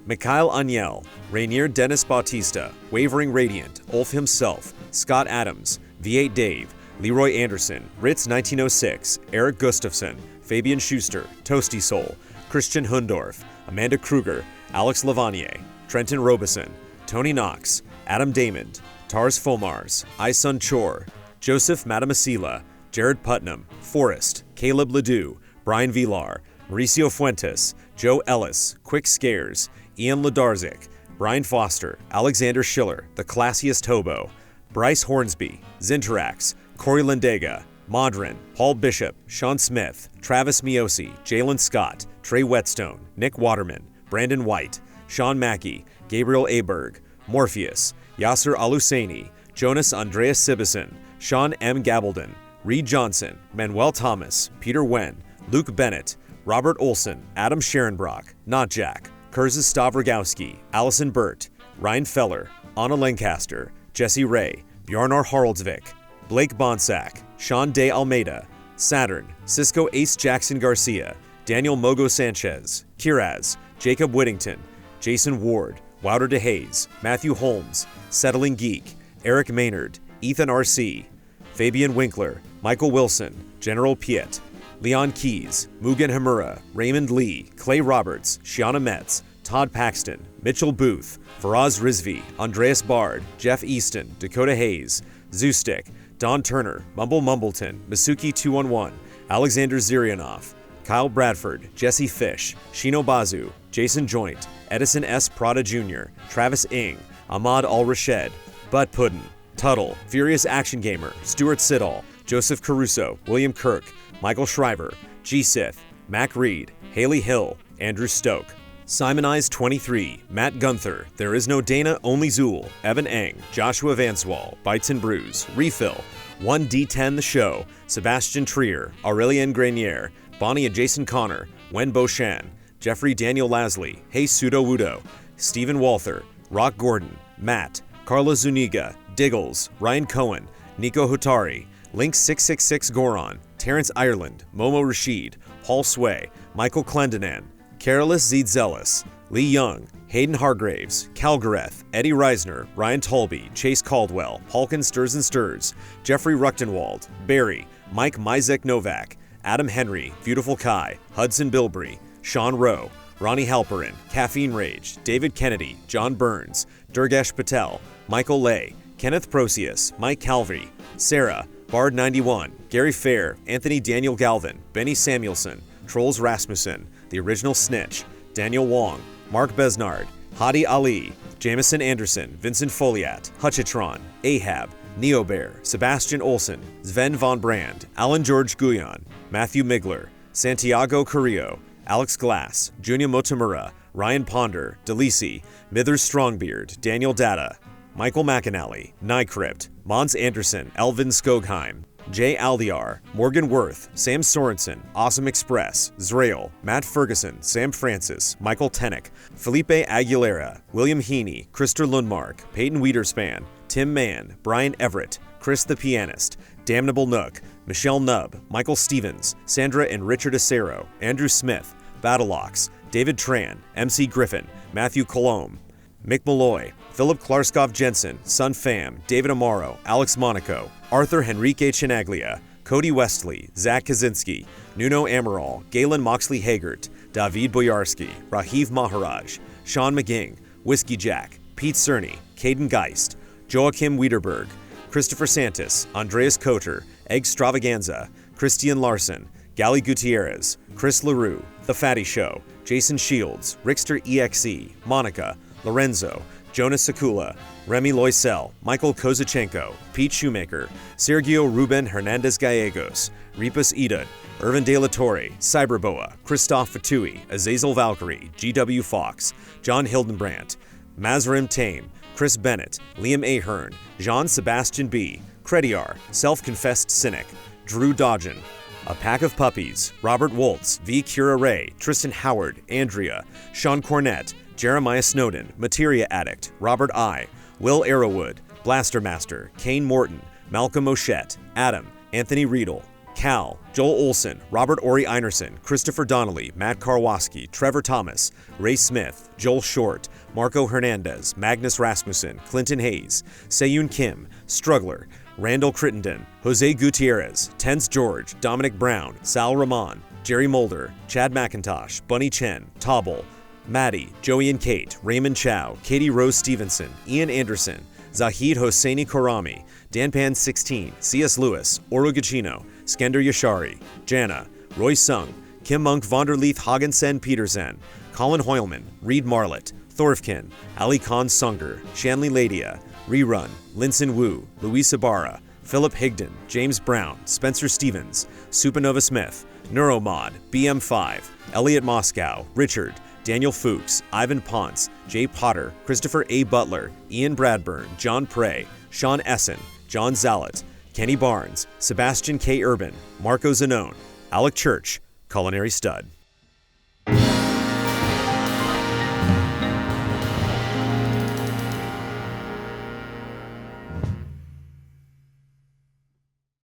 Mikhail Aniel, Rainier Dennis Bautista, Wavering Radiant, Ulf himself, Scott Adams, V8 Dave, Leroy Anderson, Ritz 1906, Eric Gustafson, Fabian Schuster, Toasty Soul, Christian Hundorf, Amanda Kruger, Alex Lavanier, Trenton Robeson, Tony Knox, Adam Damon, Tars Fomars, Isun Chor, Joseph Matamasila, Jared Putnam, Forrest, Caleb Ledoux, Brian Villar, Mauricio Fuentes, Joe Ellis, Quick Scares, Ian Ladarzik, Brian Foster, Alexander Schiller, The Classiest Hobo, Bryce Hornsby, Zinterax, Corey Lindega, Modron, Paul Bishop, Sean Smith, Travis Miosi, Jalen Scott, Trey Whetstone, Nick Waterman, Brandon White, Sean Mackey, Gabriel Aberg, Morpheus, Yasser Aluseni, Jonas Andreas Sibison, Sean M. Gabaldon, Reed Johnson, Manuel Thomas, Peter Wen, Luke Bennett, Robert Olson, Adam Scherenbrock, Not Jack, Kurzes Stavrogowski, Allison Burt, Ryan Feller, Anna Lancaster, Jesse Ray, Bjarnar Haraldsvik, Blake Bonsack, Sean De Almeida, Saturn, Cisco Ace Jackson Garcia, Daniel Mogo Sanchez, Kiraz, Jacob Whittington, Jason Ward, Wouter DeHaze, Matthew Holmes, Settling Geek, Eric Maynard, Ethan R.C., Fabian Winkler, Michael Wilson, General Piet, Leon Keys, Mugen Hamura, Raymond Lee, Clay Roberts, Shiana Metz, Todd Paxton, Mitchell Booth, Faraz Rizvi, Andreas Bard, Jeff Easton, Dakota Hayes, Zoostick, Don Turner, Mumble Mumbleton, Masuki 211, Alexander Zirianov, Kyle Bradford, Jesse Fish, Shino Bazu, Jason Joint, Edison S. Prada Jr., Travis Ing, Ahmad Al-Rashed, Butt Puddin, Tuttle, Furious Action Gamer, Stuart Siddall, Joseph Caruso, William Kirk, Michael Shriver, G-Sith, Mac Reed, Haley Hill, Andrew Stoke, Simonize 23, Matt Gunther, There Is No Dana, Only Zool, Evan Eng, Joshua Vanswall, Bites and Brews, Refill, 1D10 The Show, Sebastian Trier, Aurelien Grenier, Bonnie and Jason Connor, Wen Beauchamp, Jeffrey Daniel Lasley, Hey Pseudo Wudo, Stephen Walther, Rock Gordon, Matt, Carla Zuniga, Diggles, Ryan Cohen, Nico Hotari, Link666 Goron, Terrence Ireland, Momo Rashid, Paul Sway, Michael Clendenan, Carolus Zeedzelis, Lee Young, Hayden Hargraves, Cal Gareth, Eddie Reisner, Ryan Talby, Chase Caldwell, Palkin Stirs and Stirs, Jeffrey Ruchtenwald, Barry, Mike Mizek Novak, Adam Henry, Beautiful Kai, Hudson Bilbrey, Sean Rowe, Ronnie Halperin, Caffeine Rage, David Kennedy, John Burns, Durgesh Patel, Michael Lay, Kenneth Procius, Mike Calvary, Sarah, Bard91, Gary Fair, Anthony Daniel Galvin, Benny Samuelson, Trolls Rasmussen, The Original Snitch, Daniel Wong, Mark Besnard, Hadi Ali, Jamison Anderson, Vincent Foliat, Hutchitron, Ahab, Neobear, Sebastian Olson, Sven von Brand, Alan George Guyon, Matthew Migler, Santiago Carrillo, Alex Glass, Junya Motomura, Ryan Ponder, Delisi, Mithers Strongbeard, Daniel Data, Michael McAnally, Nycrypt, Mons Anderson, Elvin Skogheim, Jay Aldiar, Morgan Worth, Sam Sorensen, Awesome Express, Zrael, Matt Ferguson, Sam Francis, Michael Tennick, Felipe Aguilera, William Heaney, Krister Lundmark, Peyton Wiederspan, Tim Mann, Brian Everett, Chris the Pianist, Damnable Nook, Michelle Nubb, Michael Stevens, Sandra and Richard Acero, Andrew Smith, Battleox, David Tran, MC Griffin, Matthew Colomb, Mick Malloy, Philip Klarskov Jensen, Sun Pham, David Amaro, Alex Monaco, Arthur Henrique Chinaglia, Cody Westley, Zach Kaczynski, Nuno Amaral, Galen Moxley Hagert, David Boyarski, Rahiv Maharaj, Sean McGing, Whiskey Jack, Pete Cerny, Caden Geist, Joachim Wiederberg, Christopher Santis, Andreas Koter, Egg Stravaganza, Christian Larson, Gali Gutierrez, Chris LaRue, The Fatty Show, Jason Shields, Rickster EXE, Monica, Lorenzo, Jonas Sakula, Remy Loisel, Michael Kozachenko, Pete Shoemaker, Sergio Ruben Hernandez Gallegos, Repas Edud, Irvin De La Torre, Cyberboa, Christoph Fatui, Azazel Valkyrie, GW Fox, John Hildenbrandt, Mazrim Tame, Chris Bennett, Liam Ahern, Jean-Sebastian B., Crediar, Self-Confessed Cynic, Drew Dodgen, A Pack of Puppies, Robert Woltz, V. Kira Ray, Tristan Howard, Andrea, Sean Cornett, Jeremiah Snowden, Materia Addict, Robert I., Will Arrowwood, Blastermaster, Kane Morton, Malcolm Moschette, Adam, Anthony Riedel, Cal, Joel Olson, Robert Ori Einerson, Christopher Donnelly, Matt Karwoski, Trevor Thomas, Ray Smith, Joel Short, Marco Hernandez, Magnus Rasmussen, Clinton Hayes, Seyun Kim, Struggler, Randall Crittenden, Jose Gutierrez, Tense George, Dominic Brown, Sal Rahman, Jerry Mulder, Chad McIntosh, Bunny Chen, Tobble, Maddie, Joey and Kate, Raymond Chow, Katie Rose Stevenson, Ian Anderson, Zahid Hosseini Korami, Danpan16, C.S. Lewis, Oro Gacino, Skender Yashari, Jana, Roy Sung, Kim Monk Vonderleith Hagensen Petersen, Colin Hoylman, Reed Marlett, Thorfkin, Ali Khan Sunger, Shanley Ladia, Rerun, Linson Wu, Luis Ibarra, Philip Higdon, James Brown, Spencer Stevens, Supernova Smith, Neuromod, BM5, Elliot Moscow, Richard, Daniel Fuchs, Ivan Ponce, Jay Potter, Christopher A. Butler, Ian Bradburn, John Prey, Sean Essen, John Zalat, Kenny Barnes, Sebastian K. Urban, Marco Zanone, Alec Church, Culinary Stud.